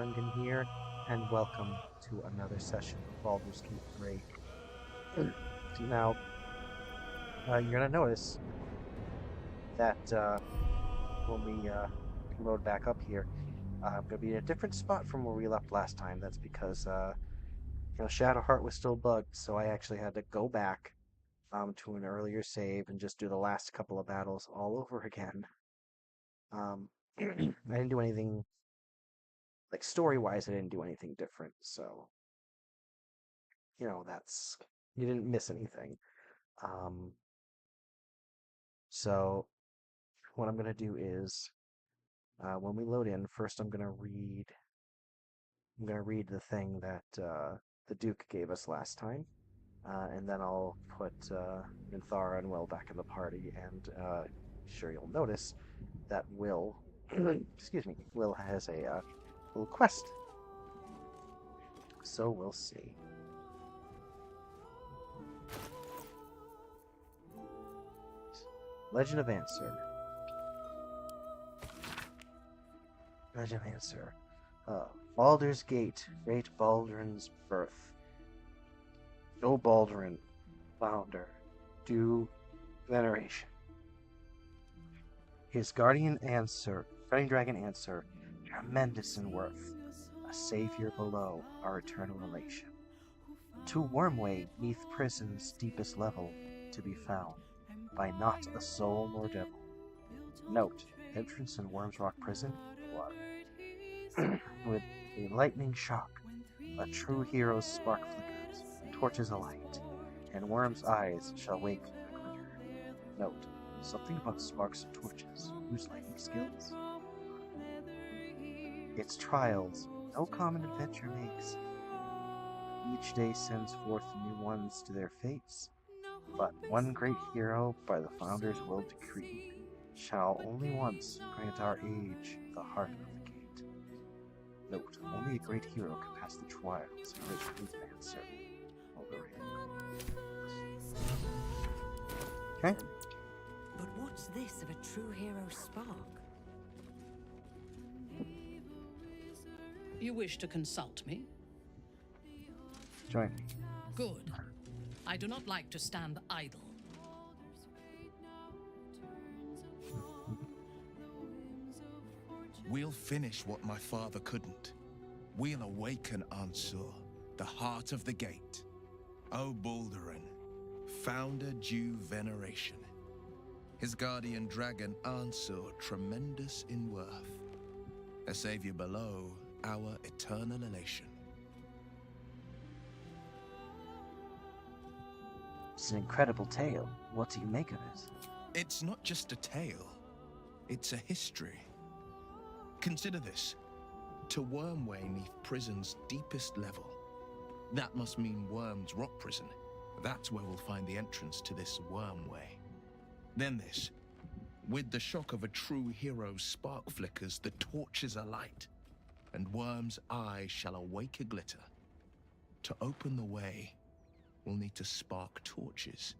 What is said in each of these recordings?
Gungan here, and welcome to another session of Baldur's Gate 3. Now, you're going to notice that when we load back up here, I'm going to be in a different spot from where we left last time. That's because, Shadowheart was still bugged, so I actually had to go back to an earlier save and just do the last couple of battles all over again. I didn't do anything, like story-wise, I didn't do anything different, so that's you didn't miss anything. Um, so what I'm gonna do is when we load in, first I'm gonna read the thing that the Duke gave us last time, and then I'll put Minthara and Will back in the party, and sure you'll notice that Will, excuse me, Will has a little quest. So we'll see. Legend of Answer. Legend of Answer. Baldur's Gate, great Baldur's birth. O Baldurin, founder, due veneration. His guardian dragon answer, tremendous in worth, a savior below our eternal relation. To Wormway, neath prison's deepest level, to be found, by not a soul nor devil. Note, entrance in Worm's Rock prison, blood. With a lightning shock, a true hero's spark flickers, torches alight, and Worm's eyes shall wake with a glitter. Note, something about sparks and torches, whose lightning skills? Its trials, no common adventure makes. Each day sends forth new ones to their fates, but one great hero by the founders will decree shall only once grant our age the heart of the gate. Note, only a great hero can pass the trials of his answer. Okay. But what's this of a true hero's spark? You wish to consult me? Join me. Good. I do not like to stand idle. We'll finish what my father couldn't. We'll awaken Ansur, the heart of the gate. O Baldurin, founder due veneration. His guardian dragon Ansur, tremendous in worth. A savior below our eternal elation. It's an incredible tale. What do you make of it? It's not just a tale, it's a history. Consider this. To Wormway neath prison's deepest level. That must mean Worm's Rock Prison. That's where we'll find the entrance to this Wormway. Then this. With the shock of a true hero's spark flickers, the torches alight, and Worm's eye shall awake a glitter. To open the way, we'll need to spark torches.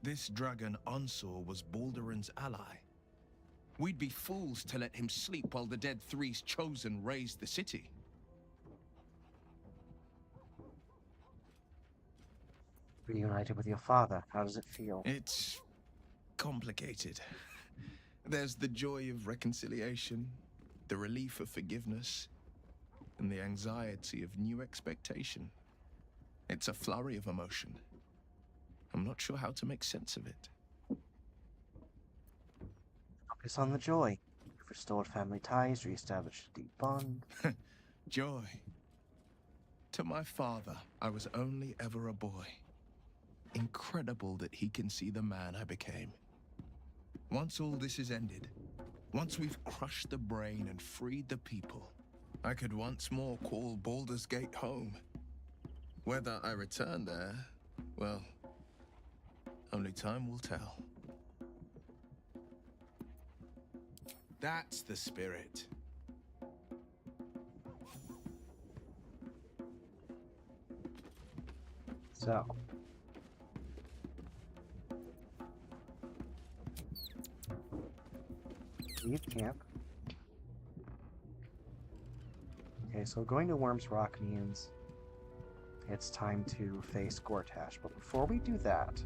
This dragon Ansur was Baldurin's ally. We'd be fools to let him sleep while the Dead Three's chosen raised the city. Reunited with your father, how does it feel? It's complicated. There's the joy of reconciliation, the relief of forgiveness, and the anxiety of new expectation. It's a flurry of emotion. I'm not sure how to make sense of it. Focus on the joy. You've restored family ties, reestablished a deep bond. Joy. To my father, I was only ever a boy. Incredible that he can see the man I became. Once all this is ended, once we've crushed the brain and freed the people, I could once more call Baldur's Gate home. Whether I return there, well, only time will tell. That's the spirit. So, leave camp. Okay, so going to Worm's Rock means it's time to face Gortash. But before we do that,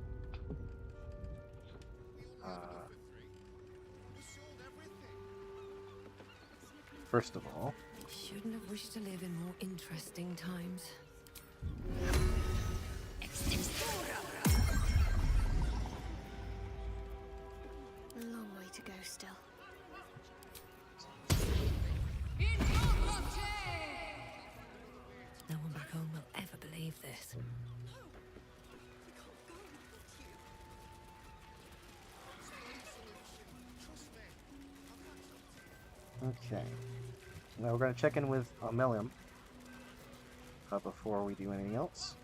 first of all, Shouldn't have wished to live in more interesting times. A long way to go still. No one back home will ever believe this. okay. Now we're going to check in with Amelium before we do anything else.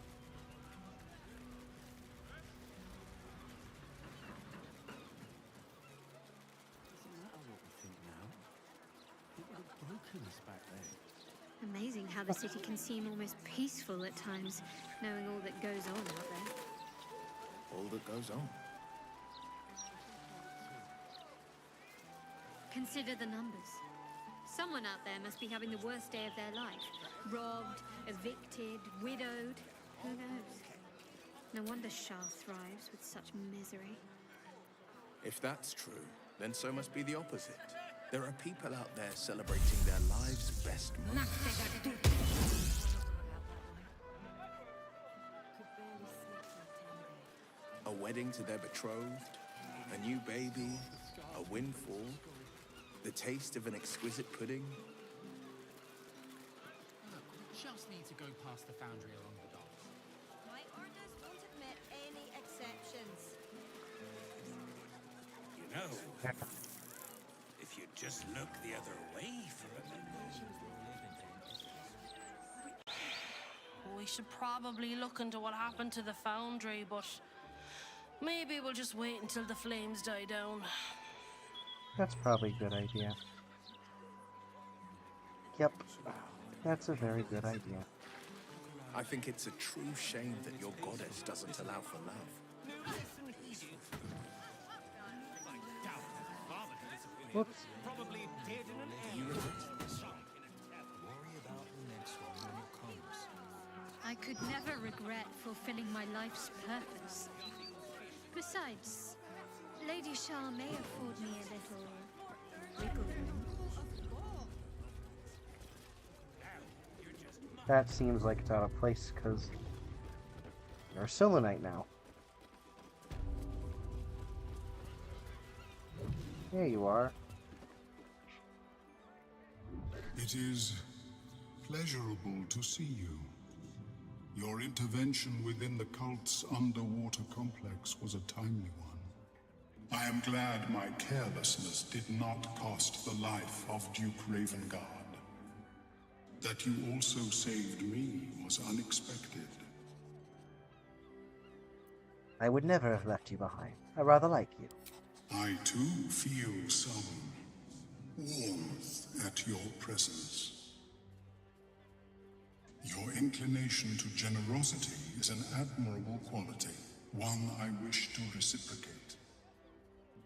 Amazing how the city can seem almost peaceful at times, knowing all that goes on out there. All that goes on. Consider the numbers. Someone out there must be having the worst day of their life. Robbed, evicted, widowed. Who knows? No wonder Shah thrives with such misery. If that's true, then so must be the opposite. There are people out there celebrating their lives' best moments. A wedding to their betrothed, a new baby, a windfall, the taste of an exquisite pudding. Look, we just need to go past the foundry along the docks. My orders won't admit any exceptions. You know, if you just look the other way for a minute. We should probably look into what happened to the foundry, but maybe we'll just wait until the flames die down. That's probably a good idea. Yep, that's a very good idea. I think it's a true shame that your goddess doesn't allow for love. Whoops. Probably dead in an air. Worry about the next one when it comes. I could never regret fulfilling my life's purpose. Besides, Lady Shah may afford me a little wiggle room. That seems like it's out of place, because you're a Selenite now. There you are. It is pleasurable to see you. Your intervention within the cult's underwater complex was a timely one. I am glad my carelessness did not cost the life of Duke Ravengard. That you also saved me was unexpected. I would never have left you behind. I rather like you. I too feel some warmth at your presence. Your inclination to generosity is an admirable quality, one I wish to reciprocate.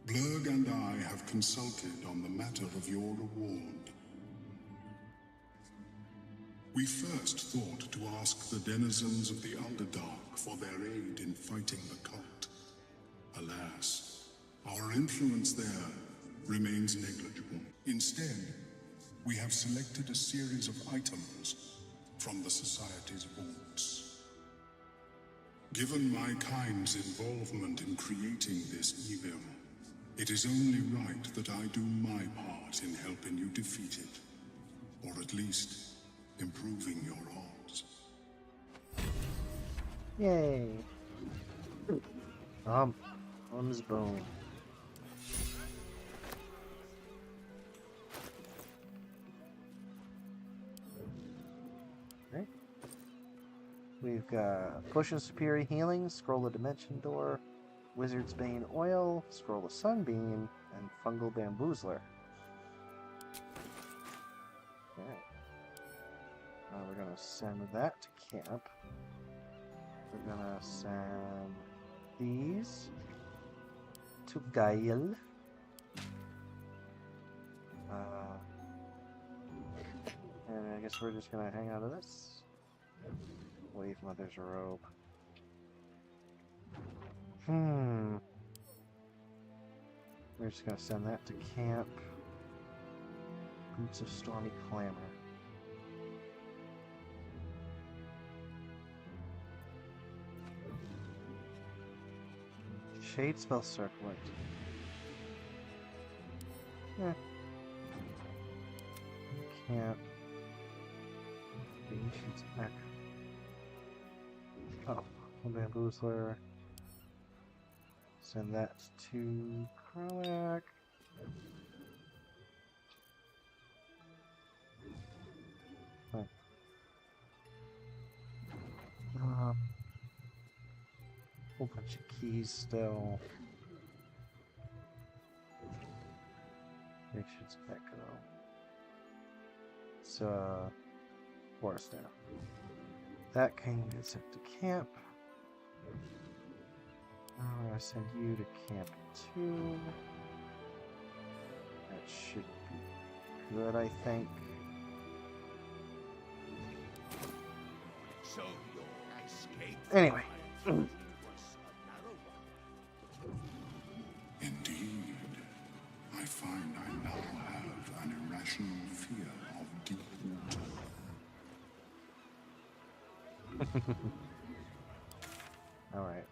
Blurg and I have consulted on the matter of your reward. We first thought to ask the denizens of the Underdark for their aid in fighting the cult. Alas, our influence there remains negligible. Instead, we have selected a series of items from the Society's vaults. Given my kind's involvement in creating this evil, it is only right that I do my part in helping you defeat it, or at least improving your odds. Yay. Arms bone. Okay. We've got Potion of Superior Healing, Scroll of Dimension Door, Wizard's Bane Oil, Scroll of Sunbeam, and Fungal Bamboozler. Okay. We're gonna send that to camp. We're gonna send these to Gael. And guess we're just gonna hang on to this. Wave Mother's robe. We're just gonna send that to camp. Boots of Stormy Clamor. Shade Spell Circlet. Camp. The Ancient's Echo. Oh, Bamboozler. Send that to Krolak. Whole bunch of keys still. Ancient's Echo. It's Forest now. That can get sent to camp. I'm gonna send you to camp 2. That should be good, I think. So your escape. Anyway. Indeed, I find I now have an irrational fear of deep water. All right.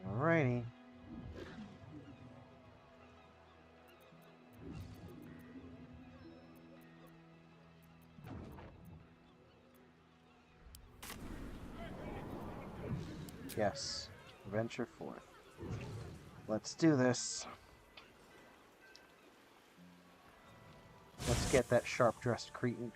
Alrighty. Yes. Venture forth. Let's do this. Let's get that sharp-dressed cretin.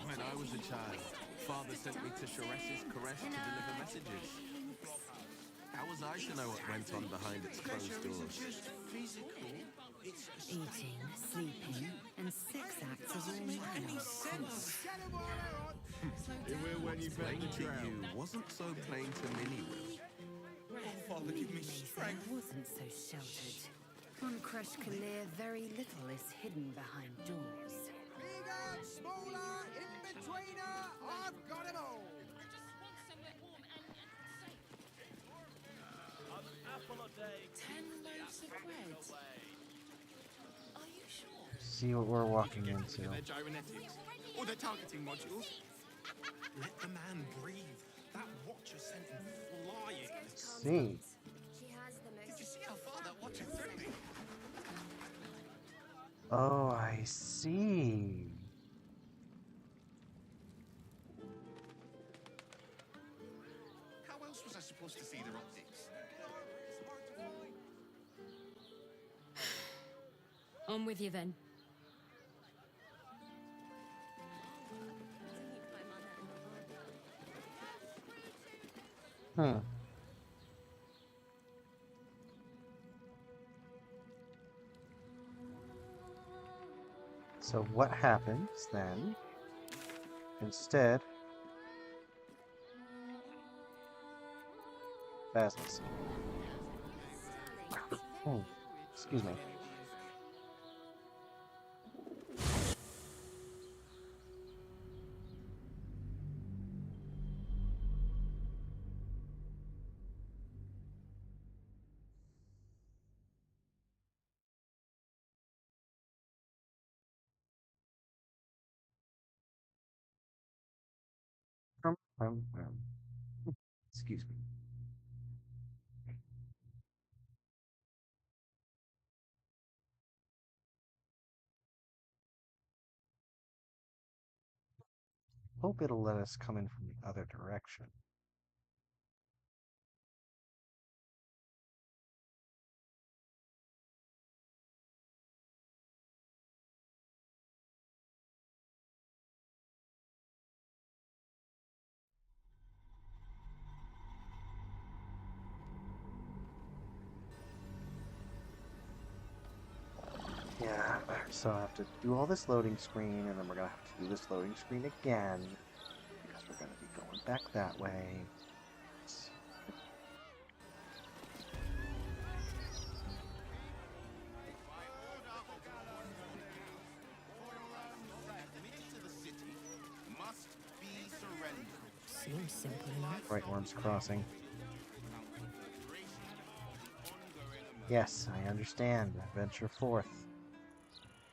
When I was a child, Father sent me to Sharess's Caress to deliver messages. How was I to know what went on behind its closed doors? Eating, sleeping, and sex acts are all manner of course. Plain to you wasn't so plain to Minnie. Father, give me They strength. wasn't so sheltered. On Crush Kalir, very little is hidden behind doors. Bigger, smaller, in-betweener, I've got it all. See what we're walking into. Their gyrometics, or their targeting modules. Let the man breathe. That watcher sent him flying. See. Did you see how far that watcher threw me? Oh, I see. How else was I supposed to see their optics? On with you then. So what happens then? Instead, Basilisk. Oh, excuse me. Excuse me. Hope it'll let us come in from the other direction. Yeah, so I have to do all this loading screen, and then we're gonna have to do this loading screen again, because we're gonna be going back that way. Seems simple enough. Right, Worms Crossing. Yes, I understand. Venture forth.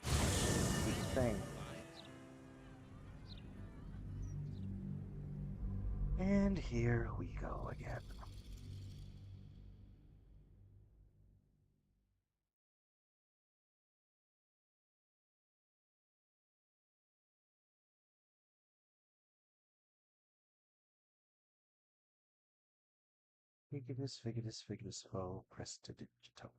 Big thing. And here we go again. Figitus, figitus, figitus, ho, prestidigito.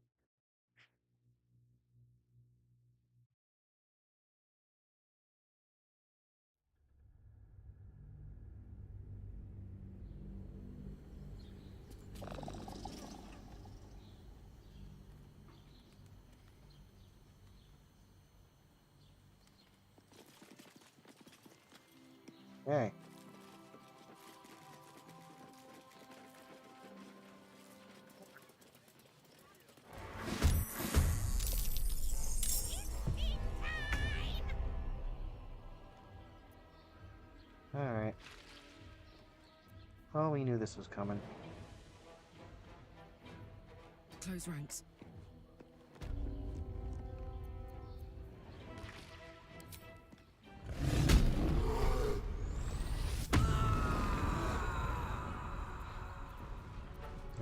Hey. Alright. Well, we knew this was coming. Close ranks.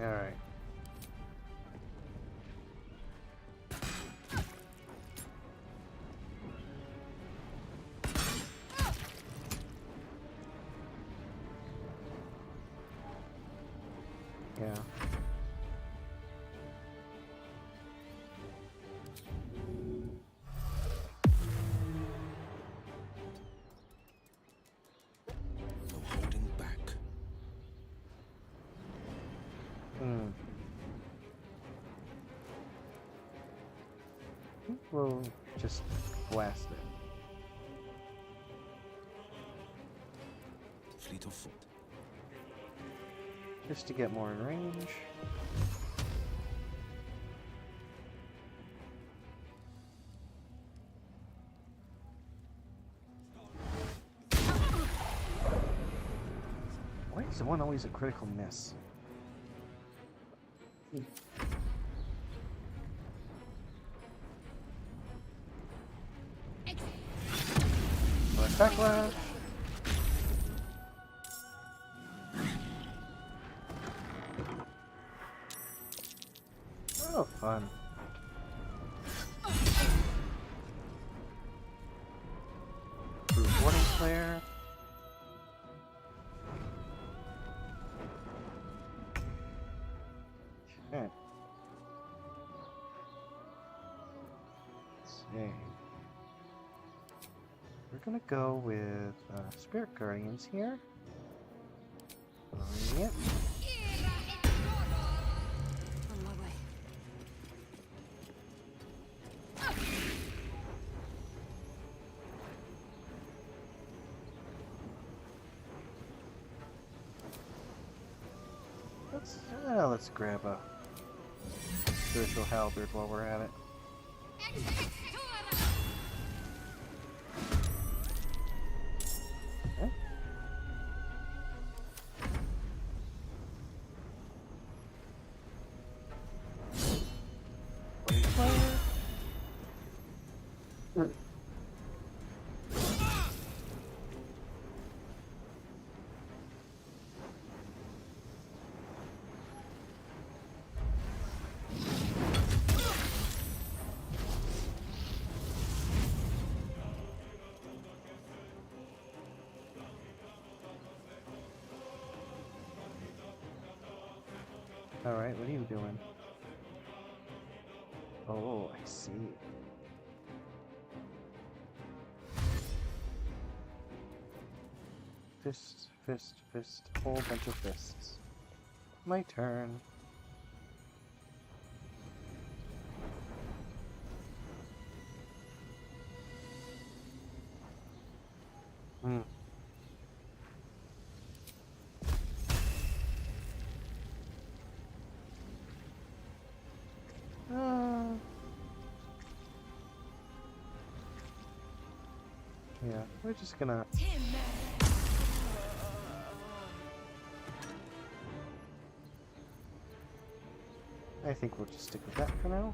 Alright. Yeah. No holding back. We'll just blast it. Fleet of foot. Just to get more in range. Why is the one always a critical miss? Backlash. Oh, fun. Warning flare. Okay. Let's see. We're gonna go with Spirit Guardians here. Yep. On my way. Let's grab a spiritual halberd while we're at it. Okay. Alright, what are you doing? Oh, I see. Fist, fist, fist. Whole bunch of fists. My turn. Hmm. Yeah, we're just gonna... I think we'll just stick with that for now.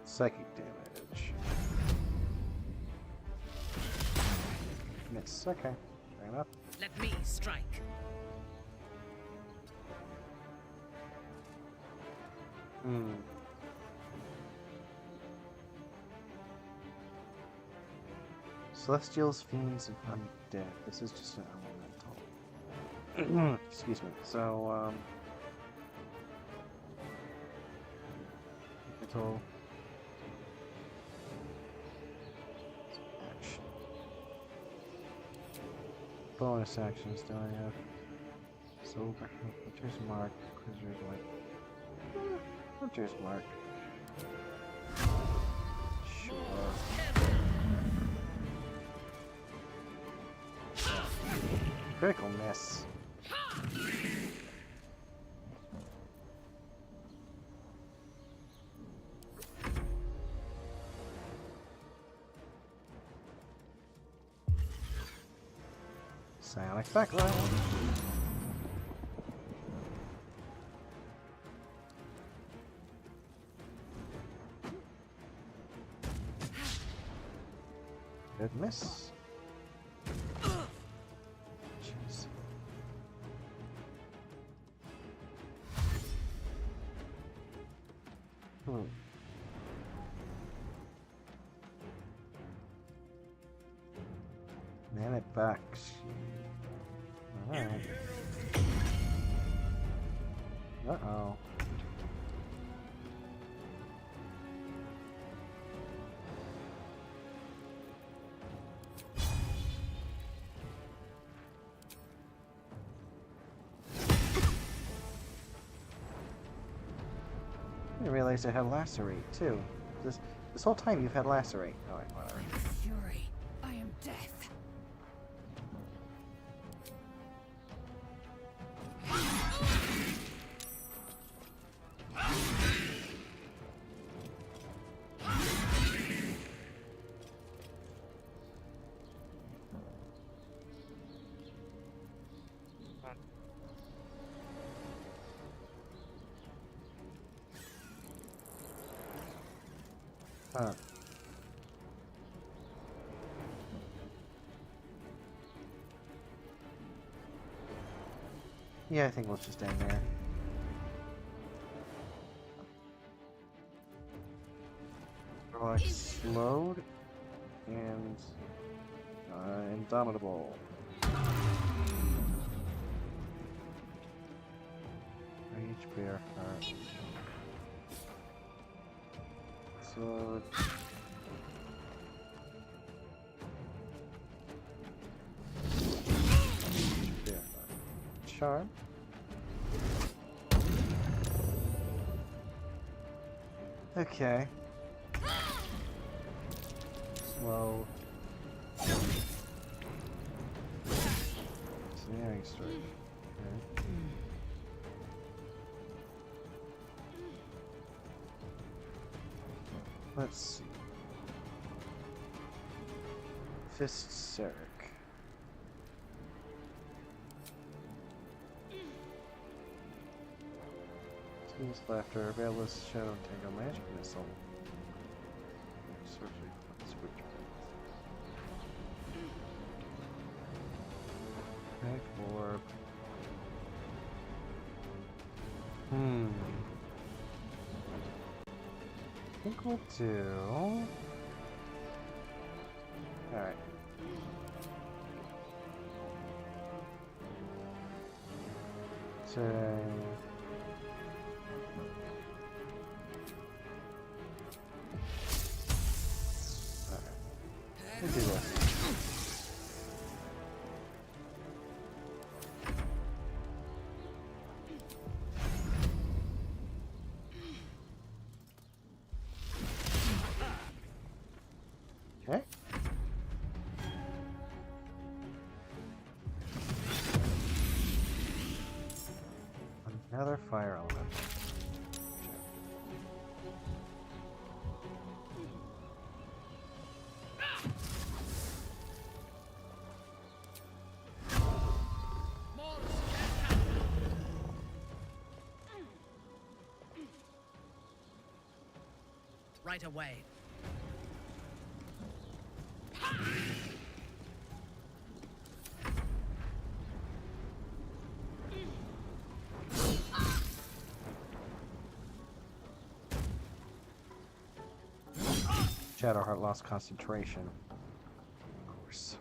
Psychic damage. Miss. Okay, fair enough. Let me strike. Hmm. Celestials, fiends, and undead. This is just an elemental. Excuse me. So, elemental. Action. Bonus actions do I have? So, Hunter's Mark, Inquisitor's Light. Hunter's Mark. Sure. Critical miss. Psionic background. Good miss. Jeez. Man it back. Alright. Uh-oh. I didn't realize I had lacerate too. This whole time you've had lacerate. Alright, whatever. Fury, I am death. Huh. Yeah, I think we'll just end there. Like slowed and indomitable. Rage bear heart. Slowed. Bear heart. Charm. Okay. Slow. Snaring strike. Okay. Let's see. Fist Seric. Team's laughter, Veilless Shadow Tango Magic Missile. Sorcery Switch. Mag Orb. I think we'll do... Alright. We'll do this. Okay. Another fire element. Right away. Shadowheart lost concentration. Of course.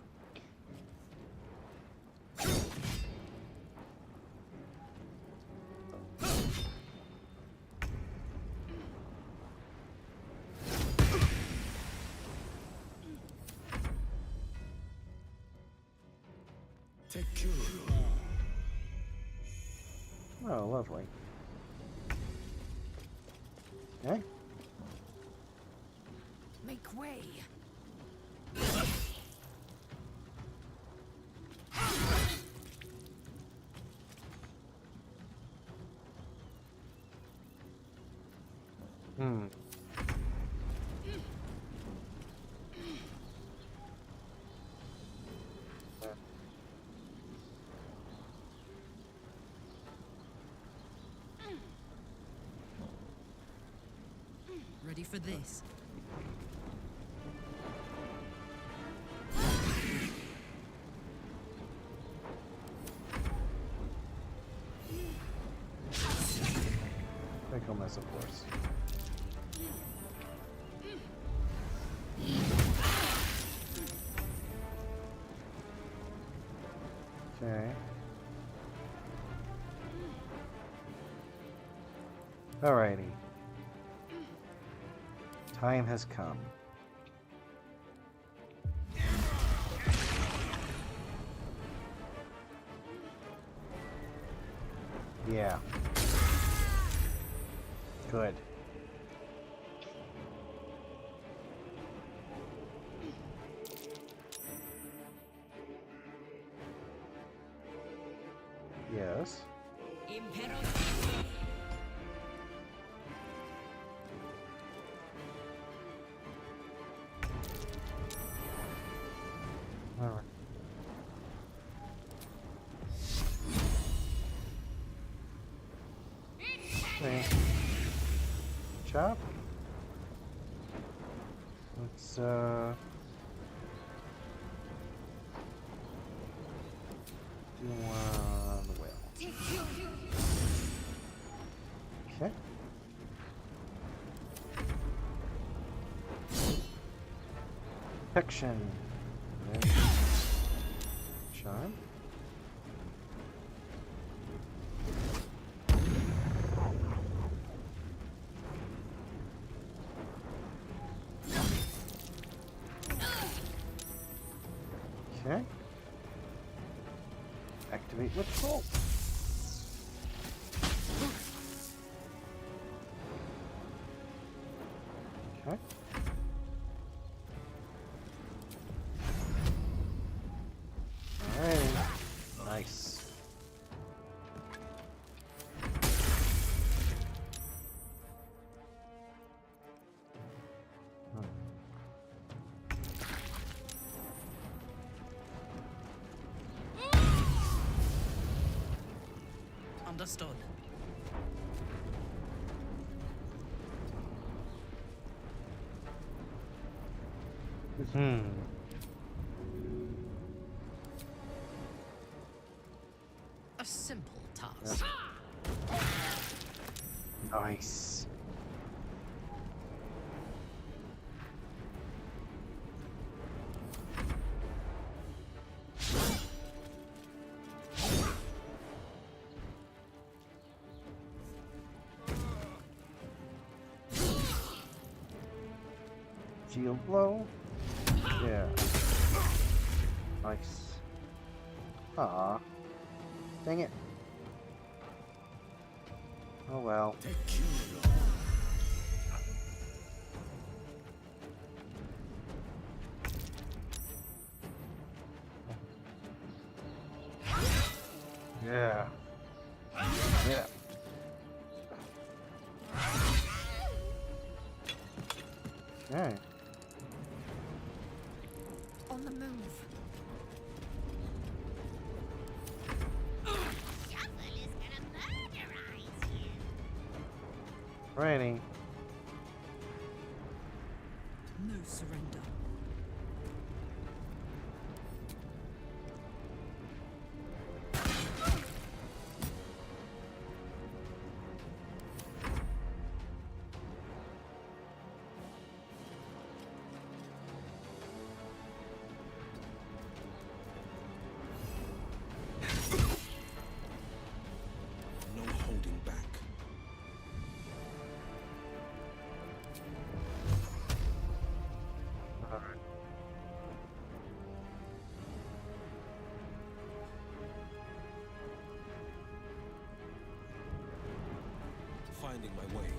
Take cure. Oh, lovely. Okay. Make way. Hmm. Ready for this? Critical miss, of course. Okay. Alrighty. Time has come. Yeah. Good. Yes. All right. Okay. Chop. Let's do the whale. Okay. Protection. Charm. Okay. Activate ritual. Okay. Alright. Nice. Understood. Hmm. A simple task. Nice. Shield blow. Yeah. Nice. Ah. Dang it. Oh well. Yeah. Yeah. Okay. On the move. Righty. No surrender. No holding back. Alright. Finding my way.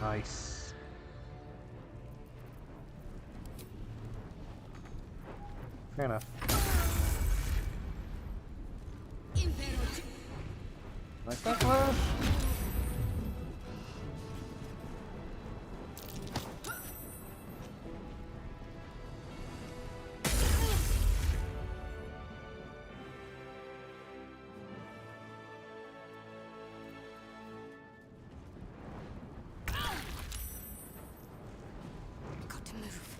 Nice. Fair enough. Like that clash? Got to move.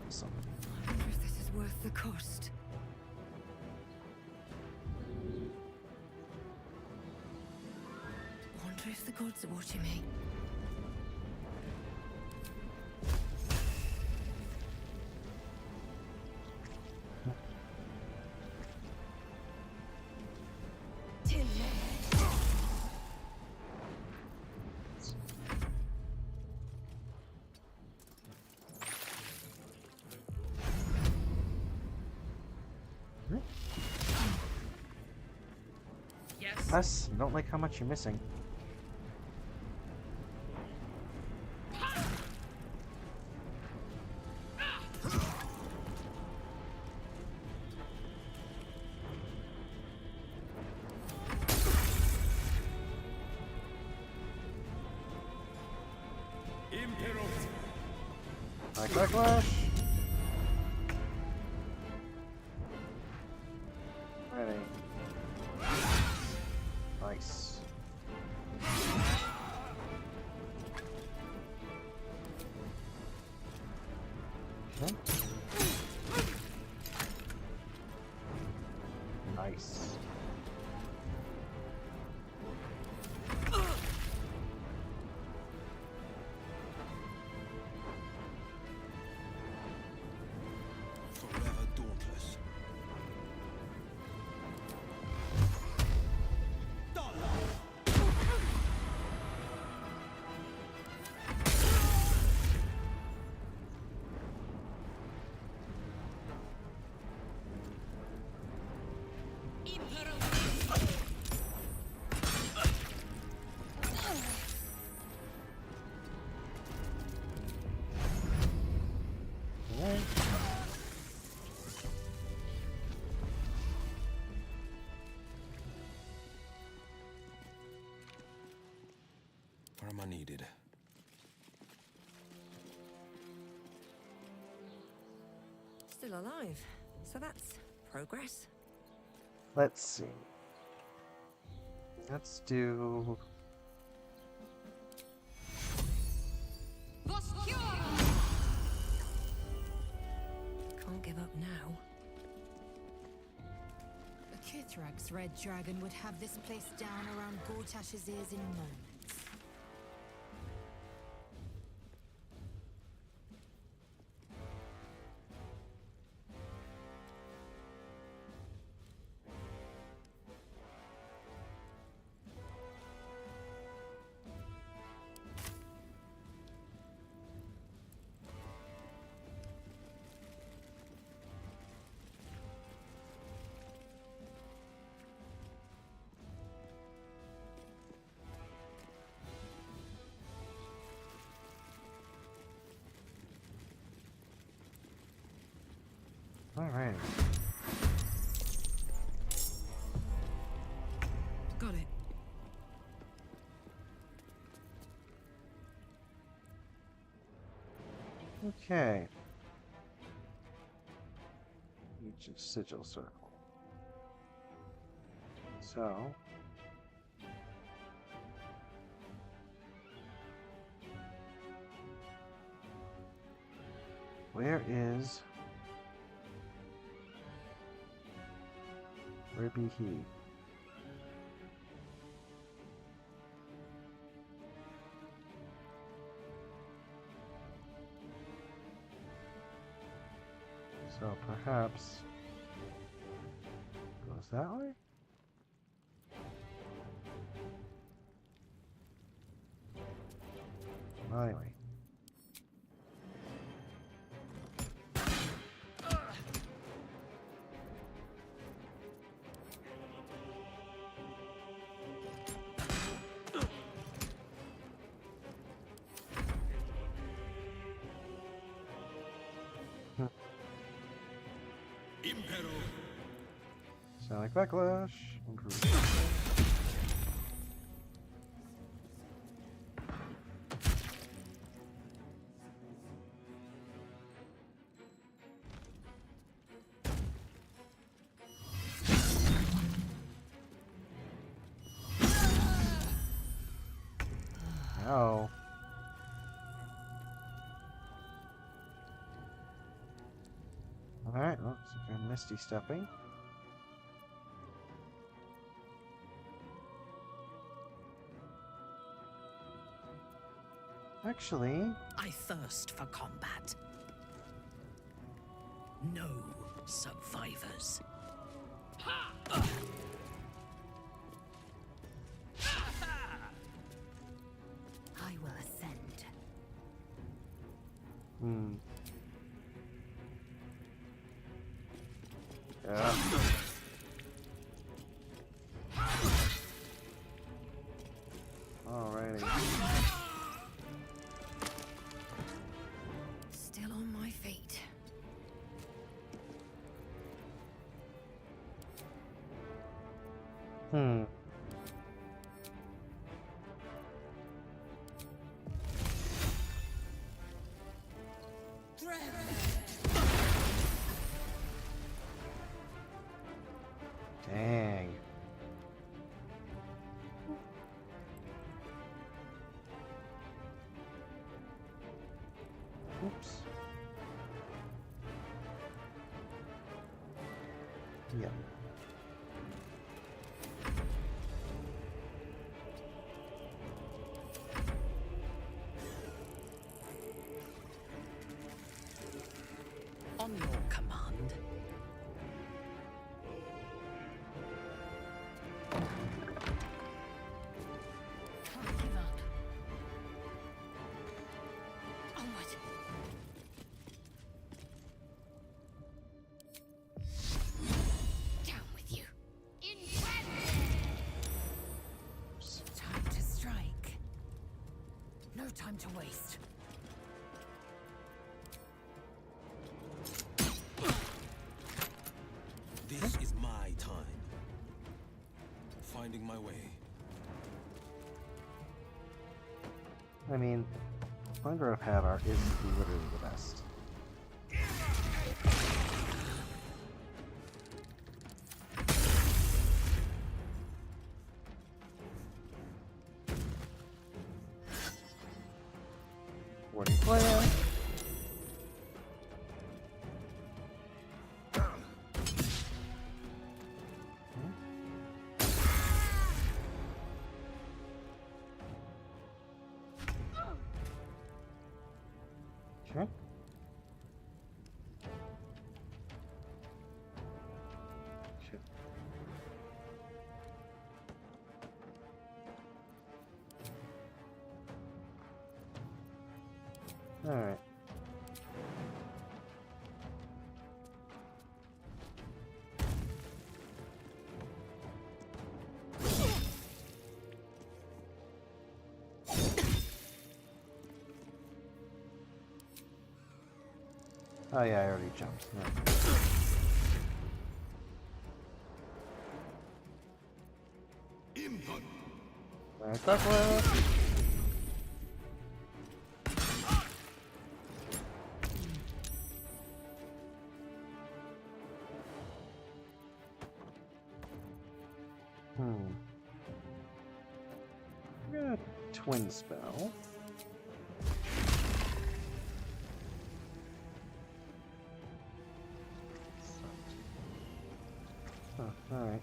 Awesome. I wonder if this is worth the cost. Wonder if the gods are watching me. Yes. Us, you don't like how much you're missing. Like backlash. Ready. Nice. Okay. Nice. Forever dauntless. Alright. Where am I needed? Still alive. So that's progress. Let's see. Let's do. Can't give up now. A Kithrak's red dragon would have this place down around Gortash's ears in moments. Alright. Got it. Okay. Ancient sigil circle. So. Where be he? So perhaps goes that way? Well, anyway. Sonic Backlash. Improved. No. Alright, well, so I'm misty stepping. Actually, I thirst for combat. No survivors. I will ascend. Yeah. Alrighty. Still on my feet. Dang. Oops. Yeah. On your command. Can't give up. Onward. Down with you. Time to strike. No time to waste. This is my time. Finding my way. I mean, Thunder of Hadar is literally the best. Warning player. Okay. Shit. All right. Oh yeah, I already jumped. Yeah. Alright, Douglas. We're gonna twin spell. Huh, alright.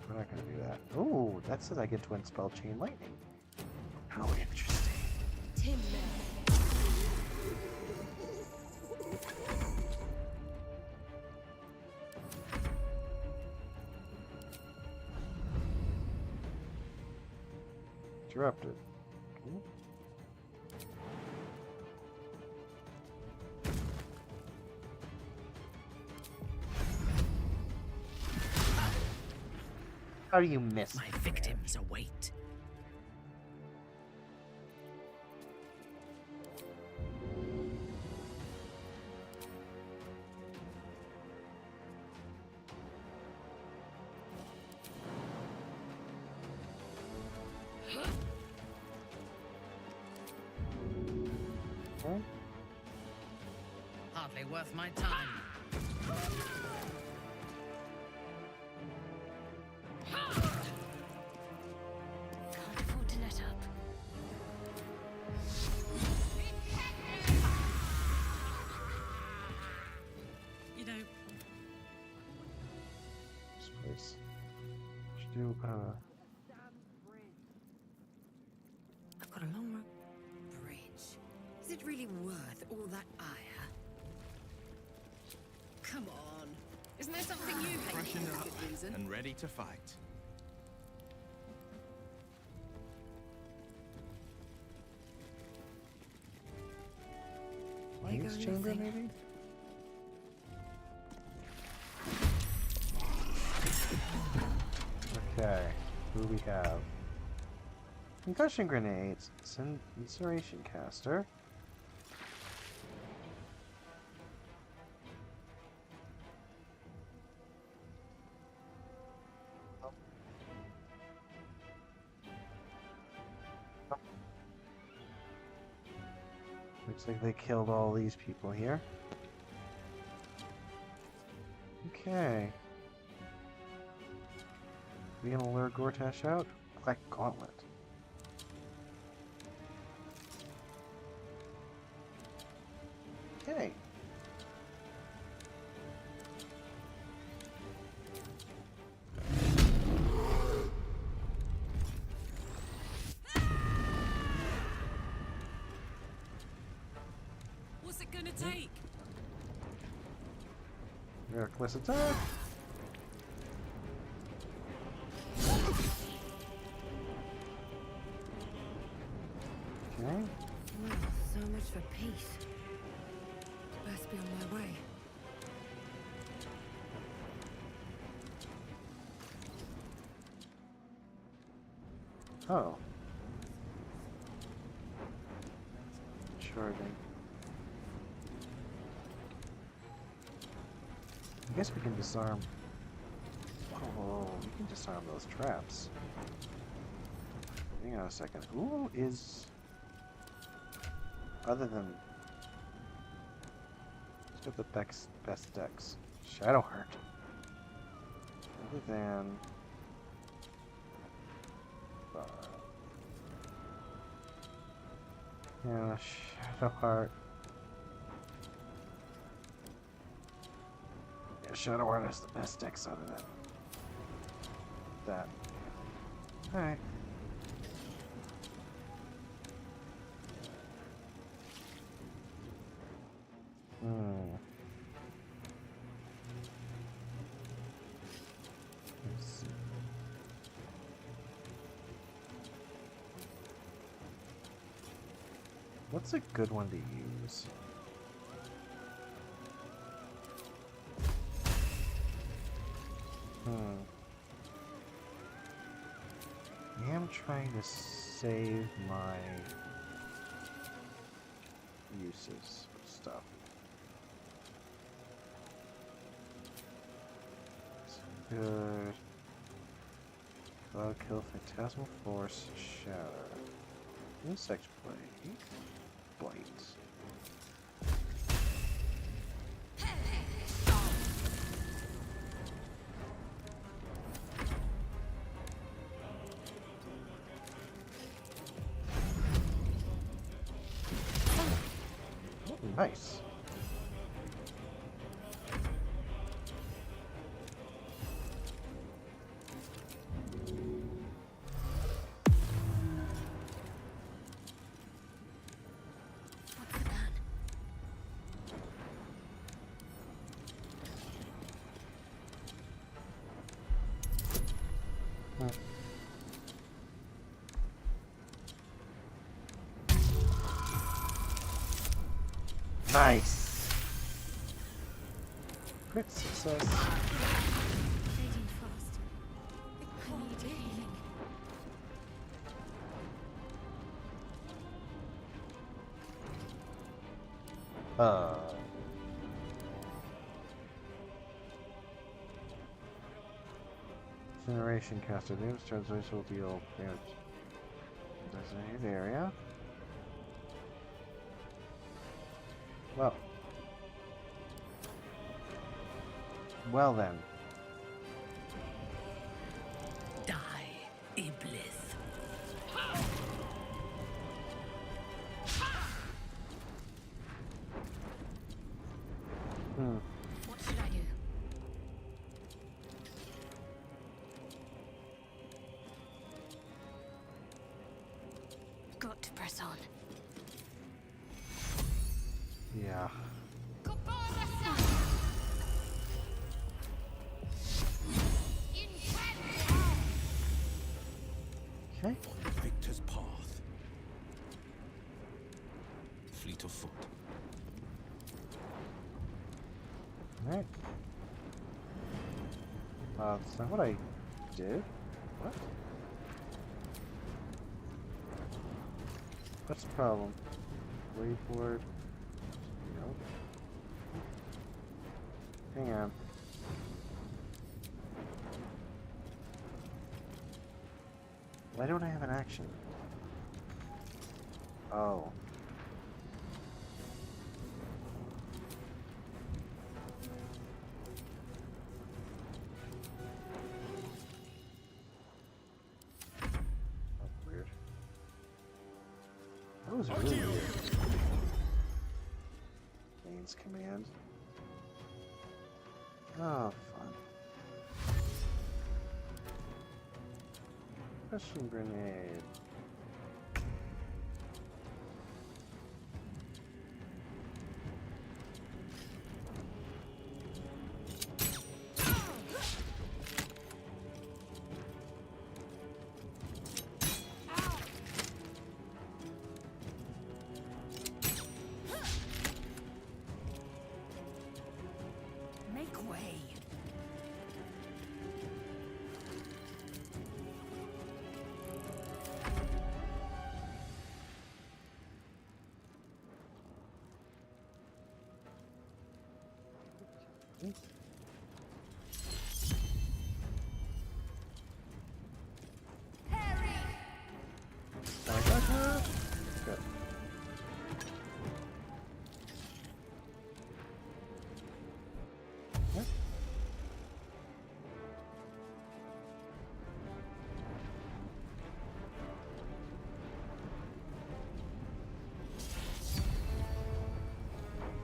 We're not gonna do that. Oh, that says I can twin spell chain lightning. How interesting. Interrupted. Okay. How do you miss? My victims await. Okay. Hardly worth my time. Can't afford to let up. You know, Space. Should do I've got a long rope. Bridge. Is it really worth all that ire? Come on. Isn't there something you hate Freshened for up good reason? and ready to fight. There you go, Lion's chamber, nothing. maybe? Okay, who do we have? Concussion grenades, incineration caster. Looks like they killed all these people here. Okay. We gonna lure Gortash out? Black Gauntlet. Okay. What's it gonna take? Reckless attack. Okay. Well, so much for peace. Best be on my way. Oh. Charging. I guess we can disarm. Oh, we can disarm those traps. Hang on a second. Who is. Other than. Let's go with the best decks. Shadowheart. Other than. Yeah, Shadowheart. Yeah, Shadowheart has the best decks out of that. Alright. Let's see. What's a good one to use? I am trying to save my uses of stuff. So could kill Phantasmal Force, Shatter, Insect Plague, Bite. Nice. Nice. Crit success. Fading fast. I need healing. Generation caster damage turns will deal damage. Designated area. Well. Well then. Die, Iblis. What should I do? Got to press on. Yeah. Okay. Victor's path. Fleet of foot. Alright. That's not what I did. What? What's the problem? Wayboard. Nope. Hang on. Why don't I have an action? Oh. That's weird. That was really weird. Gains command. Oh, fun. Crushing grenade. Make way. Good. Yep.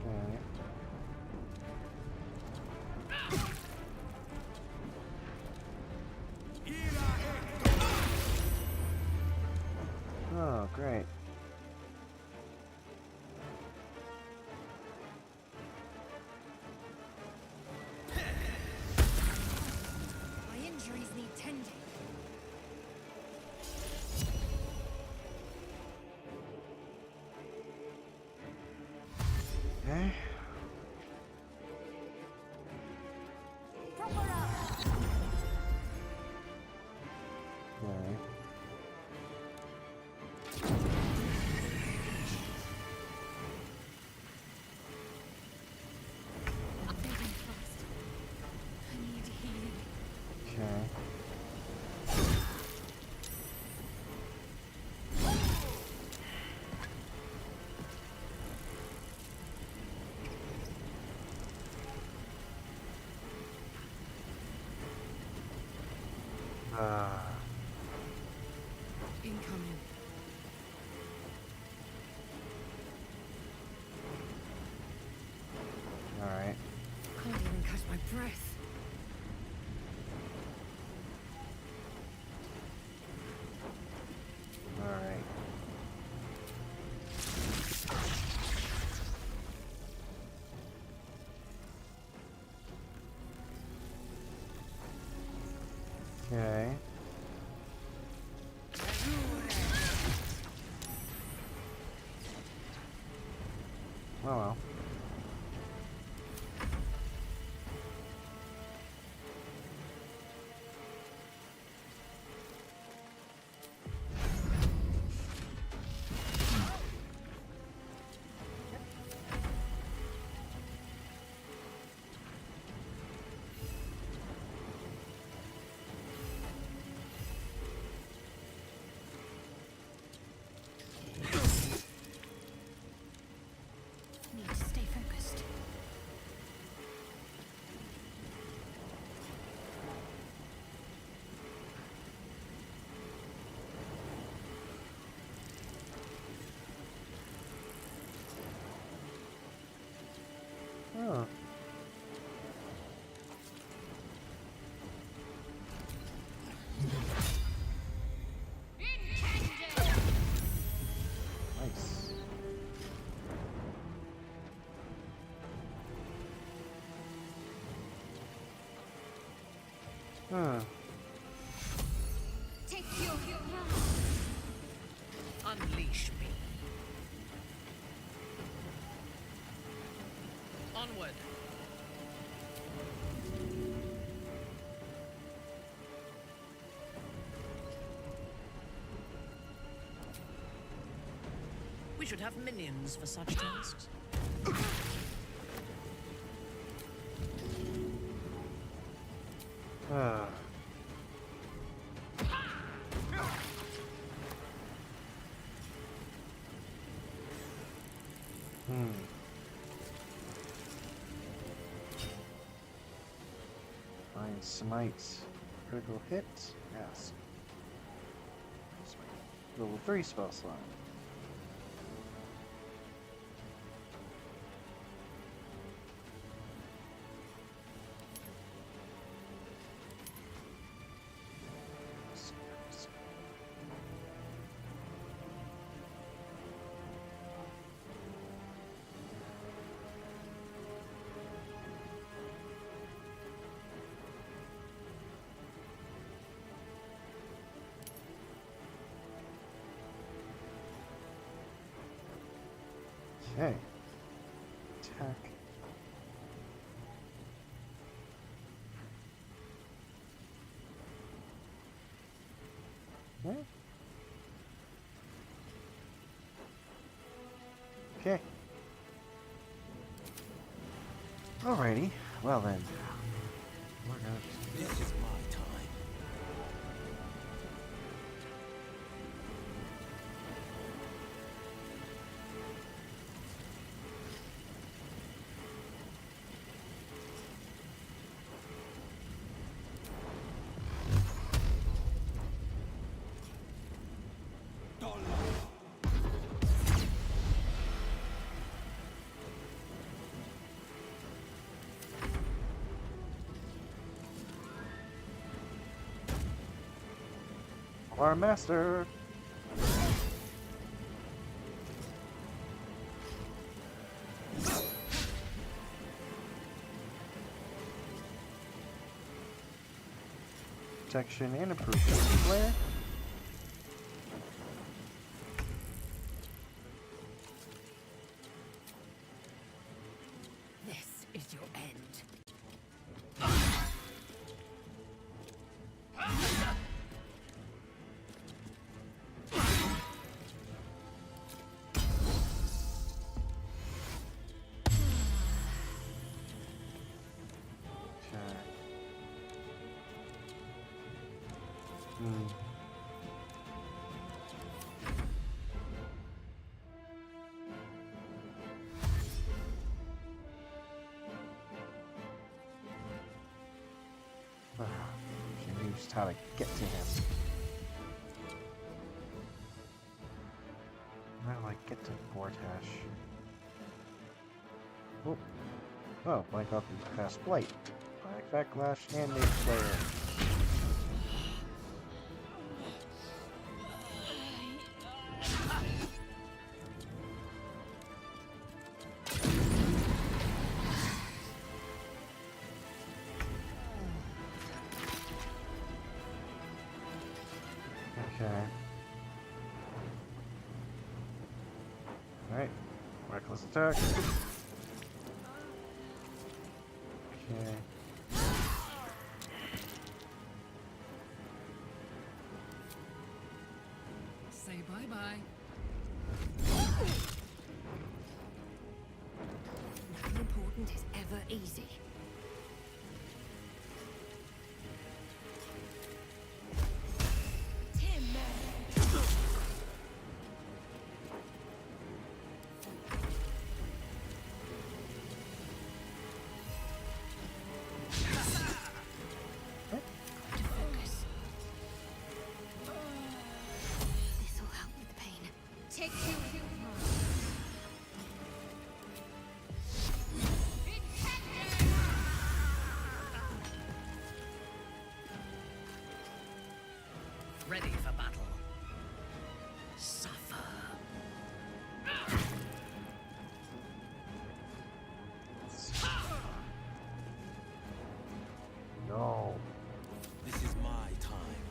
Okay. Oh, great. My injuries need tending. Okay. Okay. Fading fast. I need healing. Incoming. Alright. Can't even catch my breath. Alright. Okay. Oh well. Need to stay focused. Oh. Nice. Huh. Take your Unleash me. Onward. We should have minions for such tasks. Ah. Find smite. Critical hit. Yes. Level 3 spell slot. Okay. Attack. Yeah. Okay. Alrighty. Well then. We're gonna. This is my time. Our master. Protection and improvement. Flare. This is your end. Can we just how to get to him. How do I get to Gortash? Oh, oh, blank off these past flight. Black Backlash and Mage Slayer. Okay. Alright. Reckless attack. Okay. Say bye-bye. Nothing important is ever easy. Ready for battle. Suffer. No. This is my time.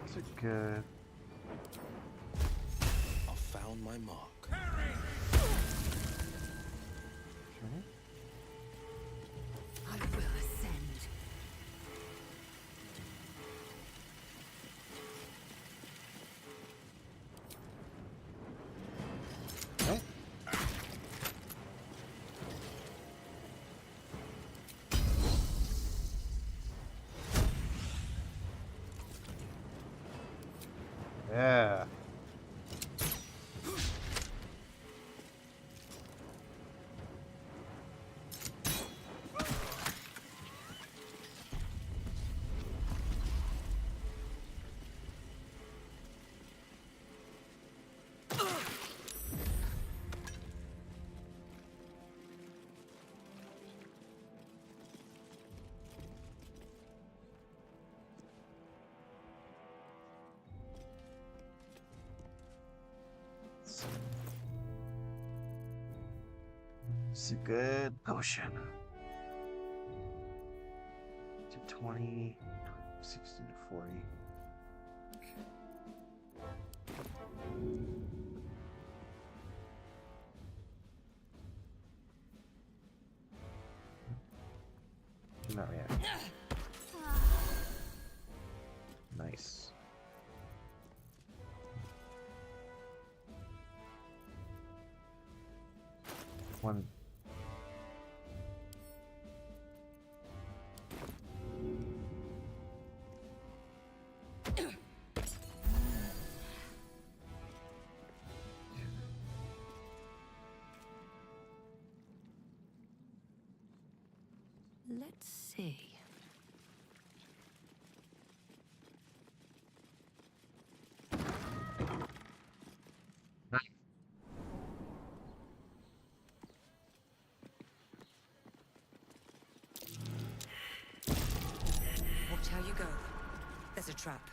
That's a good. I've found my mark. Okay. I will ascend. Okay. Yeah. It's a good potion. 220, 16 to 40. Not yet. Nice. One. Let's see. Watch how you go. There's a trap.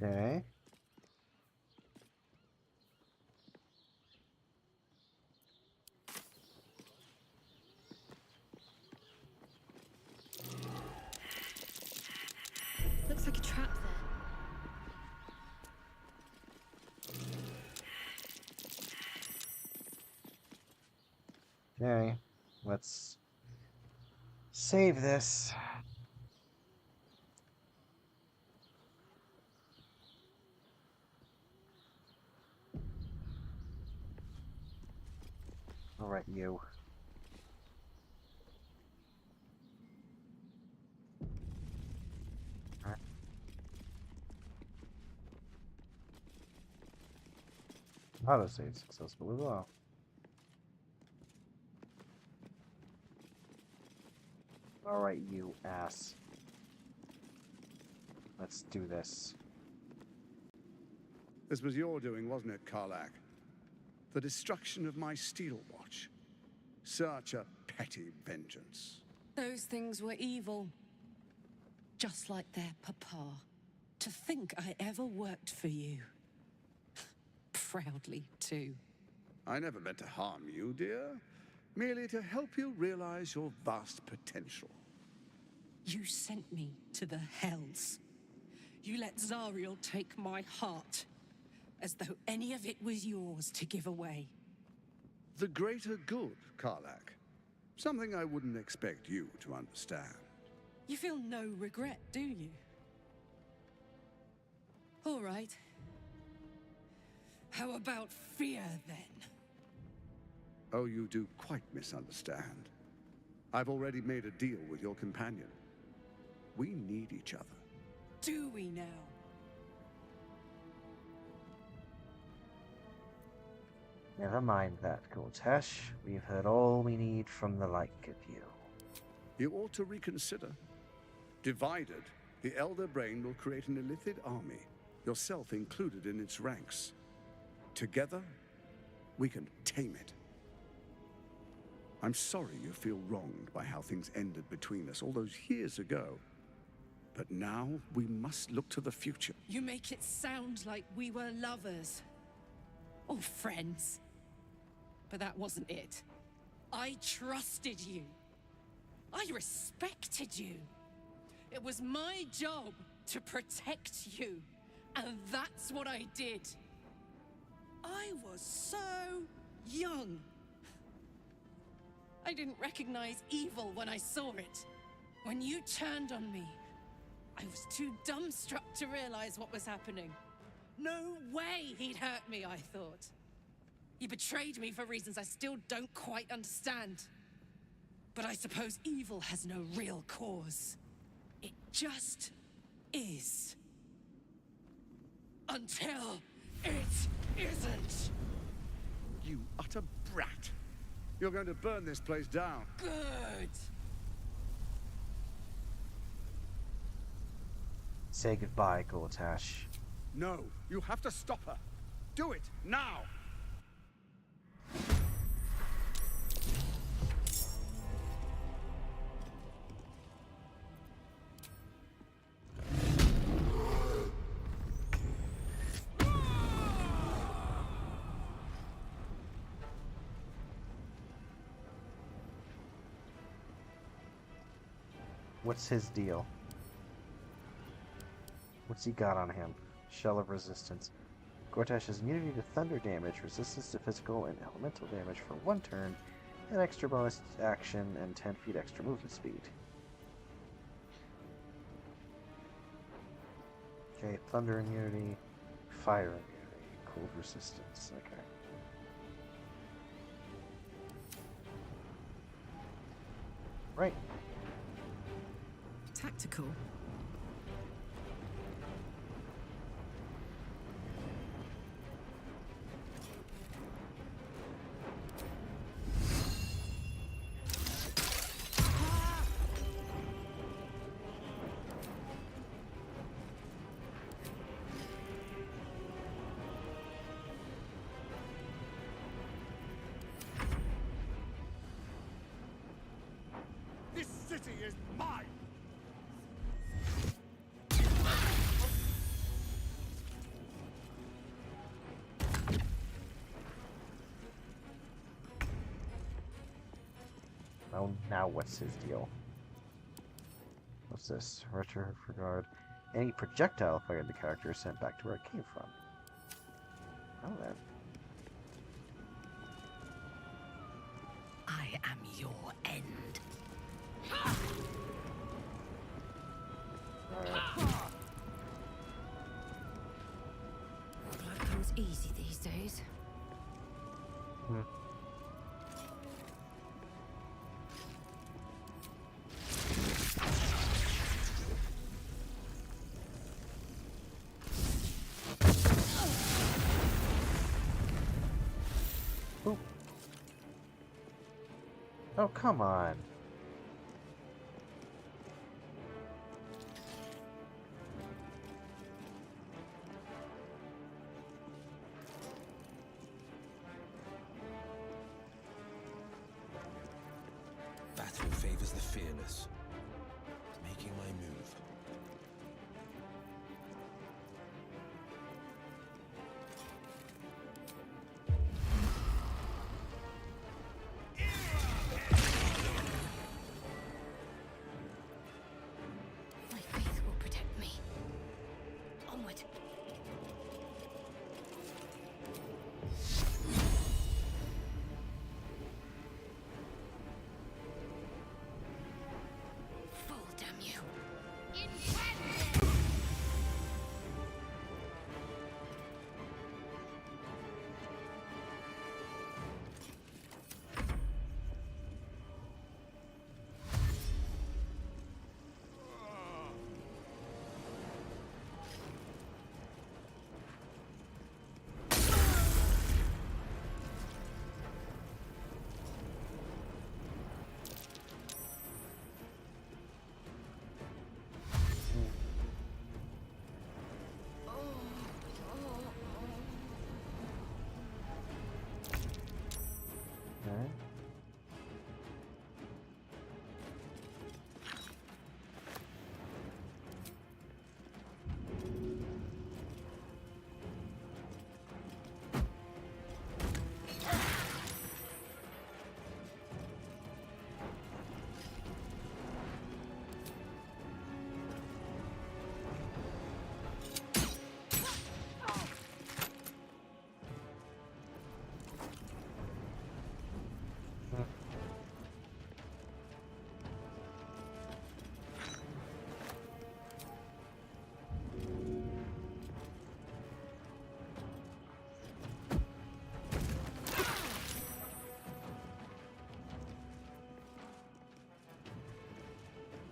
Okay. Looks like a trap there. Okay. Let's save this. All right, you. Autosave successfully well. Alright, you ass. Let's do this. This was your doing, wasn't it, Karlak? The destruction of my steel watch. Such a petty vengeance. Those things were evil. Just like their papa. To think I ever worked for you. Proudly, too. I never meant to harm you, dear. Merely to help you realize your vast potential. You sent me to the hells. You let Zariel take my heart. As though any of it was yours to give away. The greater good, Karlak. Something I wouldn't expect you to understand. You feel no regret, do you? All right. How about fear, then? Oh, you do quite misunderstand. I've already made a deal with your companion. We need each other. Do we now? Never mind that, Gortash. We've heard all we need from the like of you. You ought to reconsider. Divided, the Elder Brain will create an illithid army, yourself included in its ranks. Together, we can tame it. I'm sorry you feel wronged by how things ended between us all those years ago. But now, we must look to the future. You make it sound like we were lovers. Or friends. But that wasn't it. I trusted you. I respected you. It was my job to protect you. And that's what I did. I was so young. I didn't recognize evil when I saw it. When you turned on me, I was too dumbstruck to realize what was happening. No way he'd hurt me, I thought. He betrayed me for reasons I still don't quite understand. But I suppose evil has no real cause. It just is. Until it isn't. You utter brat. You're going to burn this place down. Good. Say goodbye, Gortash. No, you have to stop her. Do it, now! What's his deal? What's he got on him? Shell of Resistance. Gortash has immunity to thunder damage, resistance to physical and elemental damage for 1 turn, an extra bonus action, and 10 feet extra movement speed. Okay, thunder immunity, fire immunity, cold resistance. Okay. Right. Tactical. This city is mine! Oh, now what's his deal? What's this? Retro regard. Any projectile fired the character is sent back to where it came from. Oh, then. I am your end. Blood comes easy these days. Hmm. Oop. Oh, come on. Battle favors the fearless. Making my move. My faith will protect me. Onward. Fall, damn you. Okay.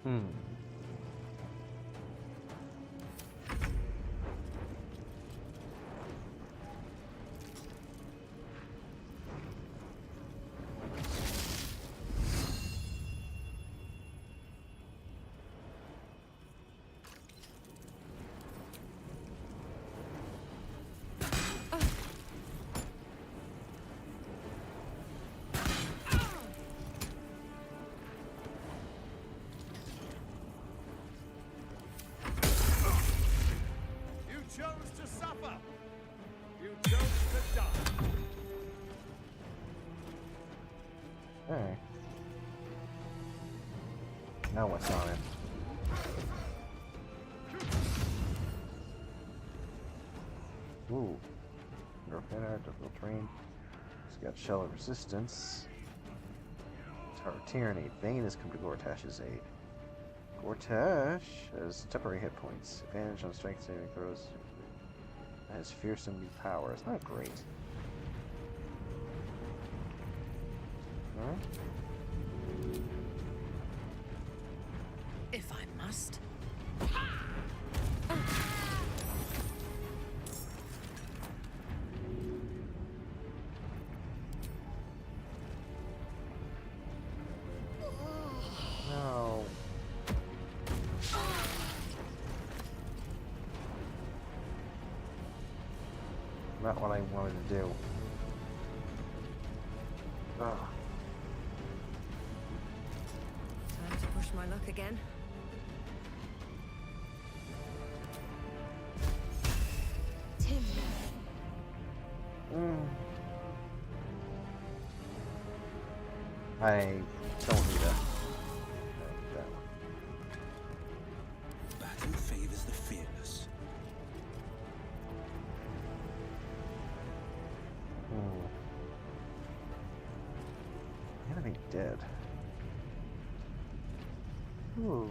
Hmm. You chose to suffer. You chose to die. Alright. Now what's on it? Ooh. Neurofinite, difficult terrain. It's got shell of resistance. Tower of Tyranny. Bane has come to Gortash's aid. Gortash has temporary hit points. Advantage on strength saving throws. Has fearsome new power. It's not great. Alright. If I must. No. Not what I wanted to do. Ugh. Time to push my luck again. Tim. I don't need that. Battle favors the fearless. Enemy dead. Ooh.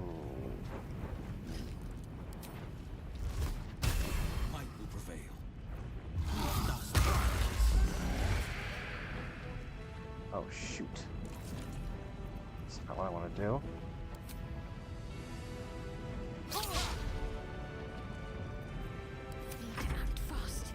Might will prevail. Oh shoot. That's not what I want to do. Need to act fast.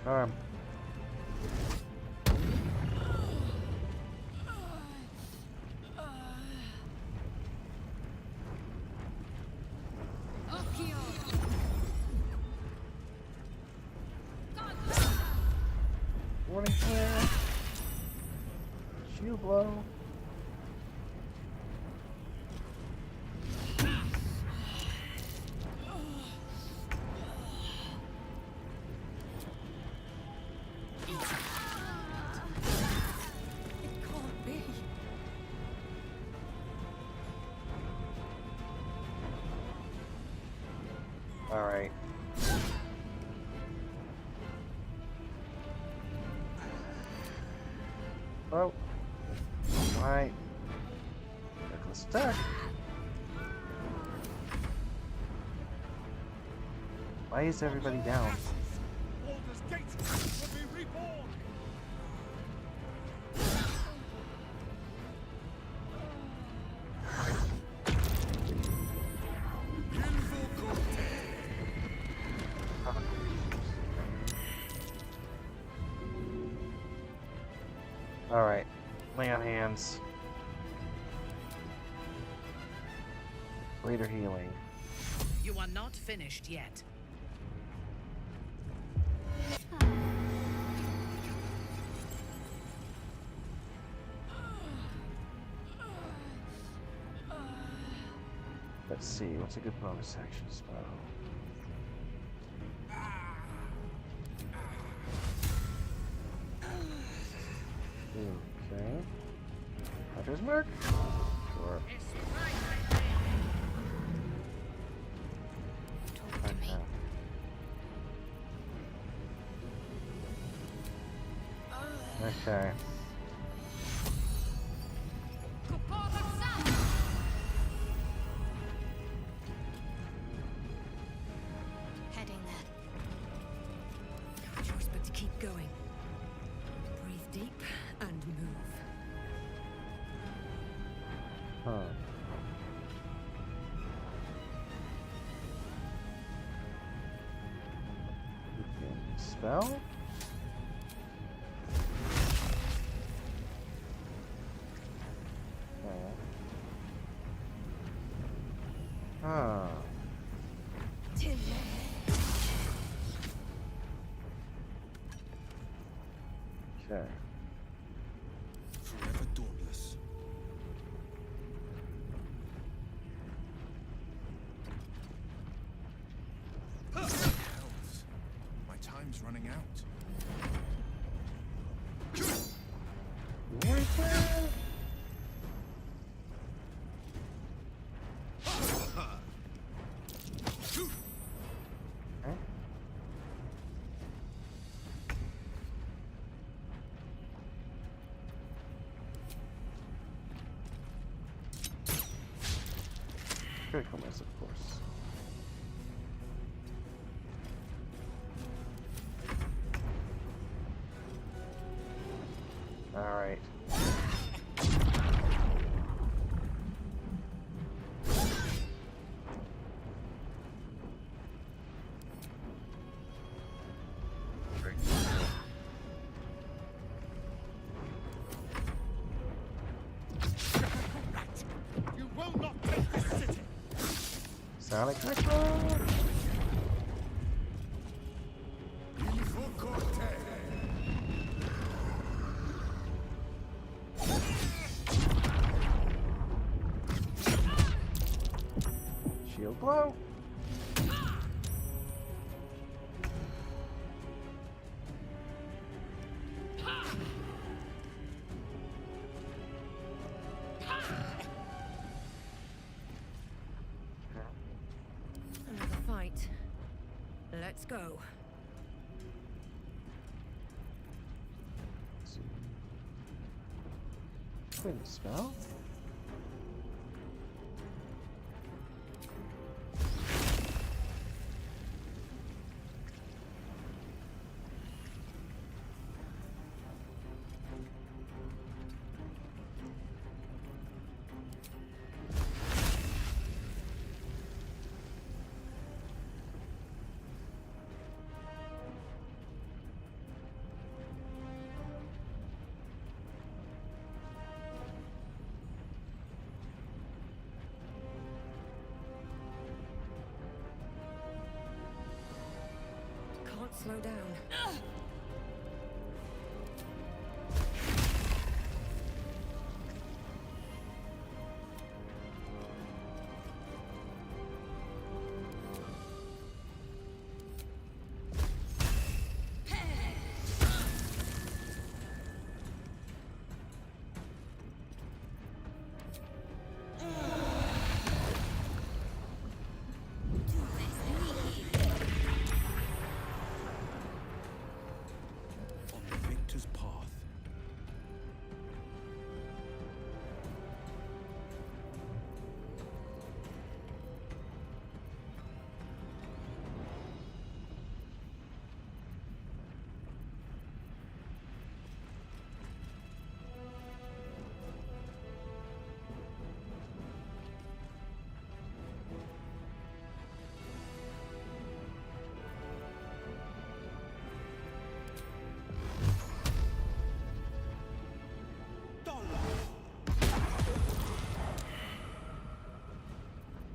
Arm. Warning flare. Shield blow. Alright. Oh. Alright. Reckless attack. Why is everybody down? Baldur's Gate will be reborn! Alright. Lay on hands. Greater healing. You are not finished yet. Let's see, what's a good bonus action spell? Okay. Hunter's Mark? Sure. Talk to me. Okay. Heading there. No choice but to keep going. Breathe deep and move. Huh. Okay. Spell? Okay. Huh. Okay. Forever dauntless. Hells. My time's running out. Warning flare? Okay. Critical miss, of course. All right. You will not take this city! Sonic Micro. Shield blow. Another fight. Let's go. Twin spell. Slow down.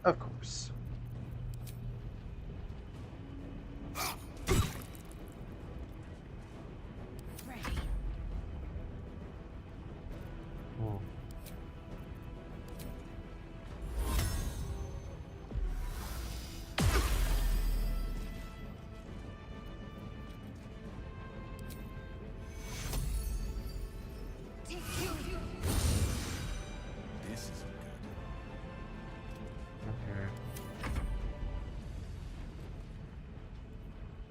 Of course. Oh. This isn't good. Okay.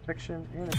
Protection and a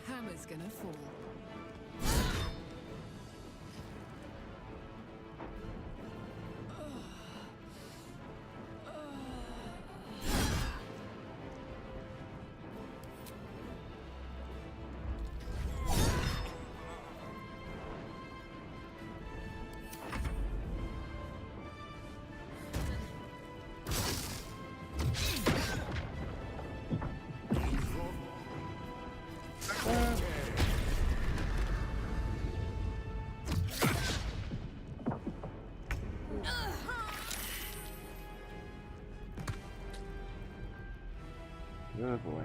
Hammer's gonna fall. Oh boy.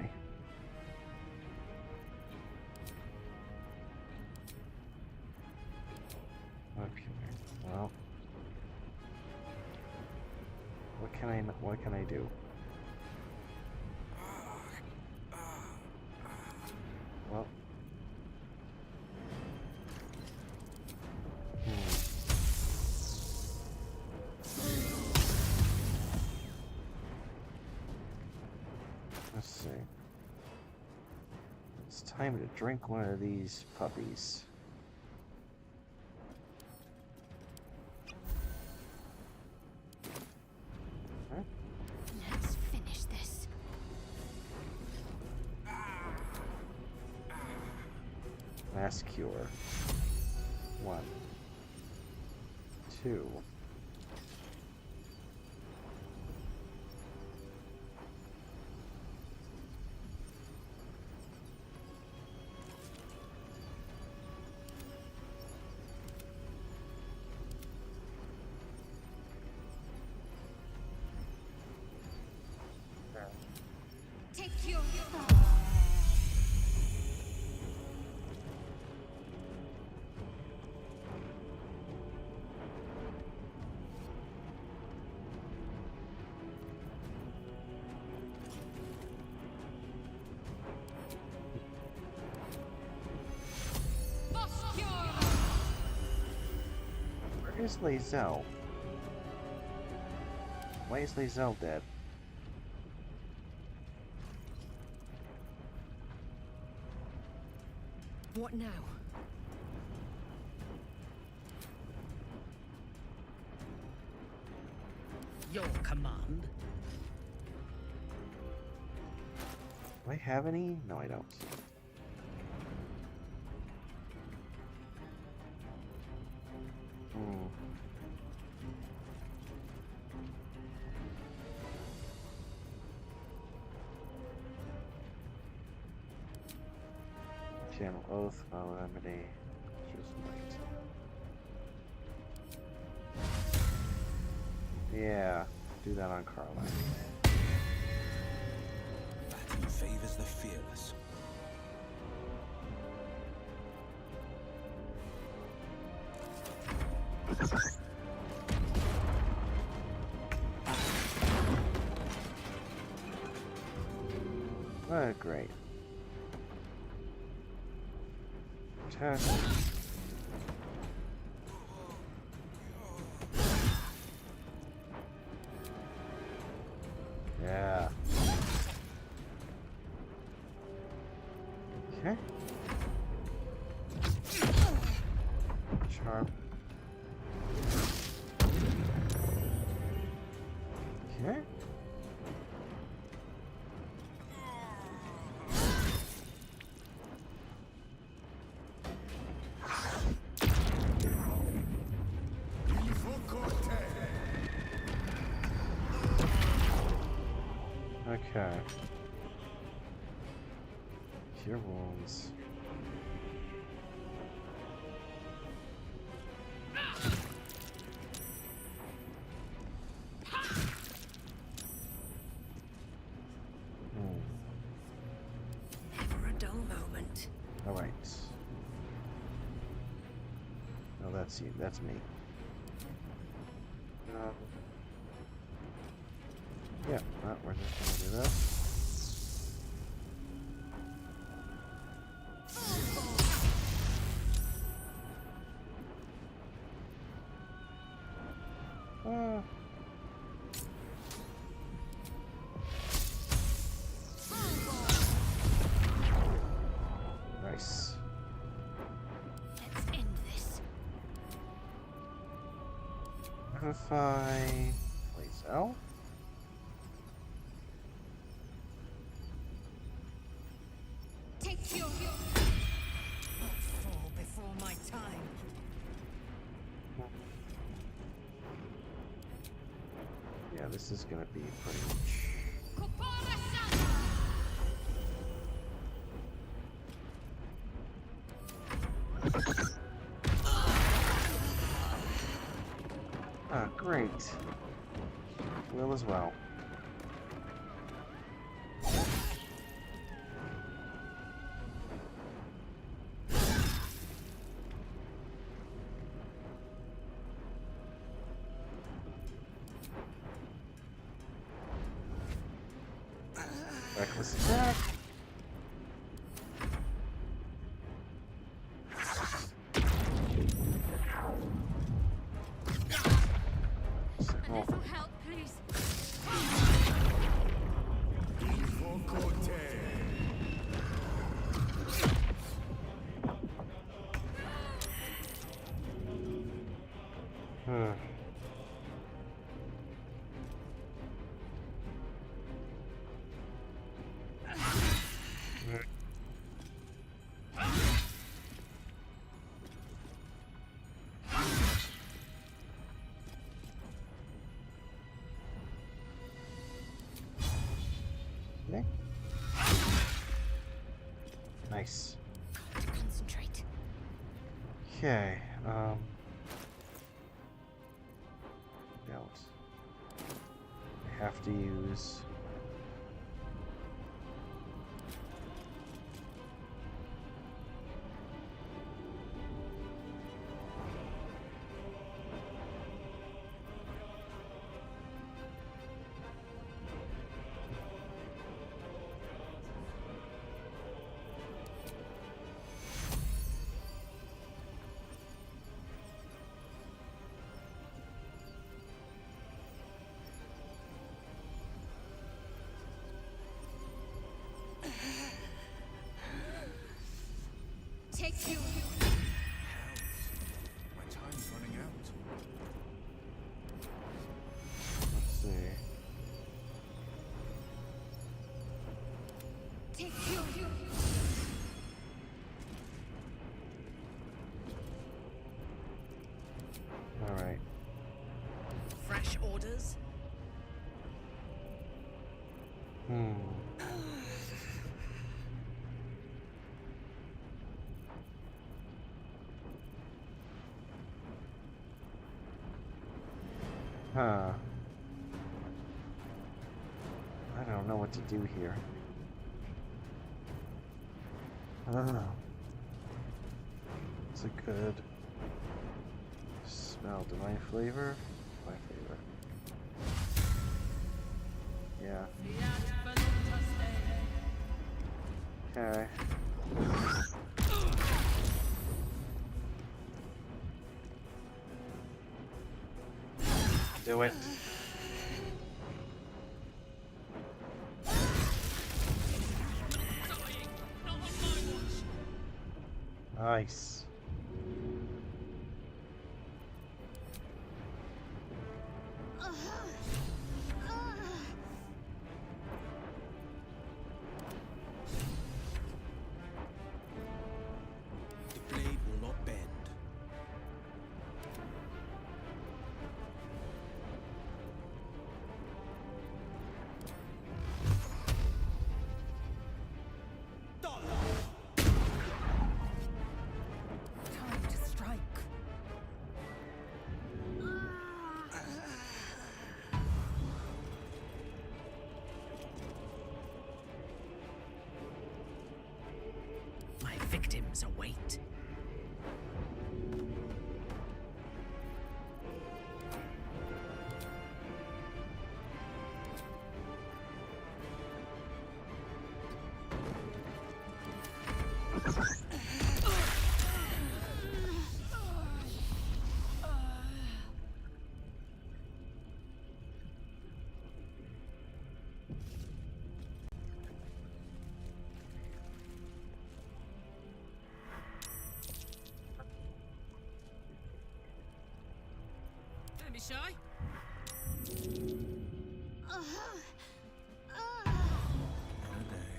Okay. Well, what can I do? Well. Let's see. It's time to drink one of these puppies. Huh? Let's finish this. Mass cure. 1, 2. Take your Where is Lae'zel? Why is Lae'zel dead? What now? Your command. Do I have any? No, I don't. Channel Oath, Vow Remedy, just might. Yeah, do that on Carla. That who favors the fearless. Oh, great. Attack. Yeah. Okay. Sharp. Okay. Okay. Cure wounds. Never a dull moment. All right. Oh, that's you. That's me. Yeah, we're just gonna do this. Nice. Let's end this. Modify. Place L. Take your... Not fall before my time. Yeah, this is gonna be pretty. Ah, great. Will as well. Reckless attack. A little help, please. Okay. Nice. Concentrate. Okay. Belt. I have to use. Take you. My time's running out. Let's see. Take you. All right. Fresh orders? Huh. I don't know what to do here. It's a good smell. Divine flavor? Divine flavor. Yeah. Okay. Do it. Nice. The blade will not bend. Time to strike. My victims await. Don't be shy. Another day.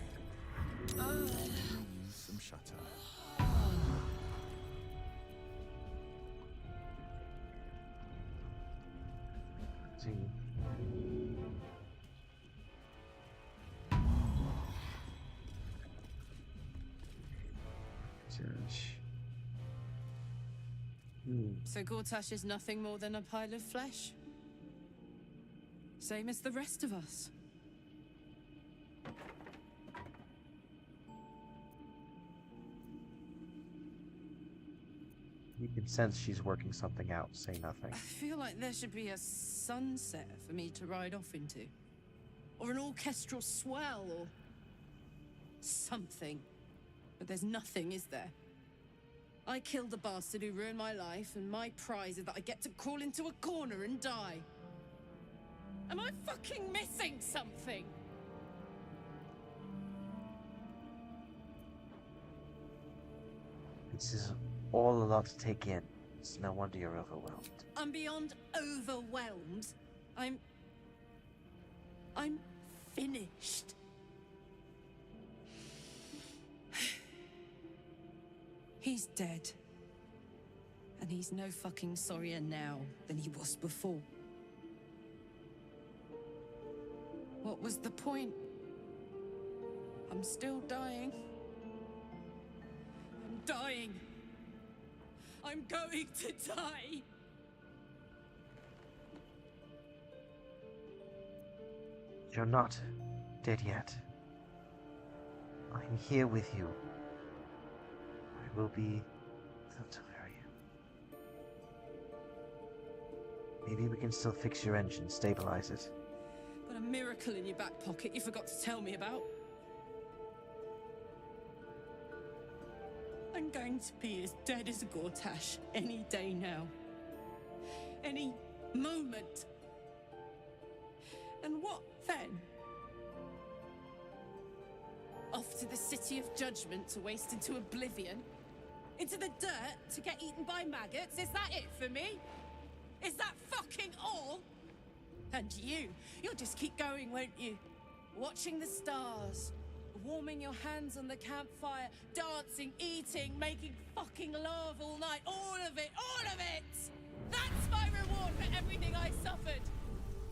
Use some shutter. See. Search. So Gortash is nothing more than a pile of flesh? Same as the rest of us. You can sense she's working something out. Say nothing. I feel like there should be a sunset for me to ride off into. Or an orchestral swell, or something. But there's nothing, is there? I killed the bastard who ruined my life, and my prize is that I get to crawl into a corner and die. Am I fucking missing something? This is all a lot to take in. It's no wonder you're overwhelmed. I'm beyond overwhelmed. I'm finished. He's dead. And he's no fucking sorrier now than he was before. What was the point? I'm still dying. I'm dying. I'm going to die. You're not dead yet. I'm here with you. I will be until you. Maybe we can still fix your engine, stabilize it. Got a miracle in your back pocket you forgot to tell me about. I'm going to be as dead as a Gortash any day now. Any moment. And what then? Off to the City of Judgment to waste into oblivion? Into the dirt to get eaten by maggots? Is that it for me? Is that fucking all? And you'll just keep going, won't you? Watching the stars, warming your hands on the campfire, dancing, eating, making fucking love all night. All of it, all of it! That's my reward for everything I suffered.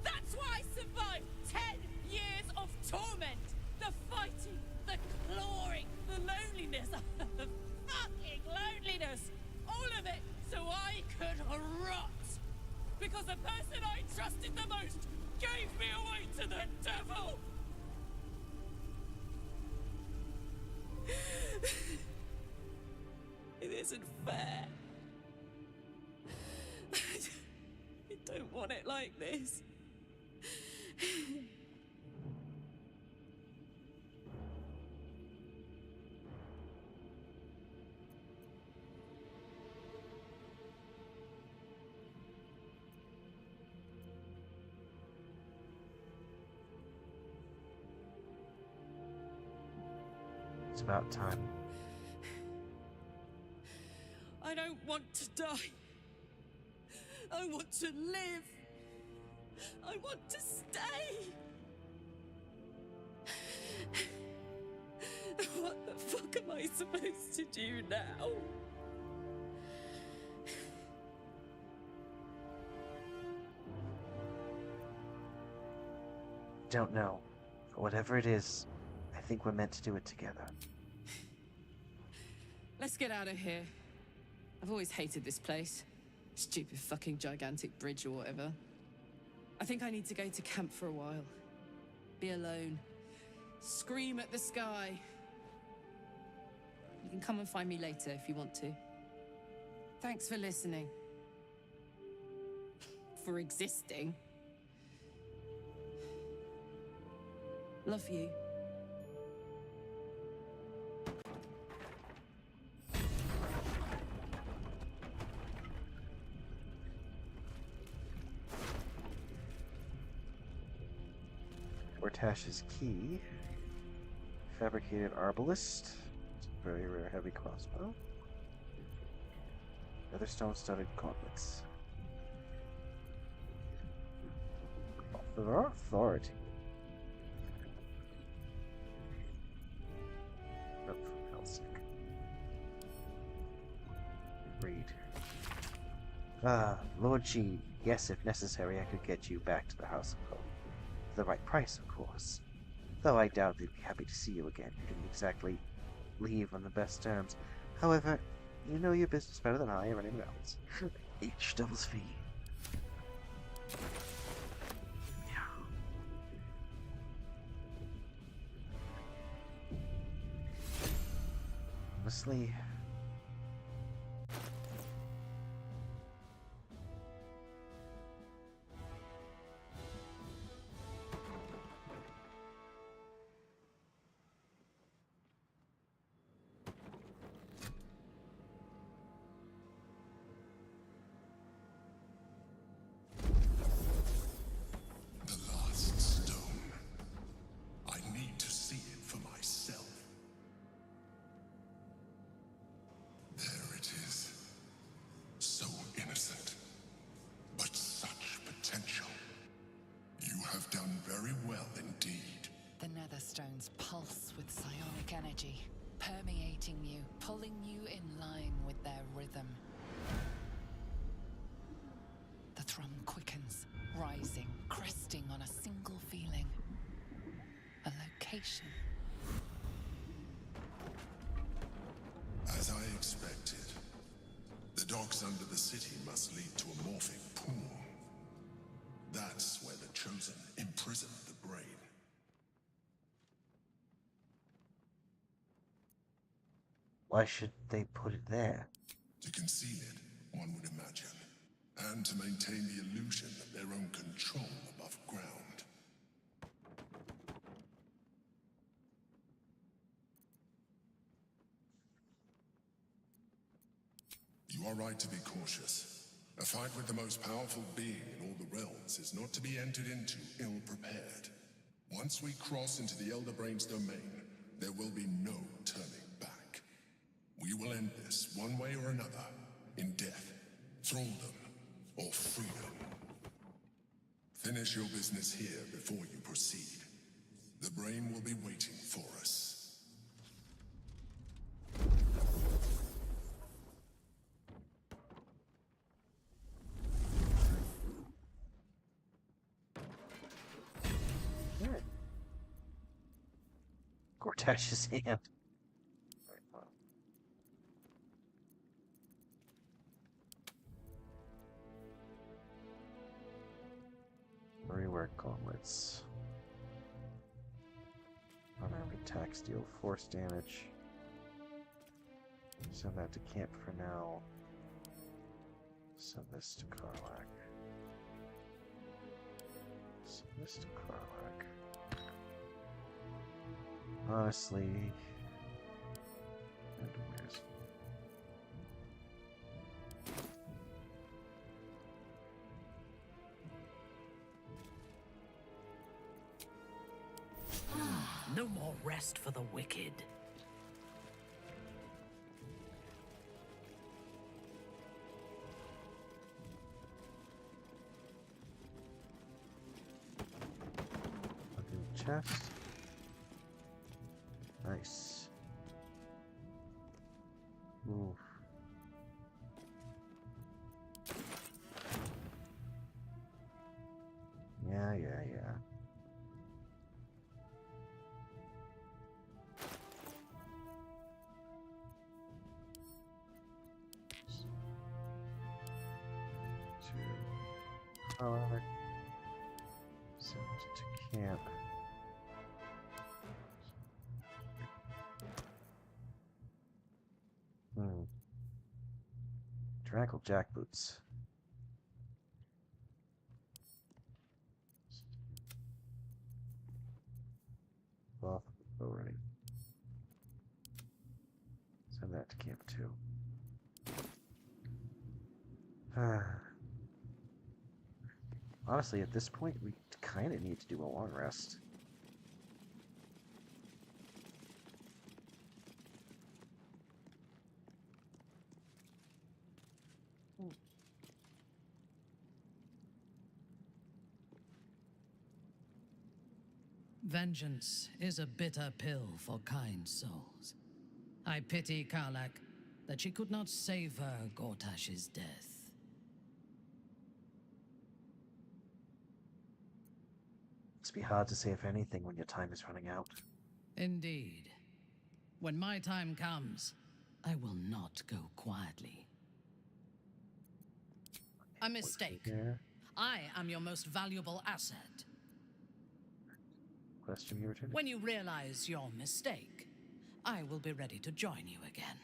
That's why I survived 10 years of torment. The fighting, the clawing, the loneliness, the fucking loneliness. All of it so I could rot. Because the person I trusted the most gave me away to the devil. It isn't fair. I don't want it like this. It's about time. I don't want to die. I want to live. I want to stay. What the fuck am I supposed to do now? Don't know. But whatever it is, I think we're meant to do it together. Let's get out of here. I've always hated this place. Stupid fucking gigantic bridge or whatever. I think I need to go to camp for a while. Be alone. Scream at the sky. You can come and find me later if you want to. Thanks for listening. For existing. Love you. Gortash's key. Fabricated arbalist. It's a very rare heavy crossbow. Featherstone-studded gauntlets. For our authority. Note from Helsing. Read. Lord G, yes, if necessary, I could get you back to the House of Hope. For the right price, of course. Though I doubt they'd be happy to see you again. You didn't exactly leave on the best terms. However, you know your business better than I or anyone else. H doubles V. Honestly, Stones pulse with psionic energy, permeating you, pulling you in line with their rhythm. The thrum quickens, rising, cresting on a single feeling. A location. As I expected, the docks under the city must lead to a morphing pool. That's where the Chosen imprisoned the brain. why should they put it there? To conceal it, one would imagine. And to maintain the illusion of their own control above ground. You are right to be cautious. A fight with the most powerful being in all the realms is not to be entered into ill-prepared. Once we cross into the Elder Brain's domain, there will be no turning back. We will end this one way or another, in death, thraldom, or freedom. Finish your business here before you proceed. The brain will be waiting for us. Gortash's hand. Rework gauntlets. Unarmed attacks deal force damage. Send that to camp for now. Send this to Karlak. Send this to Karlak. Honestly, and where's No more rest for the wicked. fucking chest? Nice. Ooh. Yeah. Send to camp. Tyrannical jackboots. Well, already. Send that to camp too. Honestly, at this point, we kind of need to do a long rest. Vengeance is a bitter pill for kind souls. I pity Karlak that she could not savor Gortash's death. Must be hard to say if anything when your time is running out. Indeed. When my time comes, I will not go quietly. A mistake. I am your most valuable asset. Question you returned. When you realize your mistake, I will be ready to join you again.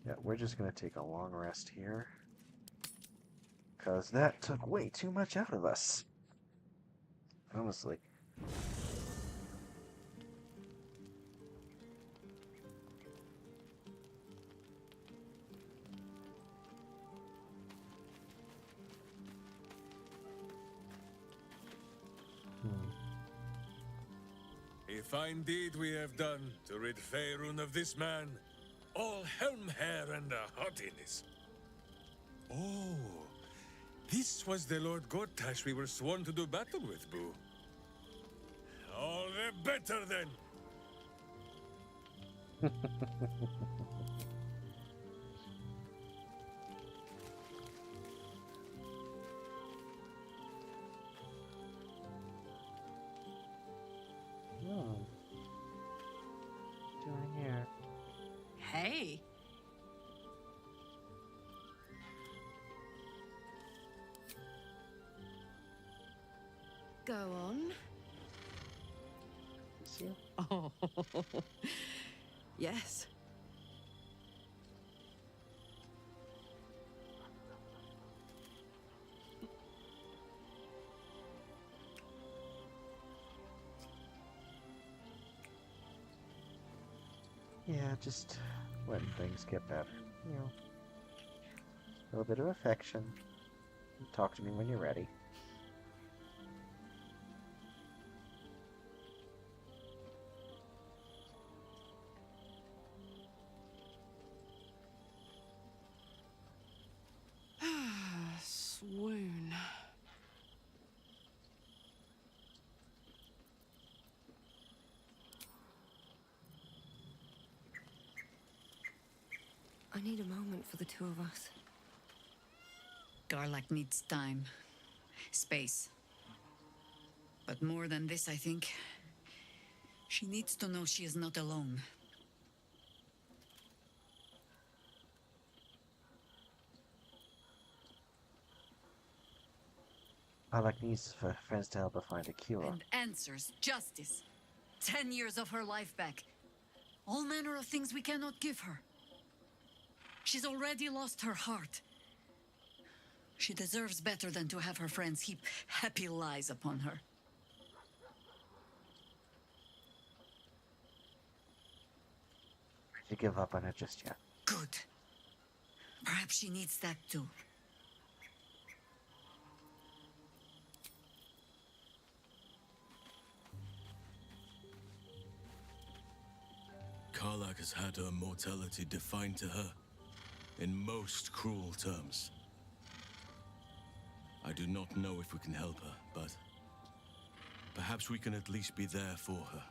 Yeah, we're just gonna take a long rest here. Because that took way too much out of us. Honestly. A fine deed we have done to rid Faerun of this man. All helm hair and haughtiness. Oh, this was the Lord Gortash we were sworn to do battle with, Boo. All the better then. Doing here. Hey. Go on. See you? Oh, yes. Yeah, just letting things get better. You know, a little bit of affection. Talk to me when you're ready. I need a moment for the two of us. Garlak needs time. Space. But more than this, I think. She needs to know she is not alone. Garlak needs for friends to help her find a cure. And answers, justice. 10 years of her life back. All manner of things we cannot give her. She's already lost her heart. She deserves better than to have her friends heap happy lies upon her. To give up on her just yet. Good. Perhaps she needs that too. Karlak has had her mortality defined to her in most cruel terms. I do not know if we can help her, but perhaps we can at least be there for her.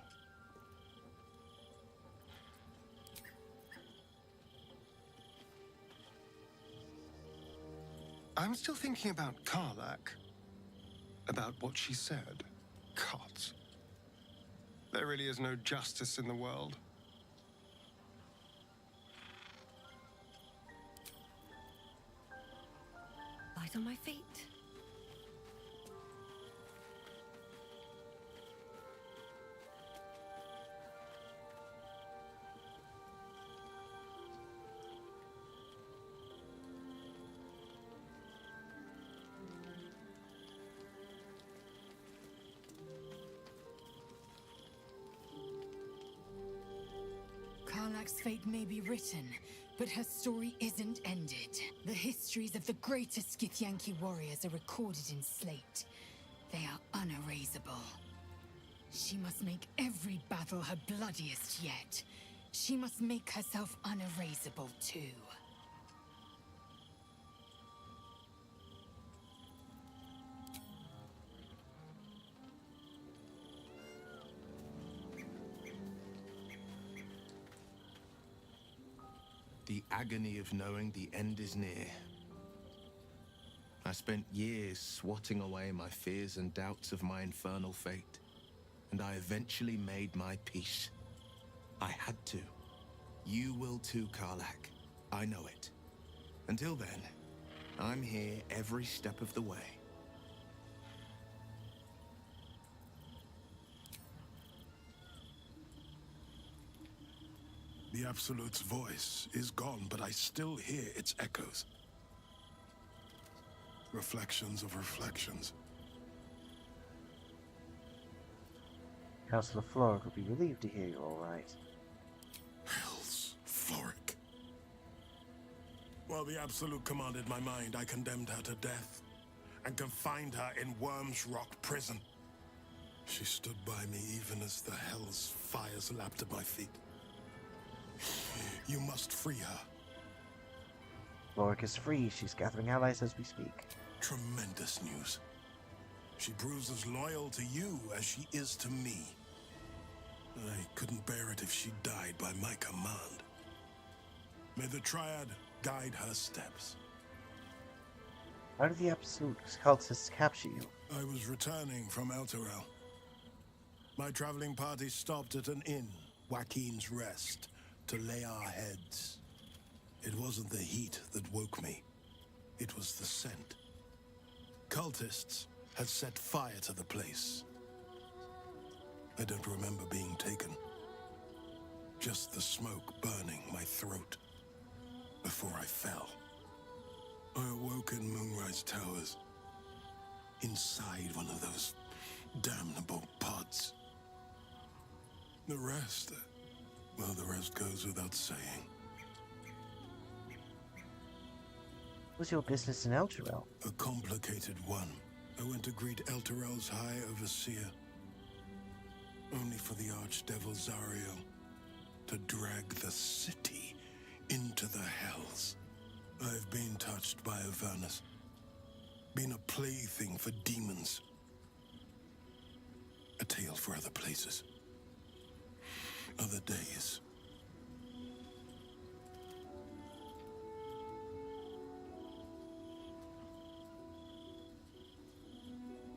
I'm still thinking about Karlak. About what she said. God. There really is no justice in the world. Light on my feet. Karlak's fate may be written, but her story isn't ended. The histories of the greatest Githyanki warriors are recorded in slate. They are unerasable. She must make every battle her bloodiest yet. She must make herself unerasable too. The agony of knowing the end is near. I spent years swatting away my fears and doubts of my infernal fate, and I eventually made my peace. I had to. You will too, Karlak. I know it. Until then, I'm here every step of the way. The Absolute's voice is gone, but I still hear its echoes. Reflections of reflections. Councillor Floric would be relieved to hear you're all right. Hells, Floric. While the Absolute commanded my mind, I condemned her to death and confined her in Worm's Rock prison. She stood by me even as the Hell's fires lapped at my feet. You must free her. Floric is free. She's gathering allies as we speak. Tremendous news. She proves as loyal to you as she is to me. I couldn't bear it if she died by my command. May the Triad guide her steps. How did the Absolute cultists capture you? I was returning from Elturel. My traveling party stopped at an inn, Joaquin's Rest, to lay our heads. It wasn't the heat that woke me. It was the scent. Cultists had set fire to the place. I don't remember being taken. Just the smoke burning my throat before I fell. I awoke in Moonrise Towers, inside one of those damnable pods. The rest, well, the rest goes without saying. What's your business in Elturel? A complicated one. I went to greet Elturel's High Overseer, only for the Archdevil Zariel to drag the city into the Hells. I've been touched by Avernus, been a plaything for demons. A tale for other places, other days.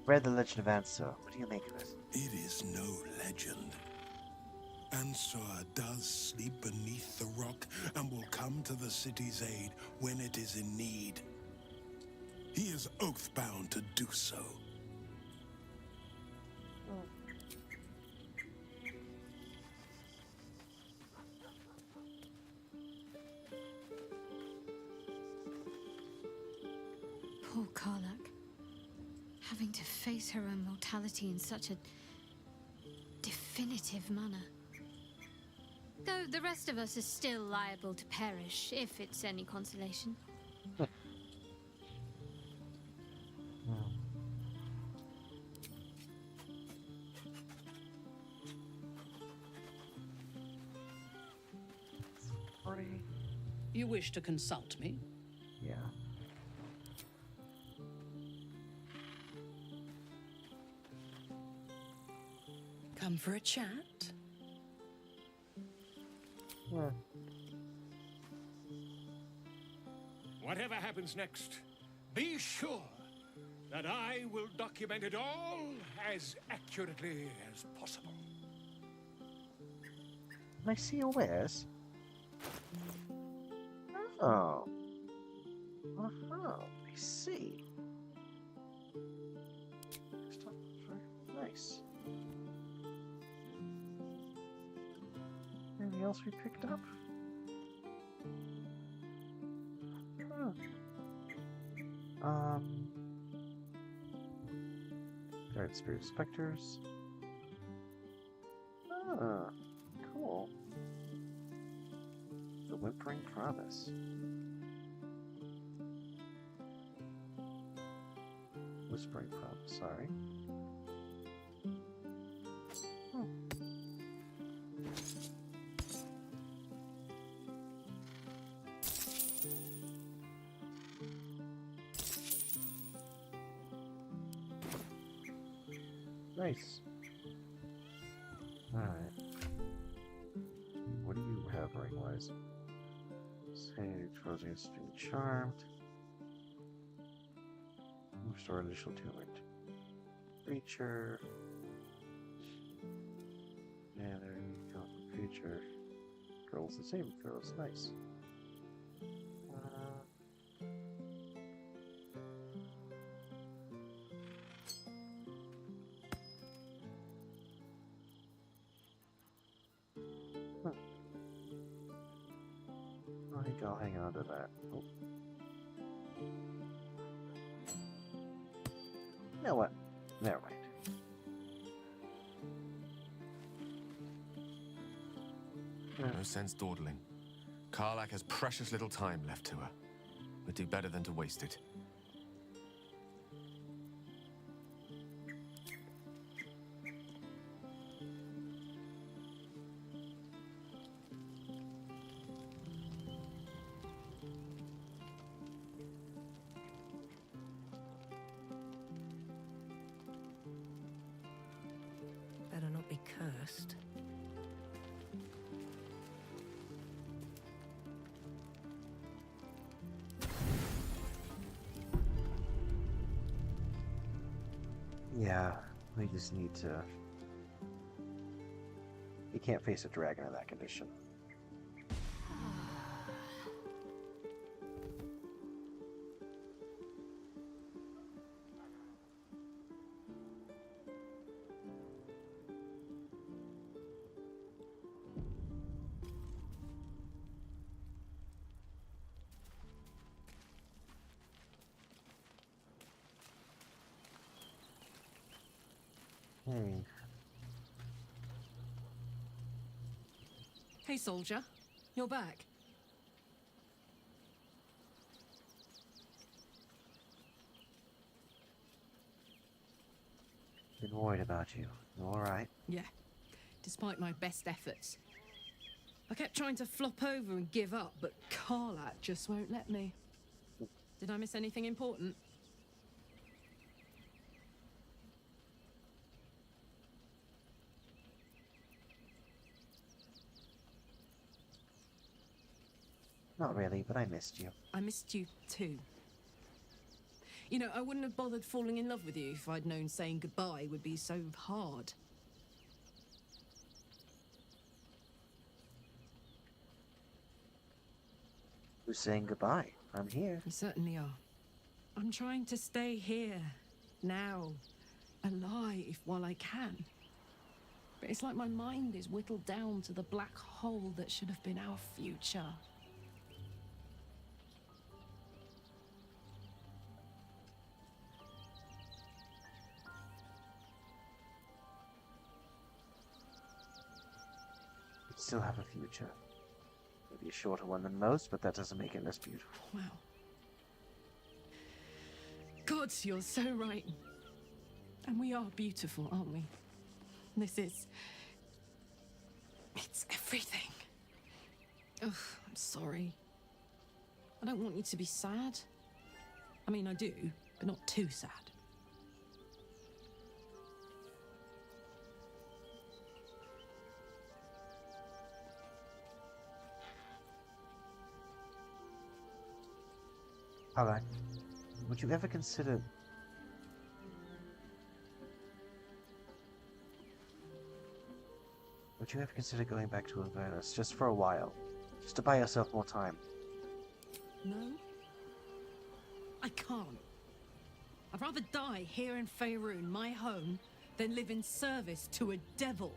read the legend of Ansur. What do you make of it? It is no legend. Ansur does sleep beneath the rock and will come to the city's aid when it is in need. He is oath-bound to do so. Poor Karlak. Having to face her own mortality in such a definitive manner. Though the rest of us is still liable to perish, if it's any consolation. You wish to consult me? Yeah. Come for a chat? Yeah. Whatever happens next, be sure that I will document it all as accurately as possible. Can I see your wares? Oh. I see. Nice. Anything else we picked up? Guard Spirit Specters. Cool. The Whimpering Promise. Whispering Promise, sorry. Nice. Alright. What do you have rank-wise? Sage, Frozen is being charmed. Restore initial attunement. Creature. And there you go. Creature. Girls the same girls. Nice. I think I'll hang on to that. Oh. You know what? Never mind. No sense dawdling. Karlak has precious little time left to her. We'd do better than to waste it. Better not be cursed. Yeah, we just need to... You can't face a dragon in that condition. Hey, soldier. You're back. Been worried about you. You alright? Yeah, despite my best efforts. I kept trying to flop over and give up, but Karlak just won't let me. Did I miss anything important? Not really, but I missed you. I missed you too. You know, I wouldn't have bothered falling in love with you if I'd known saying goodbye would be so hard. Who's saying goodbye? I'm here. You certainly are. I'm trying to stay here, now, alive while I can. But it's like my mind is whittled down to the black hole that should have been our future. We still have a future. Maybe a shorter one than most, but that doesn't make it less beautiful. Wow. God, you're so right. And we are beautiful, aren't we? It's everything. Ugh, I'm sorry. I don't want you to be sad. I mean, I do, but not too sad. Alright. Would you ever consider... Would you ever consider going back to Avernus, just for a while? Just to buy yourself more time? No? I can't. I'd rather die here in Faerun, my home, than live in service to a devil.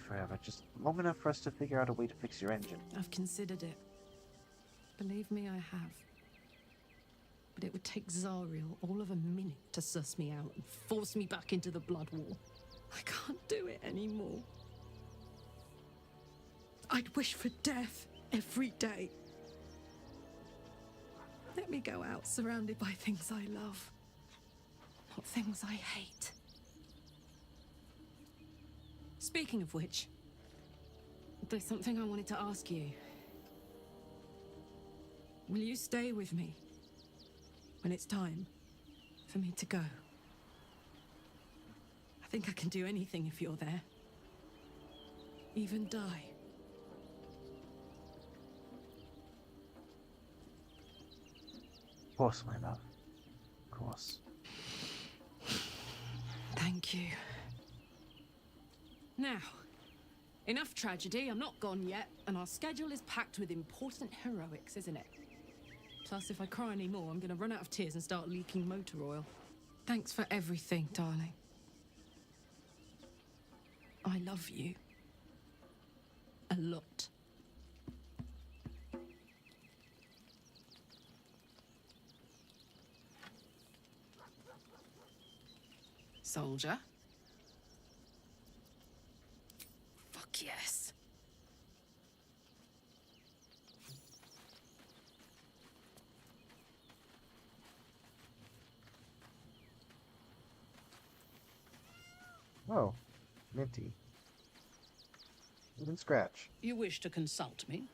Forever, just long enough for us to figure out a way to fix your engine. I've considered it. Believe me, I have. But it would take Zariel all of a minute to suss me out and force me back into the Blood War. I can't do it anymore. I'd wish for death every day. Let me go out surrounded by things I love, not things I hate. Speaking of which, there's something I wanted to ask you. Will you stay with me when it's time for me to go? I think I can do anything if you're there. Even die. Of course, my love. Of course. Thank you. Now, enough tragedy, I'm not gone yet, and our schedule is packed with important heroics, isn't it? Plus, if I cry anymore, I'm gonna run out of tears and start leaking motor oil. Thanks for everything, darling. I love you. A lot. Soldier? Fuck yes. Oh, minty. Even scratch. You wish to consult me?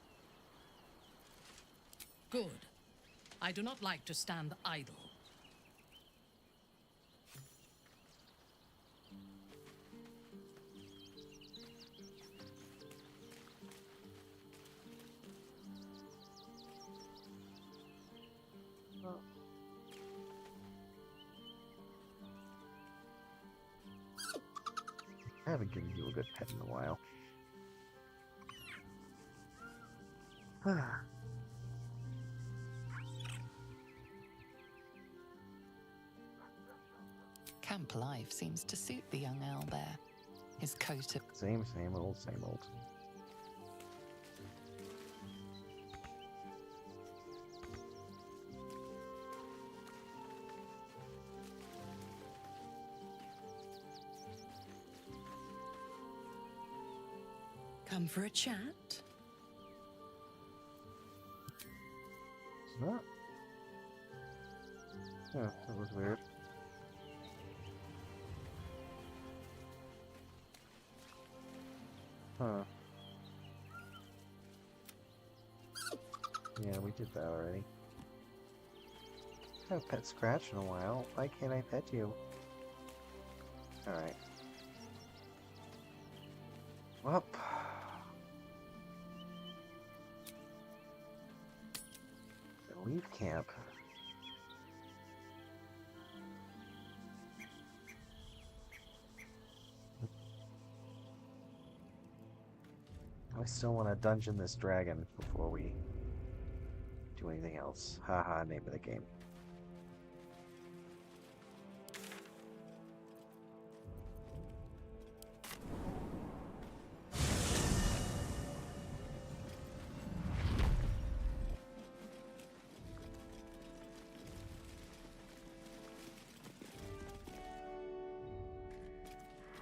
Good. I do not like to stand idle. I haven't given you a good pet in a while. Camp life seems to suit the young owlbear. His coat of... Same old, same old. Come for a chat? It's not. Yeah, that was weird. Huh. Yeah, we did that already. I haven't pet Scratch in a while. Why can't I pet you? Alright. Well. Leave camp. I still want to dungeon this dragon before we do anything else. Haha, name of the game.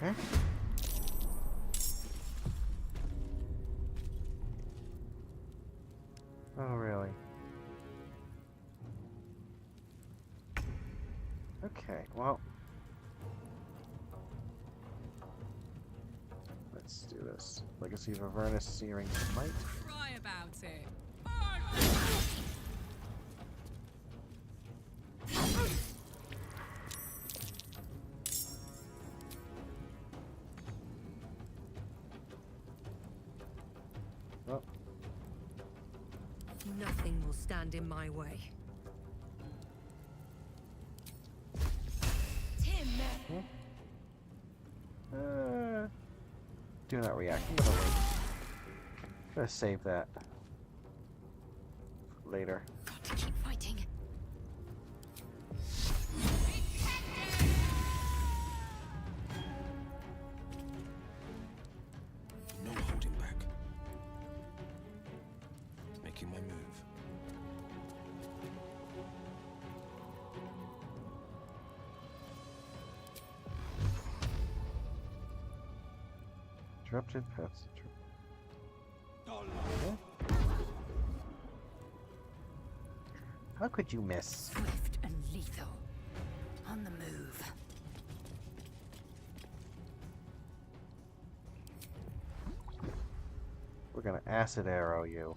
Okay. Oh, really? Okay, well. Let's do this. Legacy of Avernus, Searing Might. Cry about it. Well. Nothing will stand in my way. Tim! Do not react. I'm gonna wait. I'm gonna save that for later. Got to keep fighting. No holding back. Making my move. Disrupted paths. How could you miss? Swift and lethal. On the move. We're gonna acid arrow you.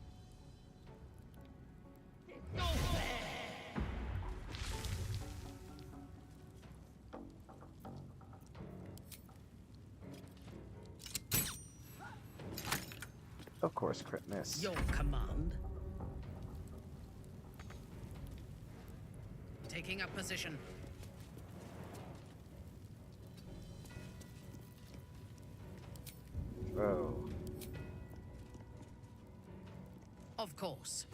Of course, crit miss. Your command. Taking up position. Oh. Of course.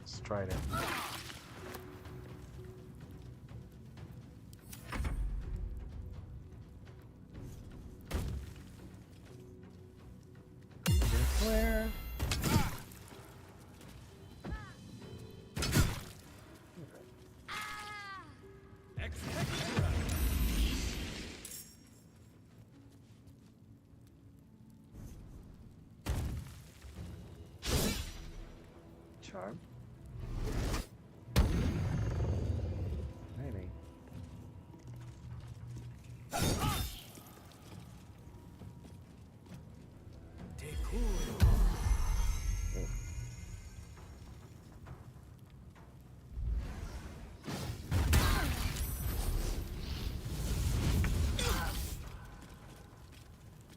Stride it. Where? Charm. Maybe.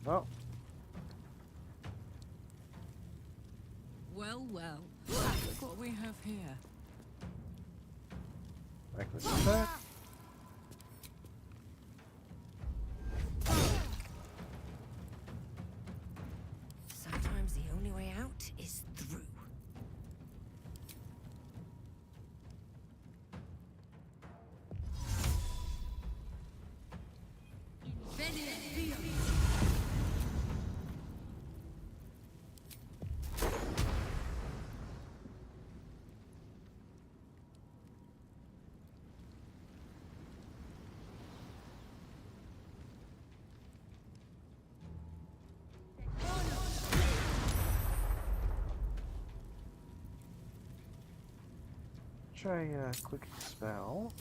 Well. Well, well. Look what we have here. Reckless attack. Sometimes the only way out is through. Try a quick spell.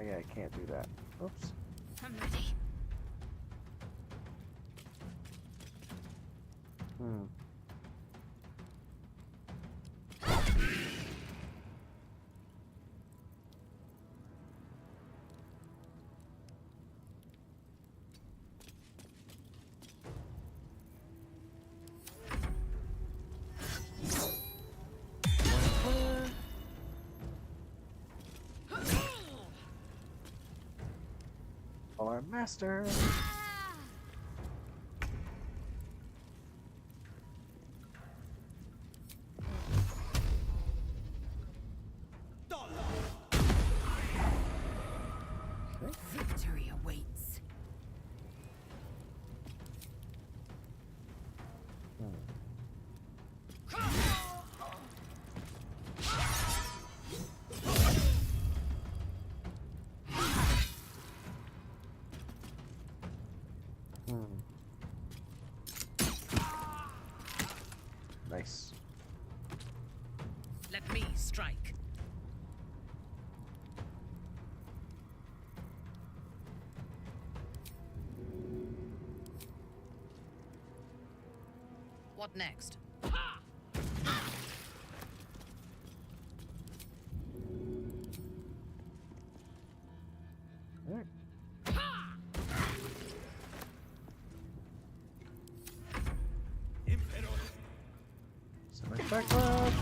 yeah, I can't do that. Oops. I'm ready. Hmm. Our master. Victory awaits. Nice. Let me strike. What next? Semi-back up.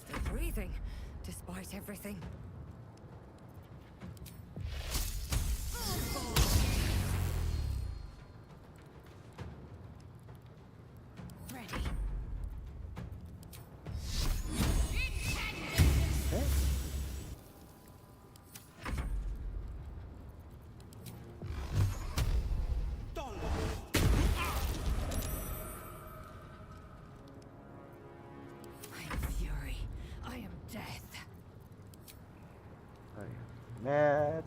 Still breathing, despite everything. Ready. Okay. I am fury. I am death. I am mad.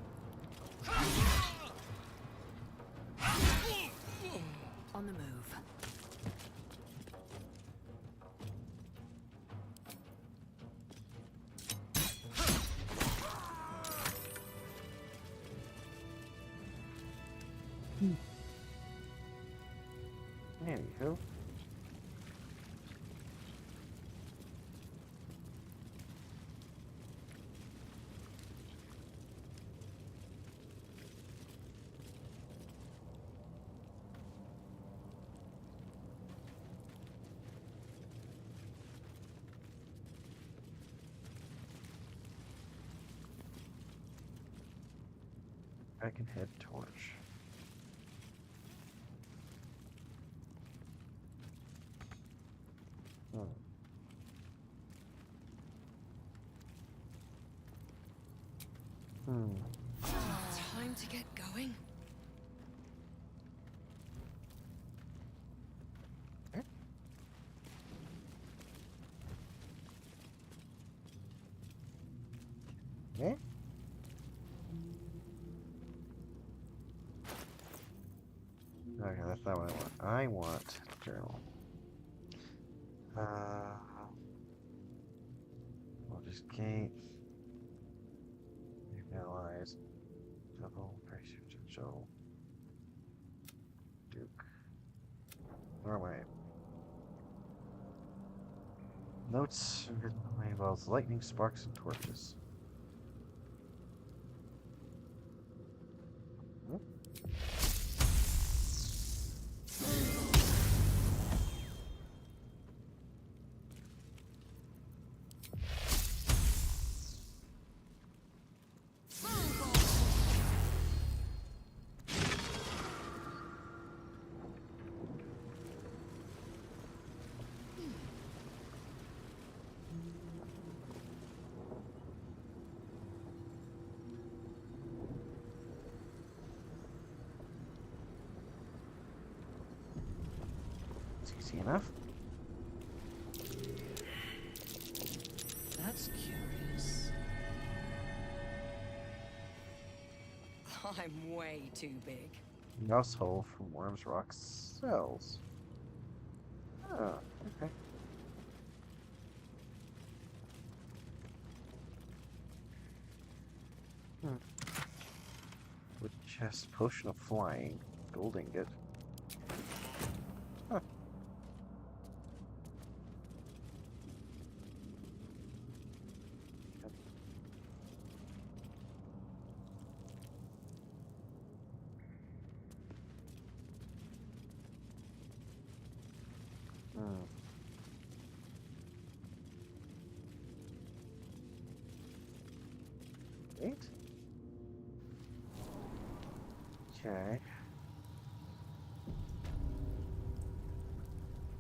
On the move. Anywho. I can head torch. Time to get going. Okay. Okay, that's not what I want. I want journal. We'll just gate. Analyze. Double price potential. Duke. Where am I? Notes involves lightning, sparks, and torches. It's easy enough. I'm way too big. Mouse hole from Worm's Rock cells. Oh, okay. Wood chest, potion of flying, gold ingot. Huh. Wait. Okay.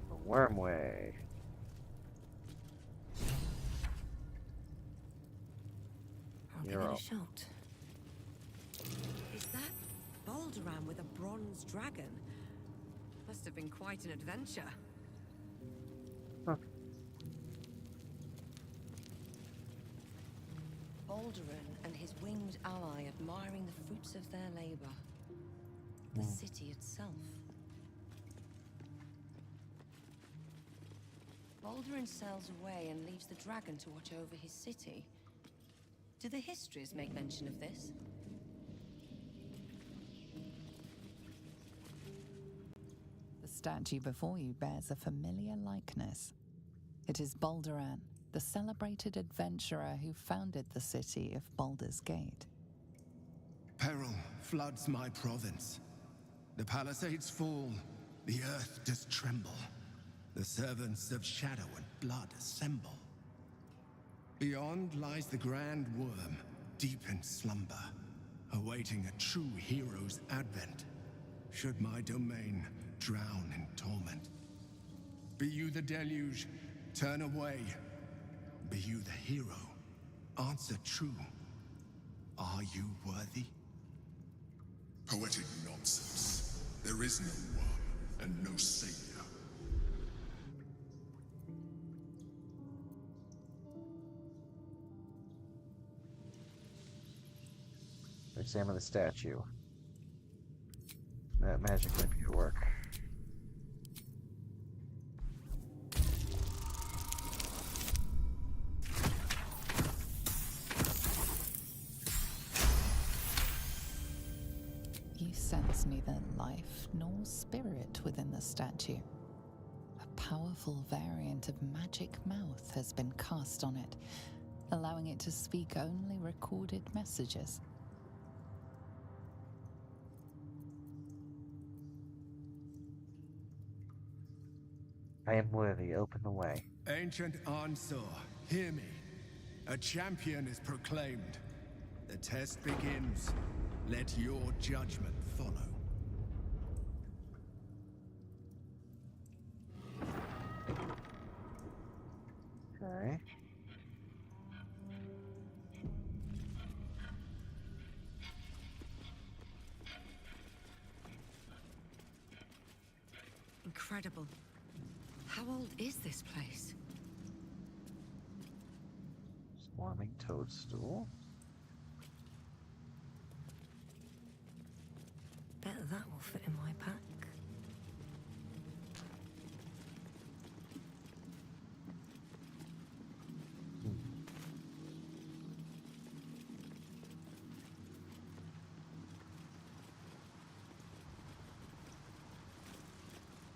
The Wormway. I'll give it a shot. Is that Baldur with a bronze dragon? Must have been quite an adventure. Huh. Balduran and his winged ally admiring the fruits of their labor. The city itself. Balduran sails away and leaves the dragon to watch over his city. Do the histories make mention of this? The statue before you bears a familiar likeness. It is Balduran, the celebrated adventurer who founded the city of Baldur's Gate. Peril floods my province. The palisades fall, the earth does tremble. The servants of shadow and blood assemble. Beyond lies the grand worm, deep in slumber, awaiting a true hero's advent, should my domain drown in torment. Be you the deluge, turn away. Be you the hero, answer true. Are you worthy? Poetic nonsense. There is no worm and no savior. Examine the statue. That magic might be at work. You sense neither life nor spirit within the statue. A powerful variant of magic mouth has been cast on it, allowing it to speak only recorded messages. I am worthy, open the way. Ancient Ansar, hear me. A champion is proclaimed. The test begins. Let your judgment follow. Okay. Incredible. How old is this place? Swarming toadstool. Bet that will fit in my pack.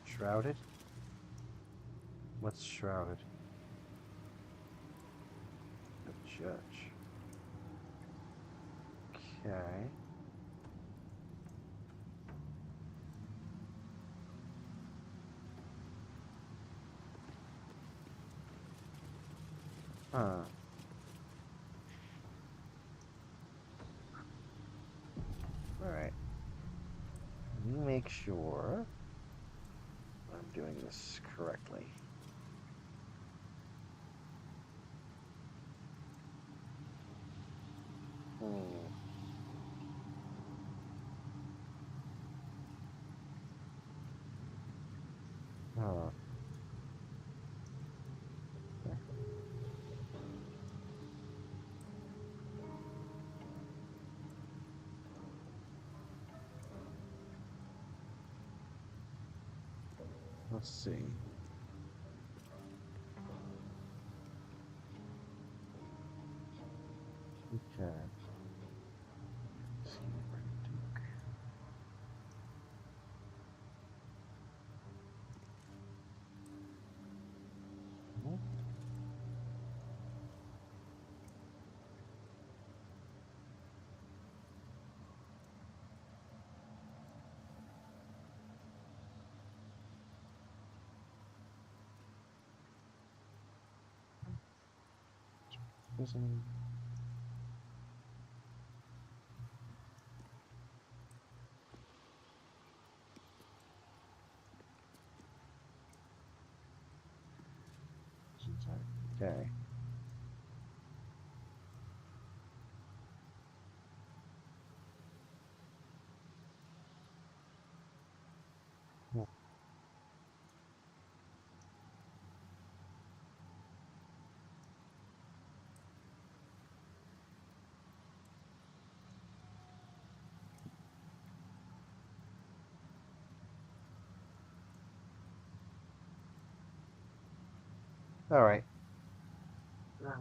Shrouded? What's shrouded? The judge. Okay. Huh. Alright. Let me make sure I'm doing this correctly. Huh. Okay. Let's see. Okay. Let's see what Duke. Hmm? Prison. Okay. Hmm. All right. Let's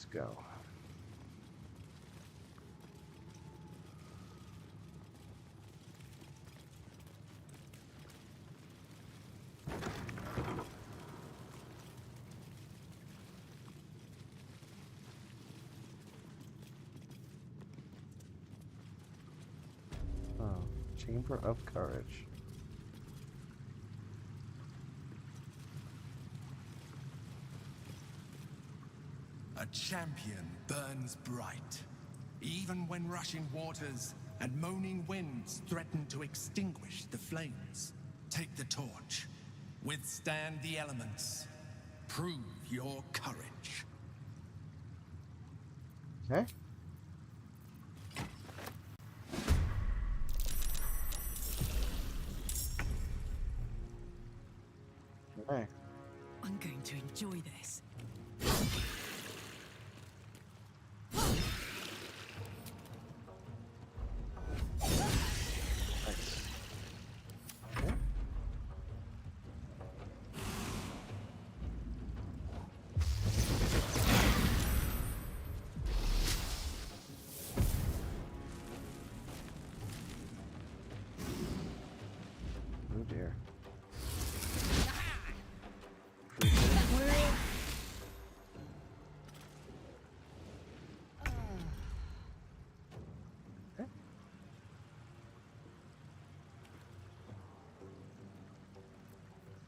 go. Oh, Chamber of Courage. A champion burns bright, even when rushing waters and moaning winds threaten to extinguish the flames. Take the torch, withstand the elements, prove your courage. Okay. Okay. I'm going to enjoy this. Oh dear.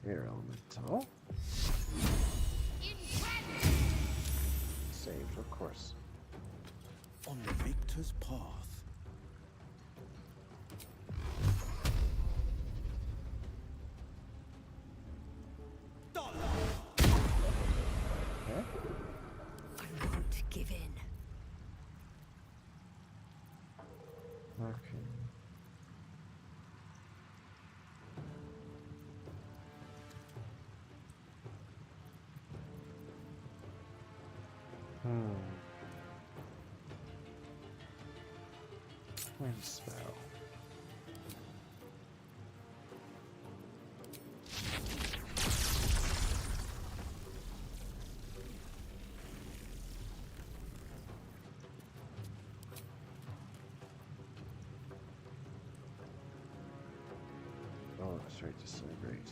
Air elemental. Saved, of course. On the victor's path. Okay. I won't give in. Okay. Wind spell. Oh, that's right, disintegrate.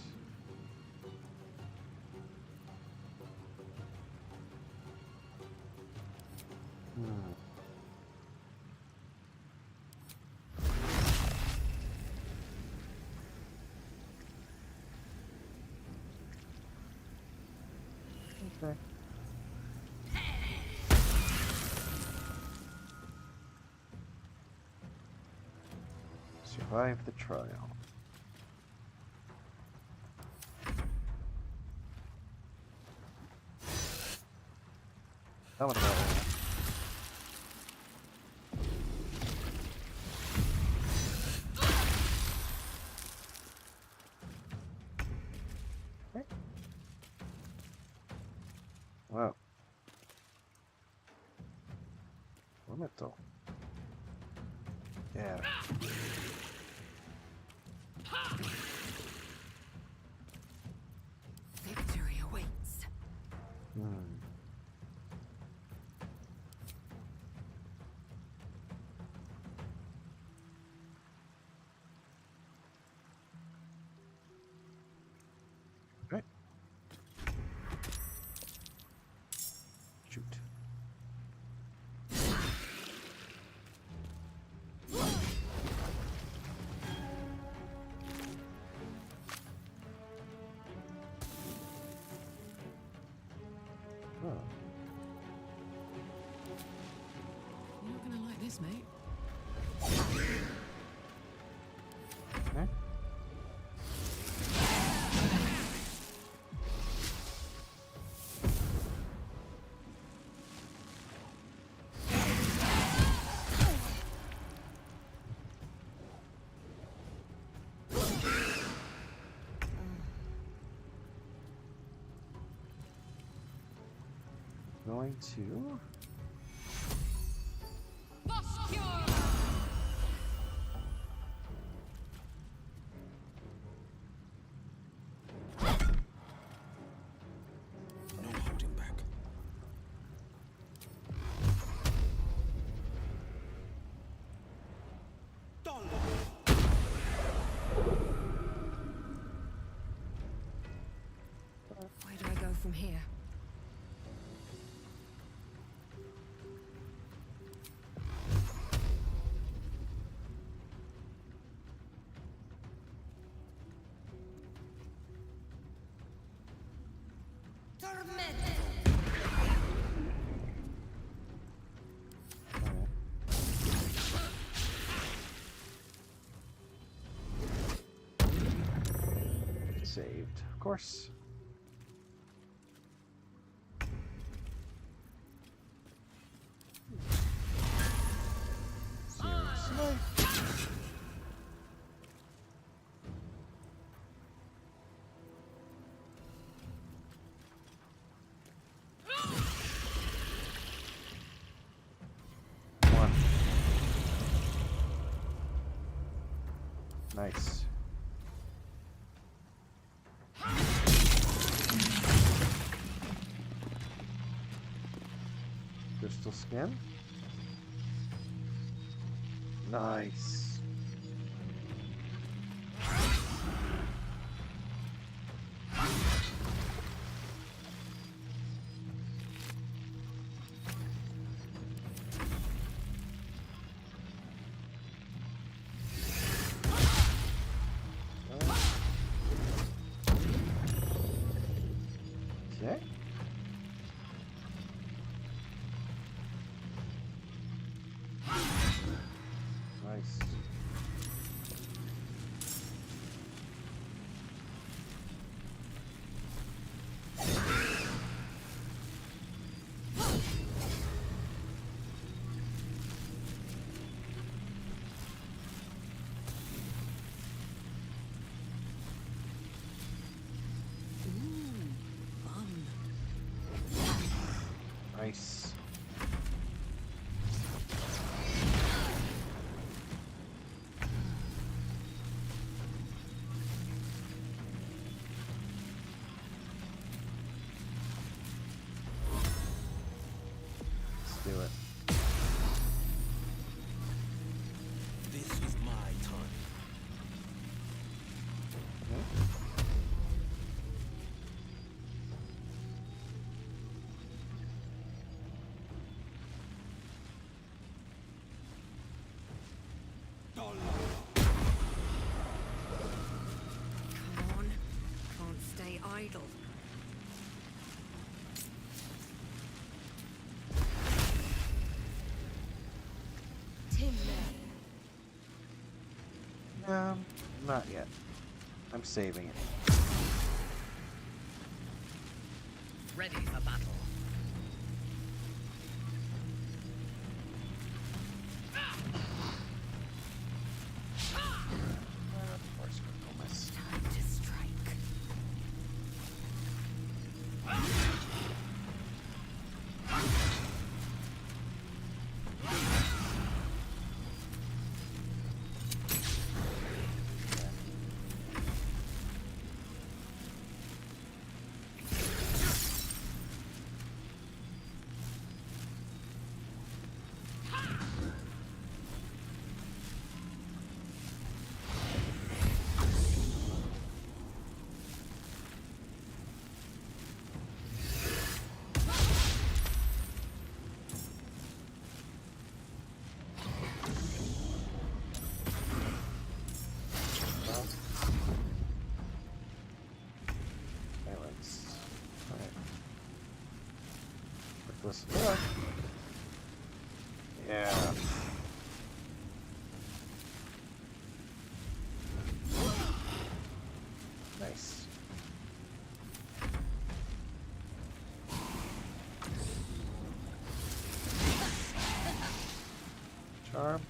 Okay. Survive the trial. That would have wow. Elemental. Yeah. Victory awaits. Okay. Shoot. Oh. You're not gonna like this, mate. Okay. Going to No holding back. Where do I go from here? saved, of course. Seriously? One. Nice. Crystal skin. Nice. Okay. Nice. Nice. Let's do it. This is my time. Come on. Can't stay idle. Not yet. I'm saving it. Ready for battle. Of course, critical miss. Time to strike. this. Yeah. Nice. Charm.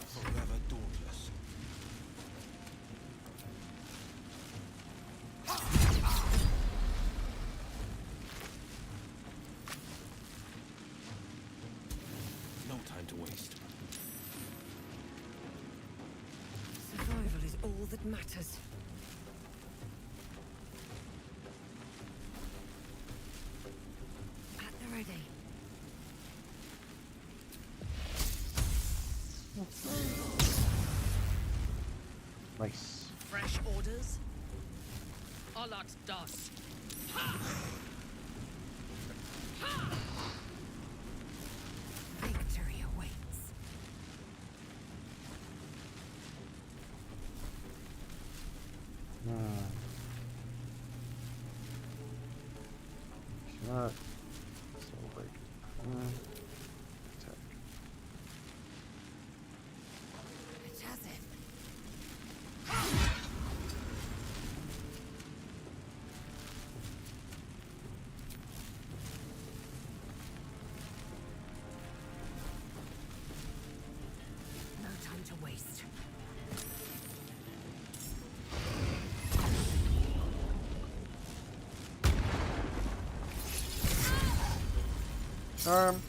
Forever dauntless. No time to waste. Survival is all that matters. At the ready. Nice. Fresh orders? Alat das. Victory awaits. Shot. Soul break. Attack. It has it. No time to waste. Charm.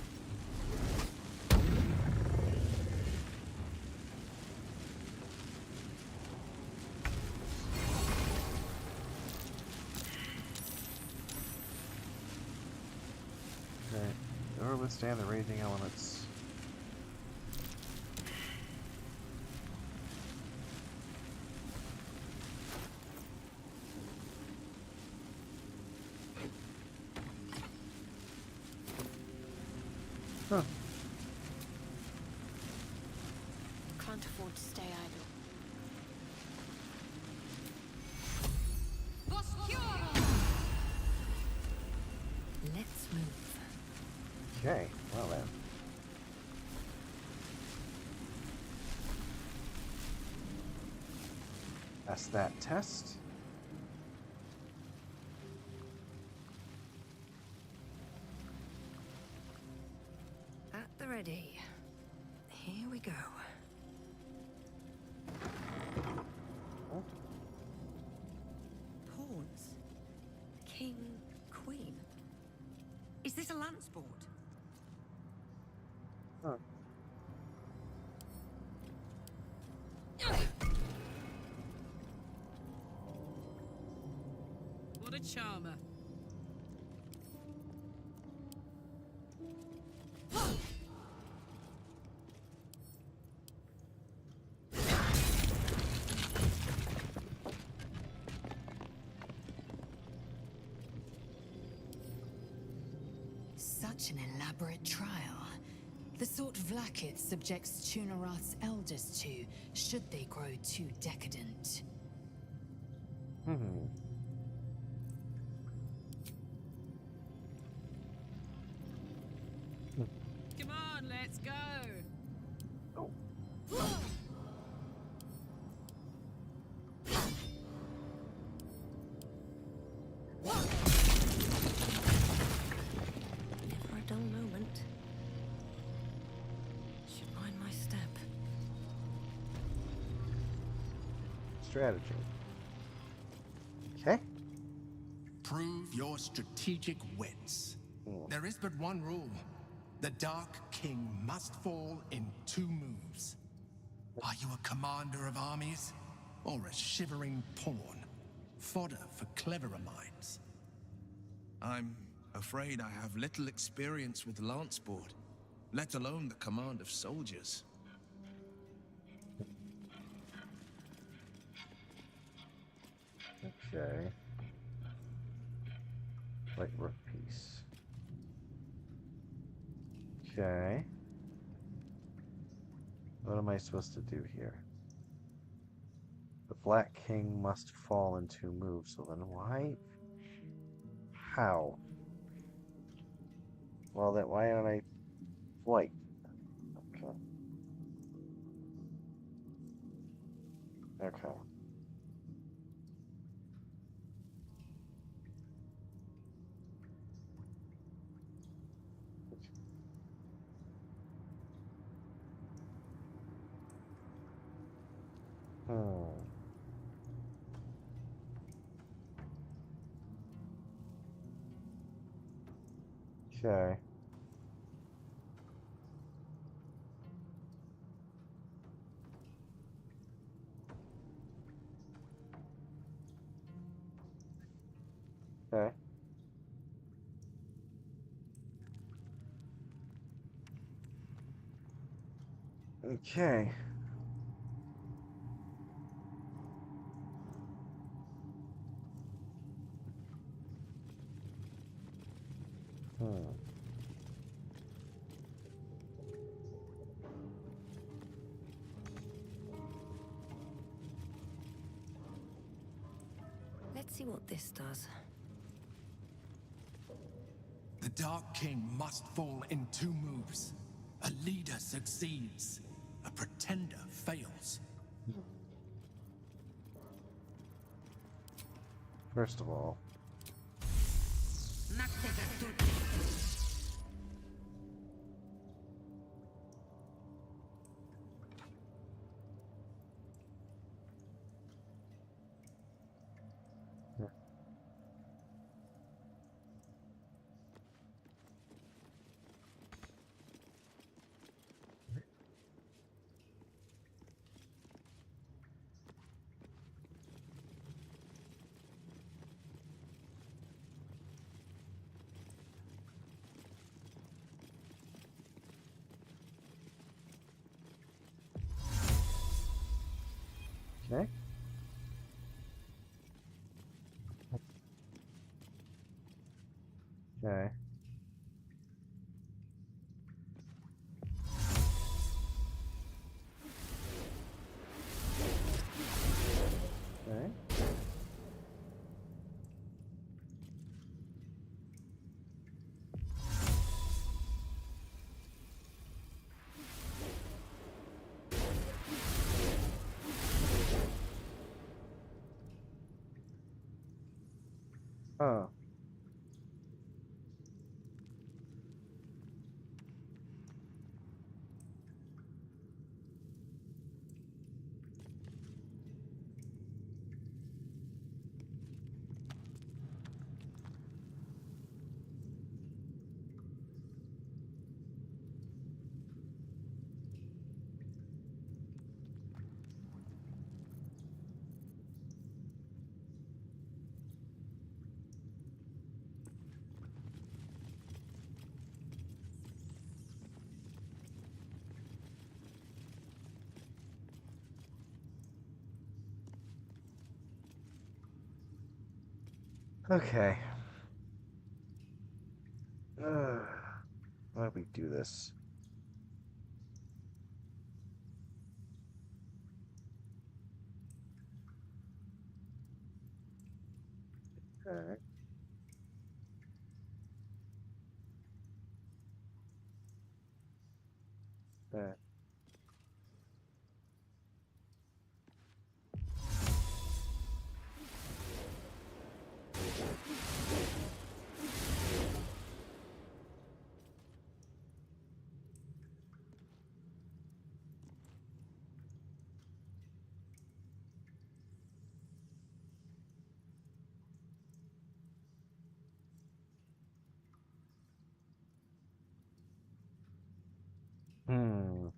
Okay. Or withstand the raging elements. Huh. Can't afford to stay idle. Let's move. Okay, well then. That's that test. At the ready. Here we go. Pawns. King, queen. Is this a lance board? Huh. What a charmer. Such an elaborate trial. The sort Vlaakith subjects Tunorath's elders to, should they grow too decadent. Come on, let's go. Oh. Never a dull moment. Should mind my step. Strategy. Okay. Prove your strategic wits. There is but one rule. The Dark King must fall in 2 moves. Are you a commander of armies? Or a shivering pawn? Fodder for cleverer minds. I'm afraid I have little experience with Lanceboard, let alone the command of soldiers. Okay. Light rook piece. Okay. What am I supposed to do here? The Black King must fall in 2 moves, so then why? How? Well, then why aren't I white? Okay. Okay. Hmm. Okay. Okay. Okay. Hmm. Let's see what this does. The Dark King must fall in 2 moves. A leader succeeds. A pretender fails. First of all, okay. Okay. Okay. Huh. Okay. Why do we do this? Okay. Okay. Hmm.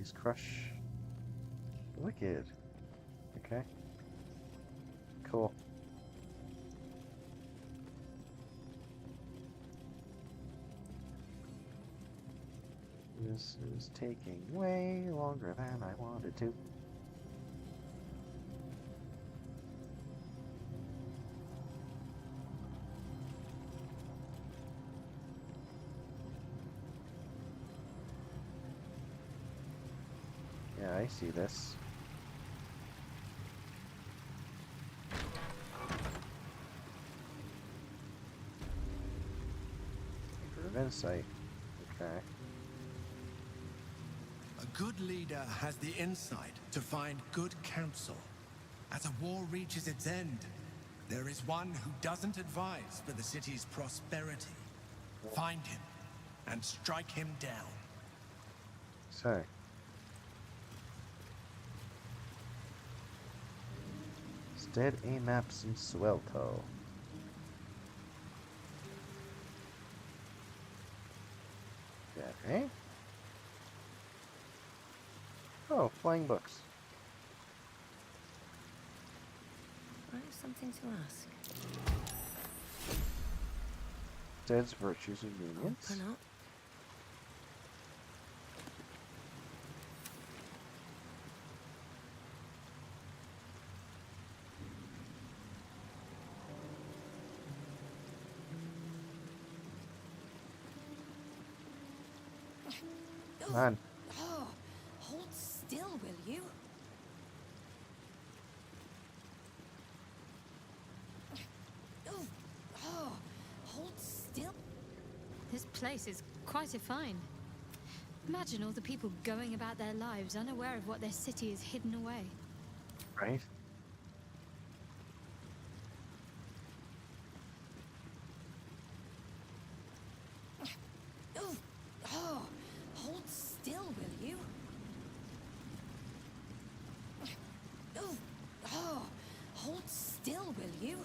Please crush. Wicked. Okay. Cool. This is taking way longer than I wanted to. Yeah, I see this. Of insight. Okay. A good leader has the insight to find good counsel. As a war reaches its end, there is one who doesn't advise for the city's prosperity. Find him and strike him down. So. Stead A-maps in Suelto. Okay. Oh, flying books. I have something to ask. Stead's virtues and unions. Open up. Man. Oh, hold still, will you? Oh, hold still. This place is quite a find. Imagine all the people going about their lives unaware of what their city is hidden away. Right? Oh, hold still, will you? Oh, hold still, will you?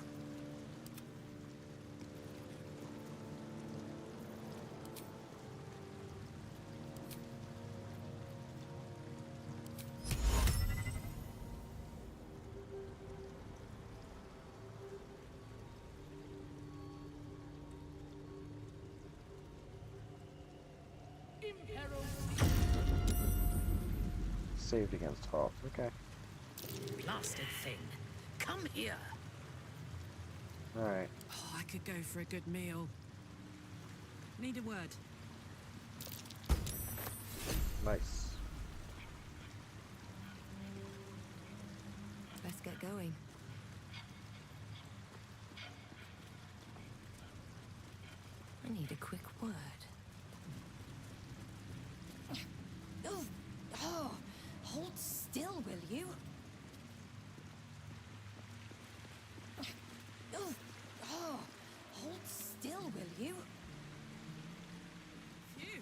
Saved against Hoff. Okay. Blasted thing. Come here. Alright. Oh, I could go for a good meal. Need a word. Nice. Let's get going. I need a quick word. Oh, hold still, will you? Oh, hold still, will you? Phew.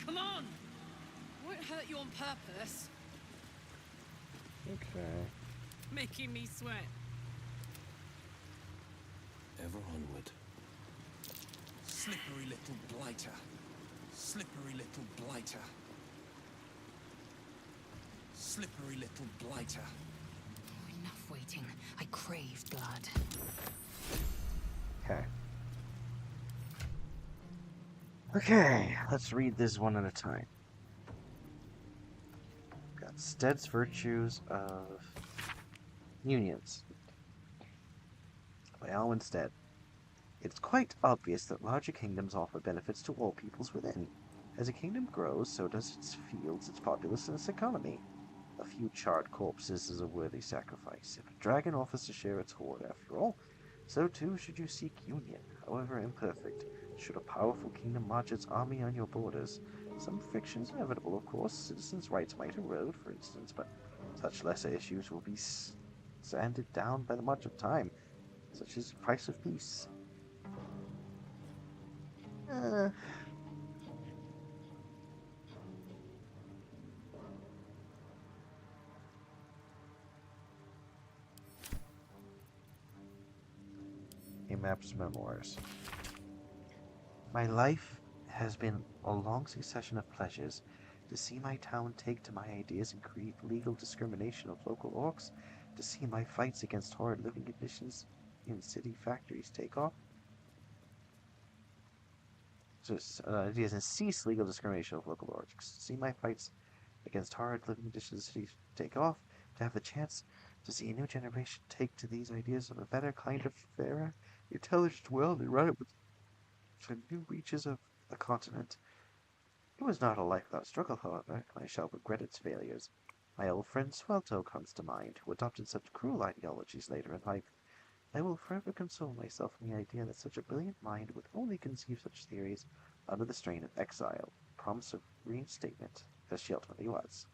Come on! Won't hurt you on purpose. Okay. Making me sweat. Ever onward. Slippery little blighter. Slippery little blighter. Slippery little blighter. Oh, enough waiting. I crave blood. Okay. Okay, let's read this one at a time. Got Stead's virtues of unions. By Alwyn Stead. It's quite obvious that larger kingdoms offer benefits to all peoples within. As a kingdom grows, so does its fields, its populace, and its economy. A few charred corpses is a worthy sacrifice. If a dragon offers to share its hoard, after all, so too should you seek union, however imperfect. Should a powerful kingdom march its army on your borders, some friction's inevitable, of course. Citizens' rights might erode, for instance, but such lesser issues will be sanded down by the march of time, such as the price of peace. A map's memoirs. My life has been a long succession of pleasures. To see my town take to my ideas and create legal discrimination of local orcs, to see my fights against horrid living conditions in city factories take off, ideas and cease legal discrimination of local orcs, to see my fights against horrid living conditions in cities take off, to have the chance to see a new generation take to these ideas of a better kind of fairer, intelligent world and run it with to new reaches of the continent. It was not a life without struggle, however, and I shall regret its failures. My old friend Swelto comes to mind, who adopted such cruel ideologies later in life. I will forever console myself in the idea that such a brilliant mind would only conceive such theories under the strain of exile, promise of reinstatement, as she ultimately was.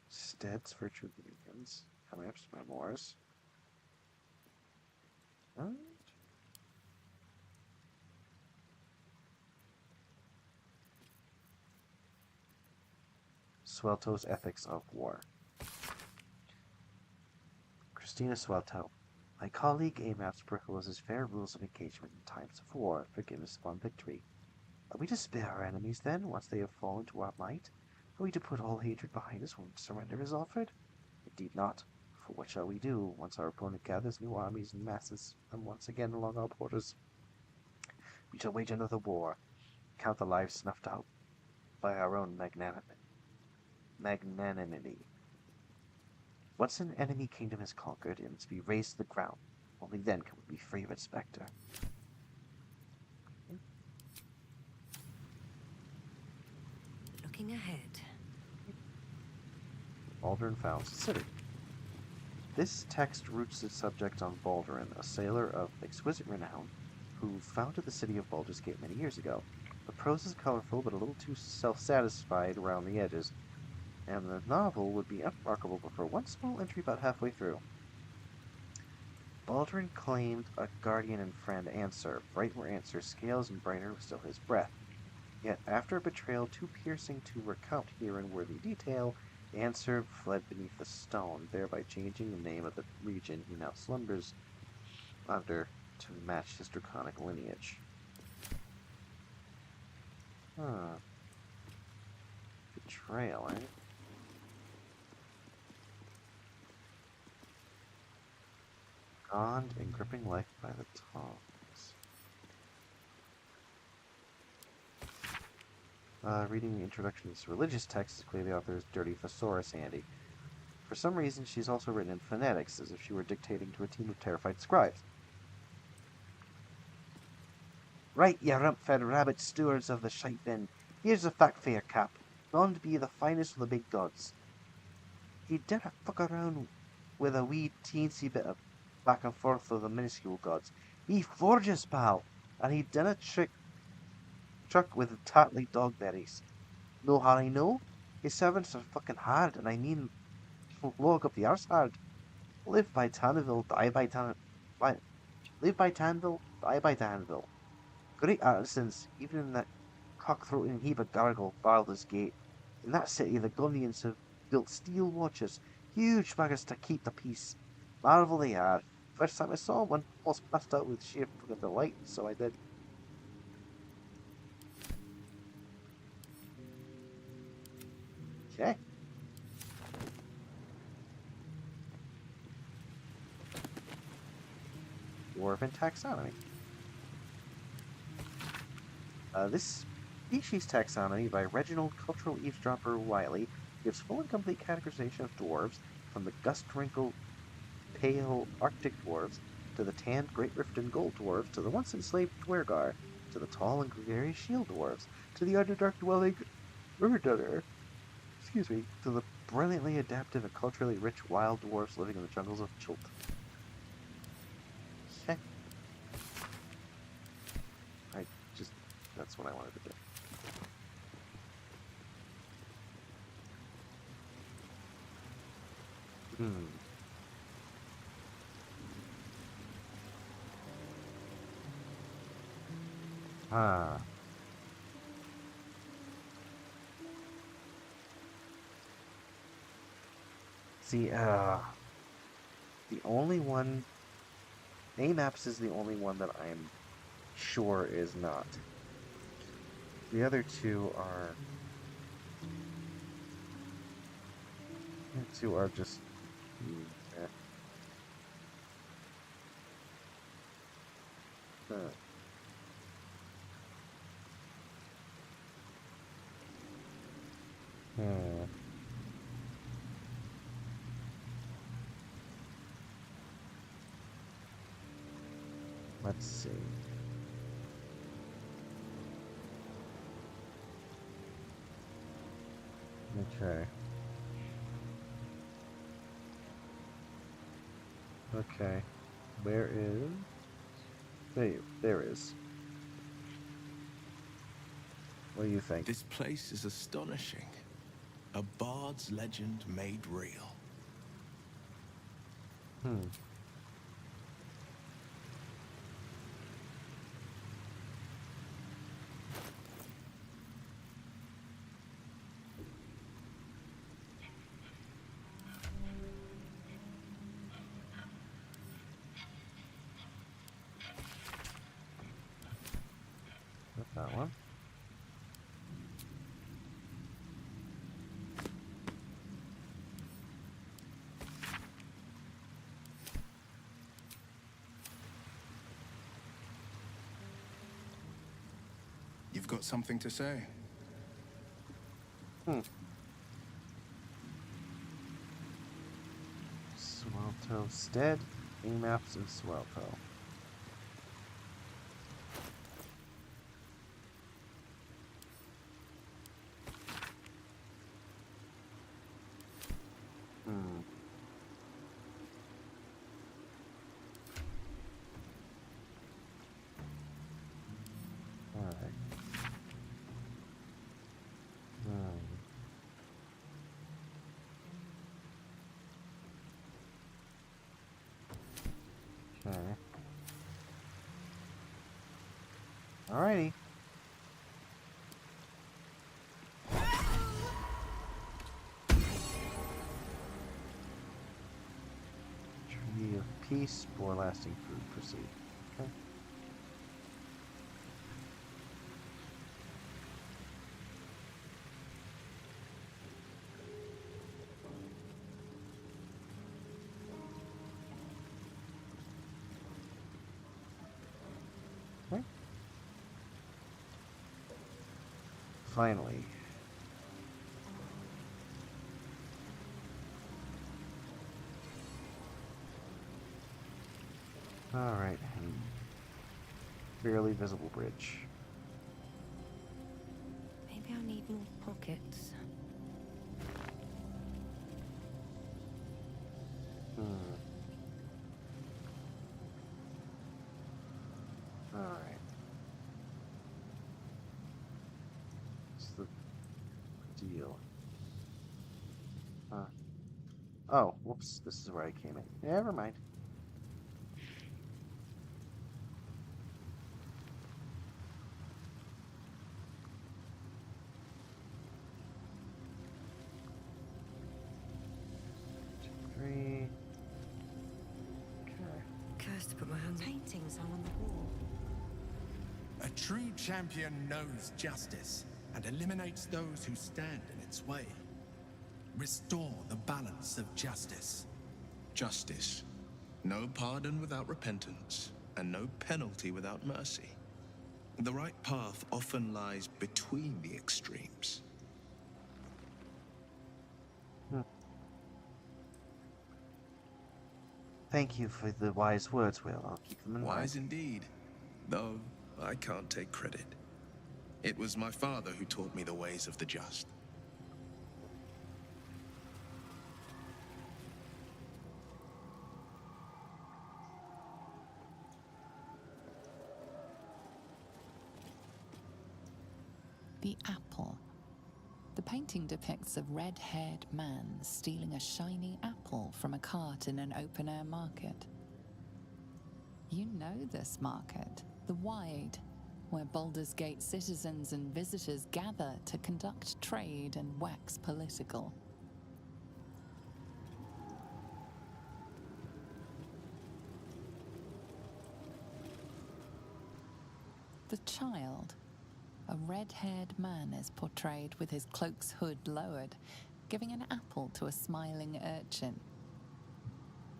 Stead's Virtue Unions, coming up to memoirs. Swelto's Ethics of War. Christina Swelto. My colleague Amaps proposes fair rules of engagement in times of war, forgiveness upon victory. Are we to spare our enemies, then, once they have fallen to our might? Are we to put all hatred behind us when surrender is offered? Indeed not. For what shall we do, once our opponent gathers new armies and masses them once again along our borders? We shall wage another war, count the lives snuffed out by our own magnanimity. Once an enemy kingdom is conquered, it must be razed to the ground. Only then can we be free of its specter. Looking ahead. Baldur founds the city. This text roots its subject on Baldurin, a sailor of exquisite renown, who founded the city of Baldur's Gate many years ago. The prose is colorful, but a little too self-satisfied around the edges, and the novel would be unremarkable but for one small entry about halfway through. Baldurin claimed a guardian and friend, Answer, right where Answer's scales and brighter was still his breath. Yet, after a betrayal too piercing to recount here in worthy detail, Answer fled beneath the stone, thereby changing the name of the region he now slumbers under to match his draconic lineage. Betrayal, eh? Gone and gripping life by the tongs. Reading the introduction to this religious text is clearly the author's dirty thesaurus handy. For some reason, she's also written in phonetics, as if she were dictating to a team of terrified scribes. Right, you rump-fed rabbit stewards of the shite bin. Here's a fact for your cap. Bond be the finest of the big gods. He dinna fuck around with a wee teensy bit of back and forth of the minuscule gods. He forges, pal, and he dinna truck with tattly dogberries. Know how I know? His servants are fucking hard, and I mean log up the arse hard. Live by Tanville, die by Live by Tanville, die by Tanville. Great artisans, even in that cock-throating heap of gargle, Baldur's Gate. In that city, the Gondians have built steel watches, huge buggers to keep the peace. Marvel they are. First time I saw one, almost passed out with sheer fucking delight, so I did. Okay. Dwarven taxonomy. This species taxonomy by Reginald Cultural Eavesdropper Wiley gives full and complete categorization of dwarves, from the gust-wrinkled, pale Arctic dwarves, to the tanned Great Rift and Gold dwarves, to the once enslaved Dwergar, to the tall and gregarious shield dwarves, to the Underdark-dwelling Urdunner, to the brilliantly adaptive and culturally rich wild dwarves living in the jungles of Chult. Okay. That's what I wanted to do. See, the only one... Amaps is the only one that I'm sure is not. The other two are... The two are just... eh. Hmm. Let's see. Okay. Okay. Where is... There is. What do you think? This place is astonishing. A bard's legend made real. Hmm. Not that one. You've got something to say? Swelto Stead. E-maps of Swelto. Alright. Okay. Alrighty. Tree of Peace for lasting food. Proceed. Okay. Okay. Finally. Alright. Barely visible bridge. Maybe I'll need more pockets. Alright. What's the deal? Oh, whoops. This is where I came in. Never mind. Three. Okay. Cursed to put my hands. Paintings hung on the wall. A true champion knows justice and eliminates those who stand in its way. Restore the balance of justice. Justice. No pardon without repentance, and no penalty without mercy. The right path often lies between the extremes. Thank you for the wise words, Will. I'll keep them in mind. Wise indeed, though I can't take credit. It was my father who taught me the ways of the just. The apple. The painting depicts a red-haired man stealing a shiny apple from a cart in an open-air market. You know this market, the Wide, where Baldur's Gate citizens and visitors gather to conduct trade and wax political. The child, a red-haired man, is portrayed with his cloak's hood lowered, giving an apple to a smiling urchin.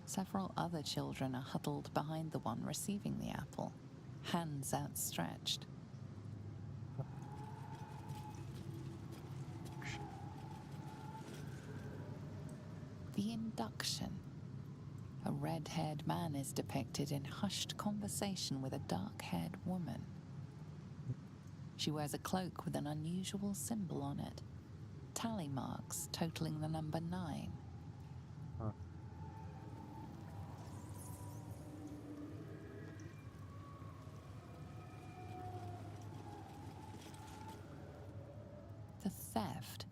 Several other children are huddled behind the one receiving the apple, hands outstretched. The induction. A red-haired man is depicted in hushed conversation with a dark-haired woman. She wears a cloak with an unusual symbol on it, tally marks totaling the number 9. The theft.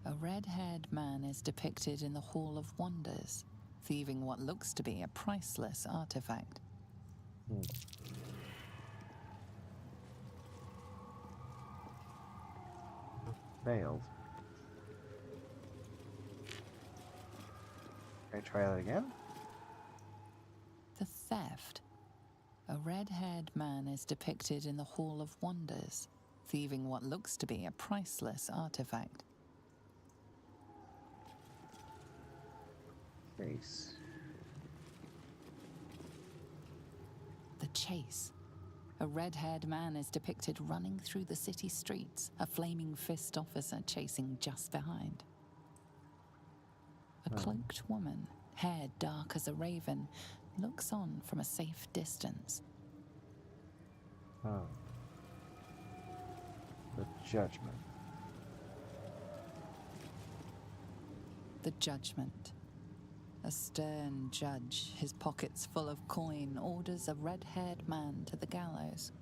A red-haired man is depicted in the Hall of Wonders, thieving what looks to be a priceless artifact. Failed. Can I try that again? The theft. A red-haired man is depicted in the Hall of Wonders, thieving what looks to be a priceless artifact. Chase. The chase. A red-haired man is depicted running through the city streets, a flaming fist officer chasing just behind. A cloaked woman, hair dark as a raven, looks on from a safe distance. Oh. The judgment. The judgment. A stern judge, his pockets full of coin, orders a red-haired man to the gallows.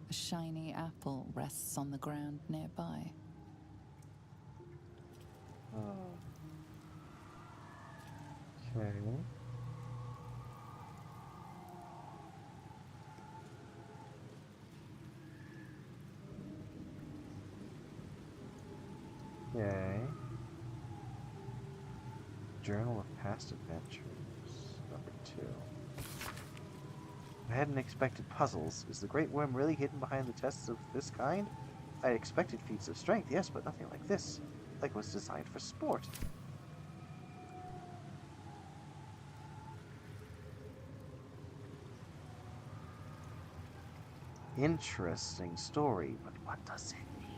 A shiny apple rests on the ground nearby. Oh. Okay. Okay. Journal of Past Adventures, number 2. I hadn't expected puzzles. Is the Great Worm really hidden behind the tests of this kind? I had expected feats of strength, yes, but nothing like this. Like it was designed for sport. Interesting story, but what does it mean?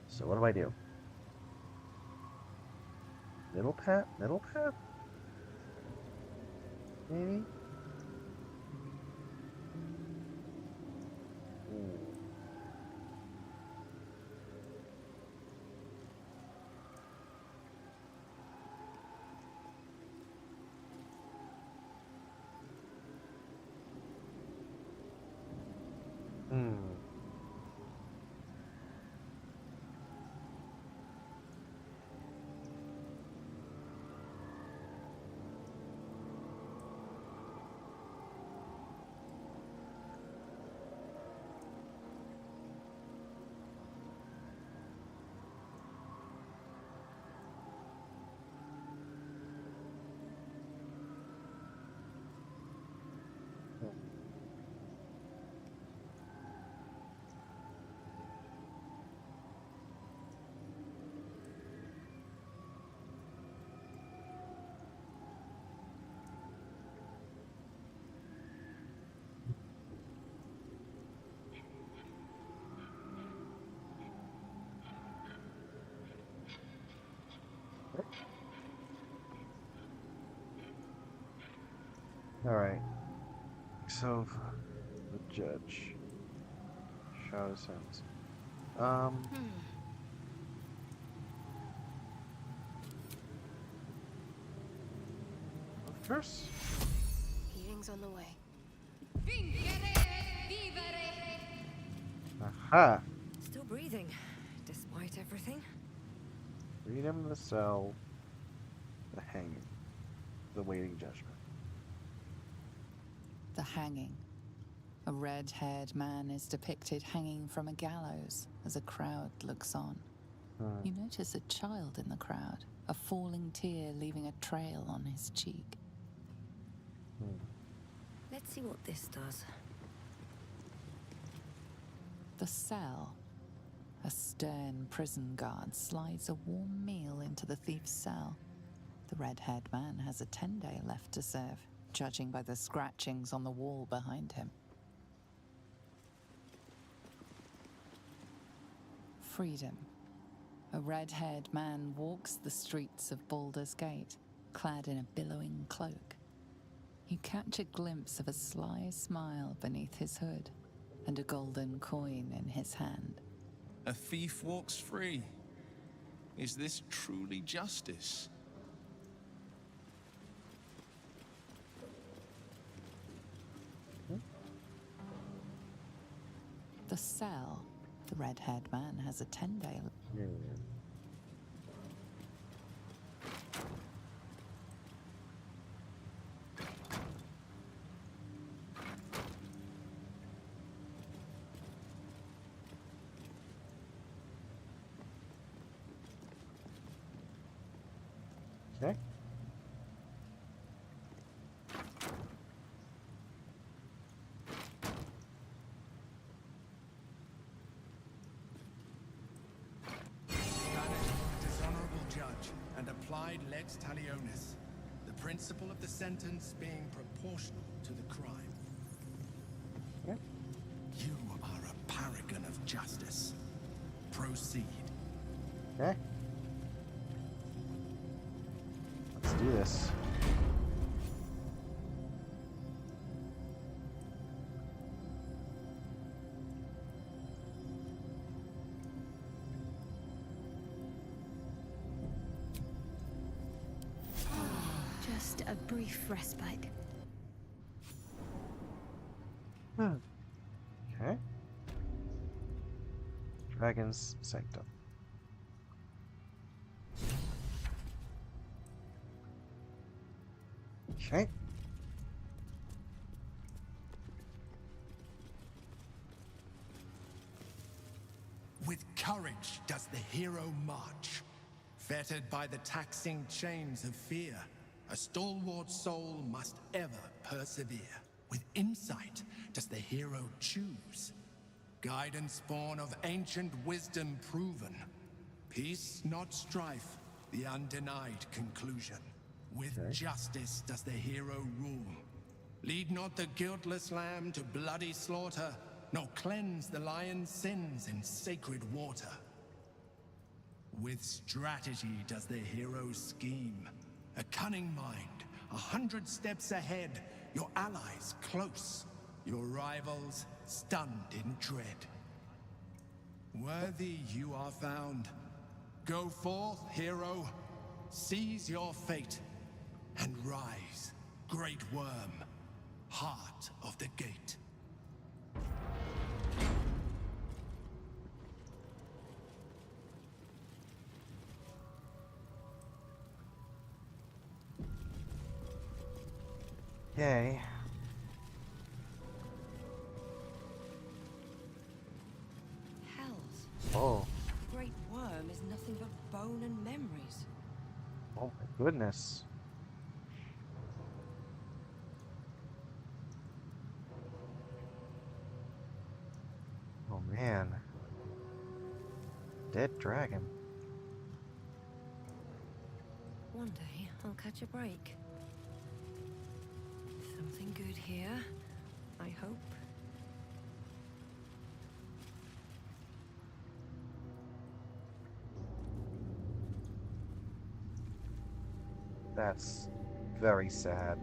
So what do I do? Middle path? Middle path? Maybe? Alright. So, the judge. Shadow sense. First. Healing's on the way. Aha! Still breathing, despite everything. Freedom, the cell, the hanging, the waiting judgment. The hanging. A red-haired man is depicted hanging from a gallows as a crowd looks on. You notice a child in the crowd, a falling tear leaving a trail on his cheek. Let's see what this does. The cell. A stern prison guard slides a warm meal into the thief's cell. The red-haired man has a 10-day left to serve, judging by the scratchings on the wall behind him. Freedom. A red-haired man walks the streets of Baldur's Gate, clad in a billowing cloak. You catch a glimpse of a sly smile beneath his hood, and a golden coin in his hand. A thief walks free. Is this truly justice? The cell. The red-haired man has a 10-day. Okay. Applied lex talionis, the principle of the sentence being proportional to the crime. Yeah. You are a paragon of justice. Proceed. Okay. Let's do this. Just a brief respite. Okay. Dragon's Sanctum. Okay. With courage does the hero march, fettered by the taxing chains of fear. A stalwart soul must ever persevere. With insight does the hero choose. Guidance born of ancient wisdom proven. Peace, not strife, the undenied conclusion. With justice does the hero rule. Lead not the guiltless lamb to bloody slaughter, nor cleanse the lion's sins in sacred water. With strategy does the hero scheme. A cunning mind, 100 steps ahead, your allies close, your rivals stunned in dread. Worthy you are found. Go forth, hero, seize your fate, and rise, great worm, heart of the gate. Okay. Hells. Oh. The great worm is nothing but bone and memories. Oh my goodness. Oh man. Dead dragon. One day, I'll catch a break. Something good here, I hope. That's very sad.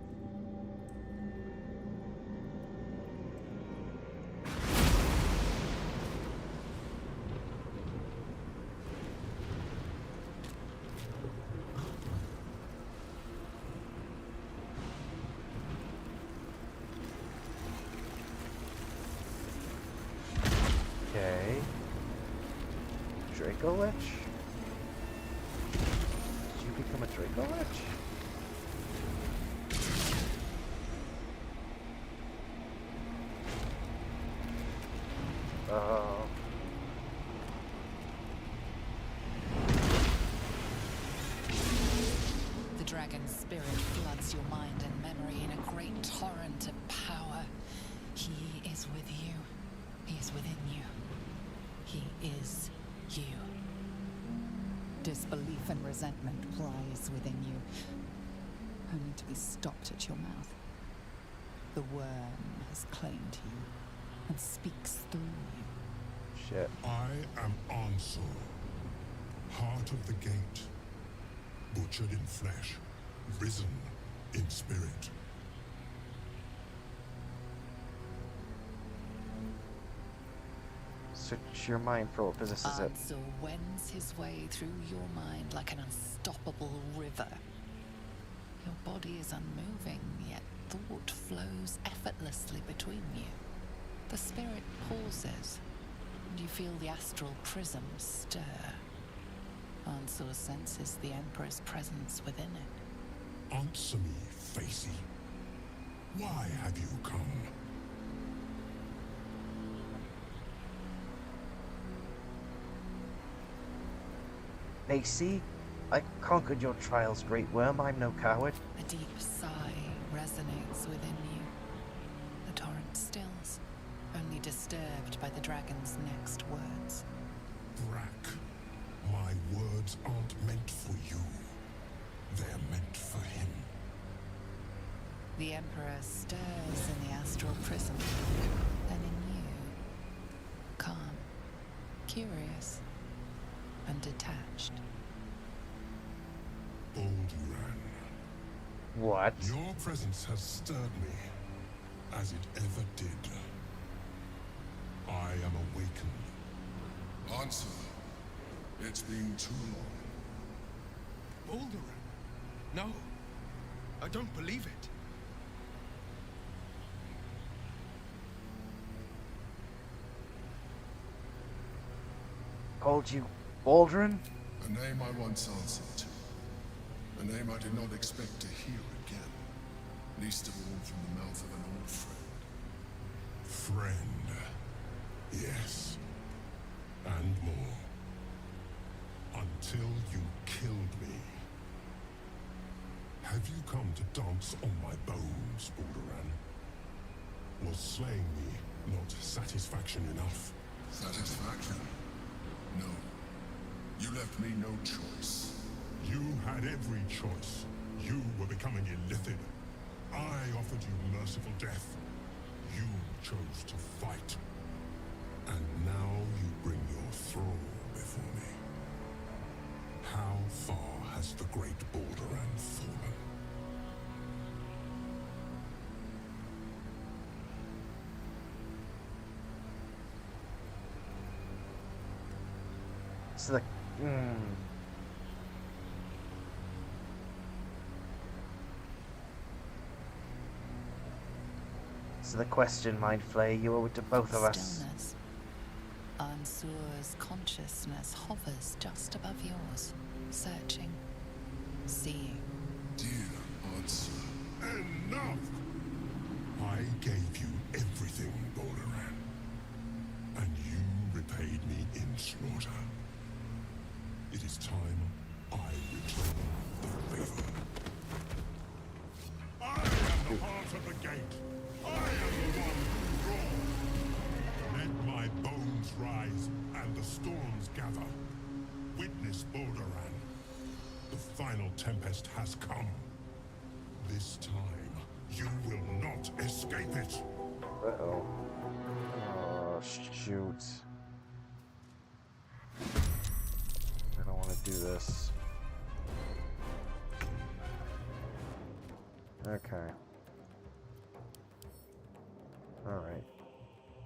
Okay. Draco Lich? Did you become a Draco Lich? The dragon's spirit floods your mind and memory in a great torrent of power. He is with you. He is within you. He is you. Disbelief and resentment rise within you, only to be stopped at your mouth. The worm has claimed you and speaks through you. Shit. I am Ansel, heart of the gate, butchered in flesh, risen in spirit. Search your mind for what possesses it. Ansel wends his way through your mind like an unstoppable river. Your body is unmoving, yet thought flows effortlessly between you. The spirit pauses, and you feel the astral prism stir. Ansel senses the Emperor's presence within it. Answer me, Facey. Why have you come? Facey, I conquered your trials, Great Worm. I'm no coward. A deep sigh resonates within you. The torrent stills, only disturbed by the dragon's next words. Brack, my words aren't meant for you. They're meant for him. The Emperor stirs in the astral prism, then in you. Calm, curious, and detached. Balduran. What? Your presence has stirred me, as it ever did. I am awakened. Answer. It's been too long. Balduran? No. I don't believe it. Called you Balduran? A name I once answered to. A name I did not expect to hear again. Least of all from the mouth of an old friend. Friend. Yes. And more. Until you killed me. Have you come to dance on my bones, Balduran? Was slaying me not satisfaction enough? Satisfaction? No. You left me no choice. You had every choice. You were becoming illithid. I offered you merciful death. You chose to fight. And now you bring your thrall before me. How far has the great Balduran fallen? So the... So the question, Mind Flayer, you owe it to both of us. Stillness. Ansur's consciousness hovers just above yours, searching, seeing. Dear Answer. Enough! I gave you everything, Balduran. And you repaid me in slaughter. It is time I return the favor. I am the heart of the gate. I am the one who roars. Let my bones rise and the storms gather. Witness Balduran. The final tempest has come. This time, you will not escape it. Uh-oh. Oh, shoot. I don't want to do this. Okay. Alright.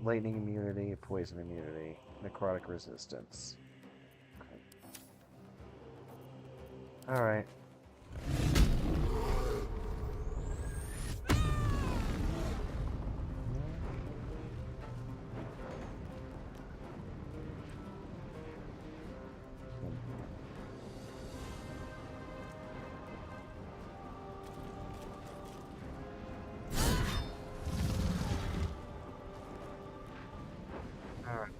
Lightning immunity, poison immunity, necrotic resistance. Okay. Alright. Alright.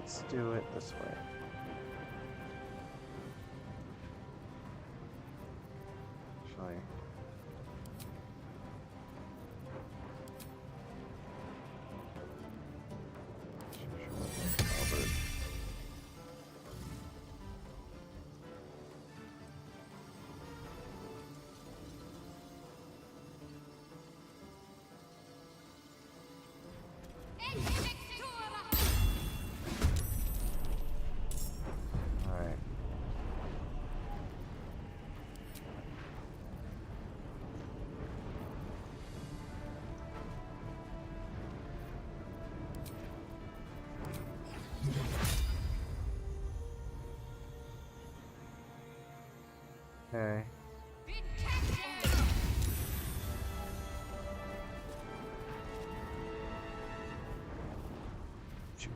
let's do it this way. Actually. Baldur. Alright. Okay. Shoot.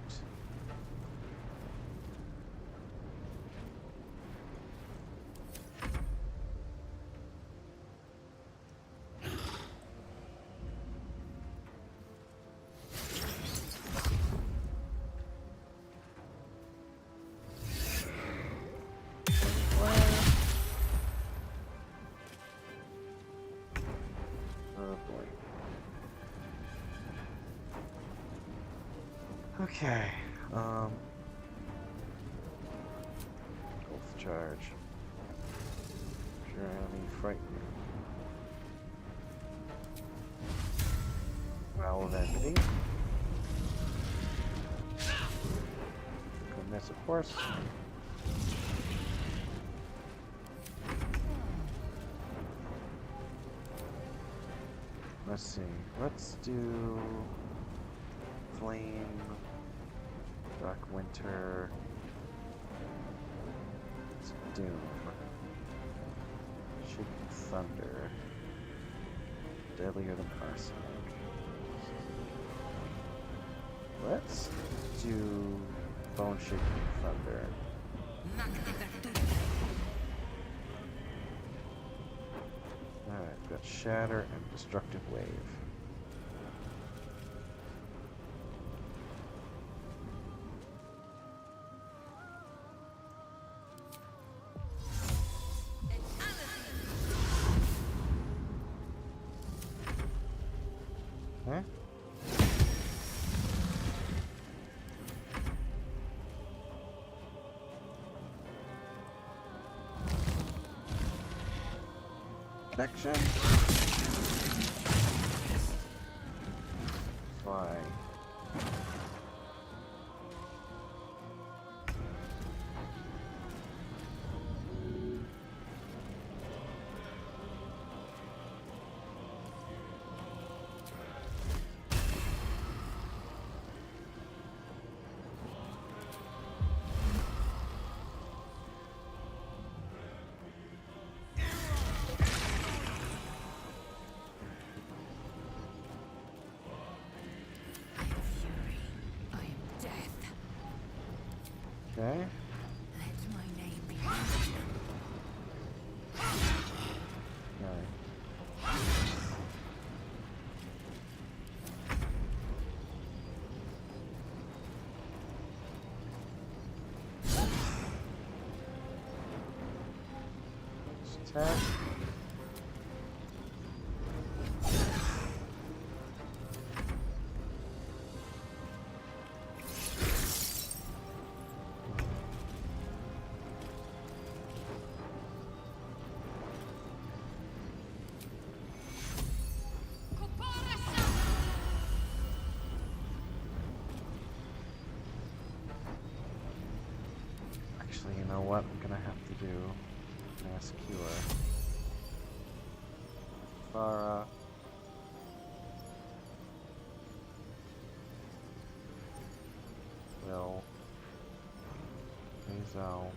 Oh boy. Okay. Oath charge. Sure enemy frightening. Growl of enmity. Good miss, of course. Let's see. Let's do flame, dark winter, it's doom, shaking thunder, deadlier than arsenic. Let's do bone shaking thunder. Alright, we've got shatter and destructive wave. Okay. Connection. Fly. Okay. Let my name be Alright. Attack. Actually, you know what? I'm gonna have to do mass cure. Farah. Will. Hazel.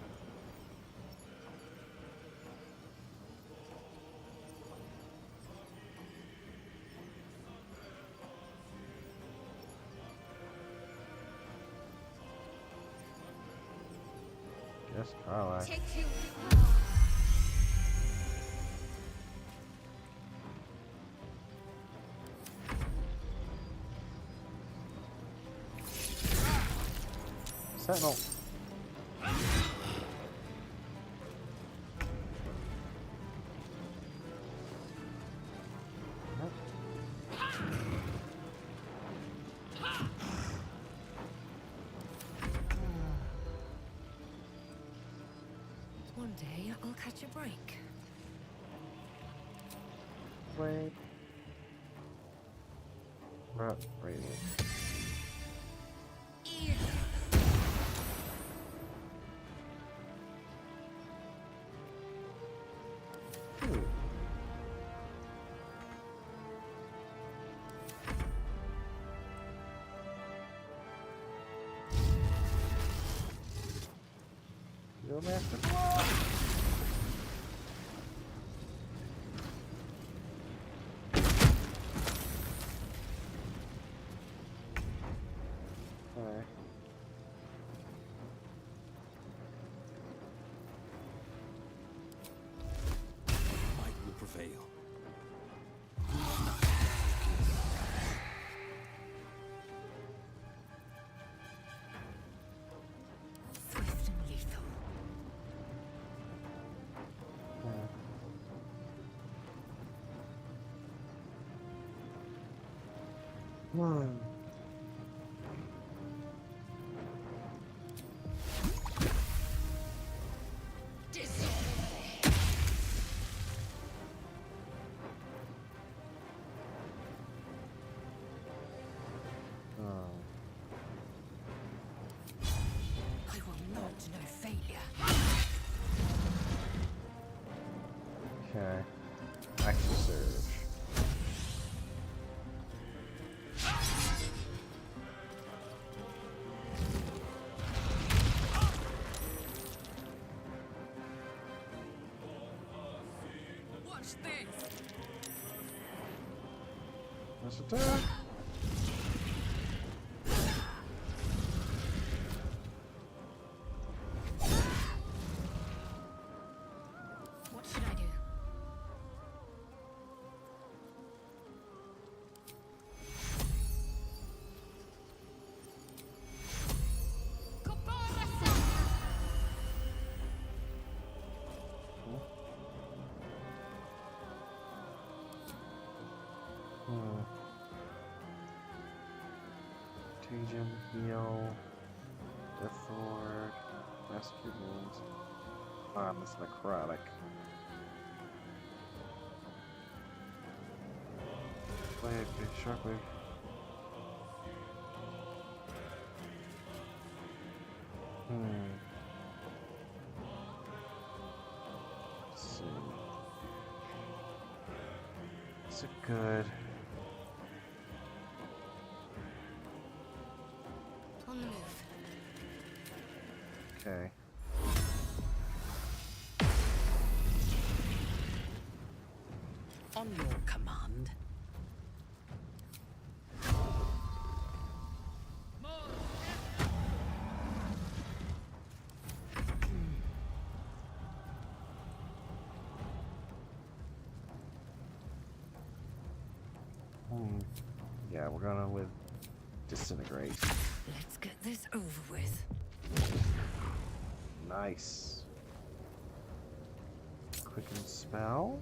Just Carla. Sentinel. One day I'll catch a break. Wait. Radiant. Yo, master. Alright. Might will prevail. Swift and lethal. I will not know failure. Okay. Action surge. Watch this. Let's attack. What should I do? Contagion, heal, death forward, rescue wounds. That's necrotic. Play it, big shockwave. Let's see. Is it good? On the move. Okay. On your command. Yeah, we're gonna with disintegrate. Let's get this over with. Nice. Quicken spell.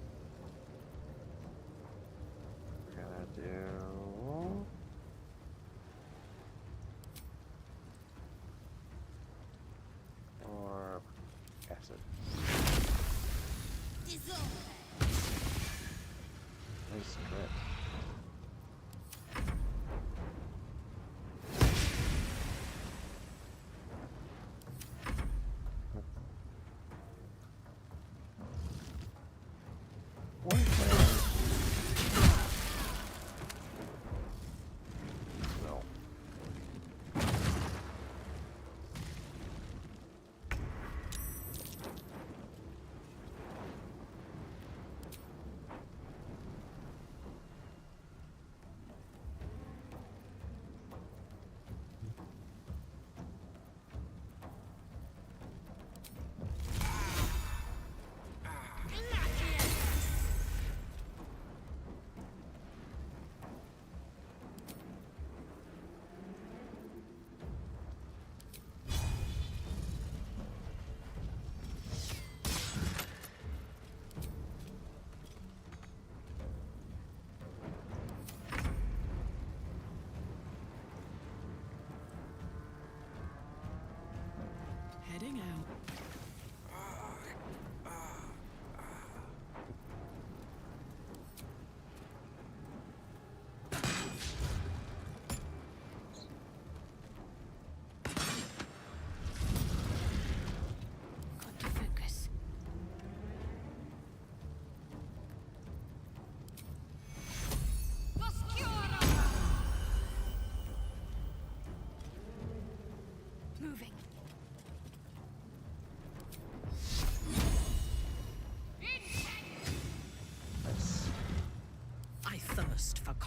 We're gonna do or acid. Nice crit. No.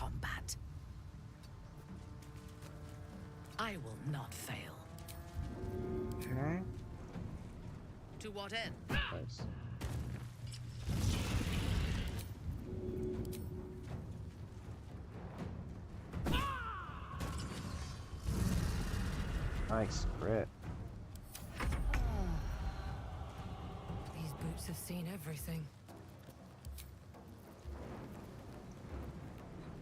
combat. I will not fail. Okay. To what end? Nice. Nice crit. These boots have seen everything.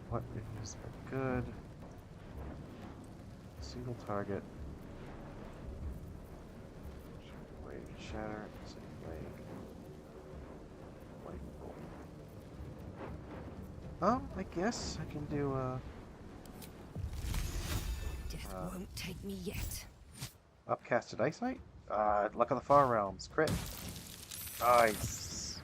What is good? Single target. Wave shatter. Wave. I guess I can do Death won't take me yet. upcasted eyesight. Luck of the Far Realms. Crit. Nice.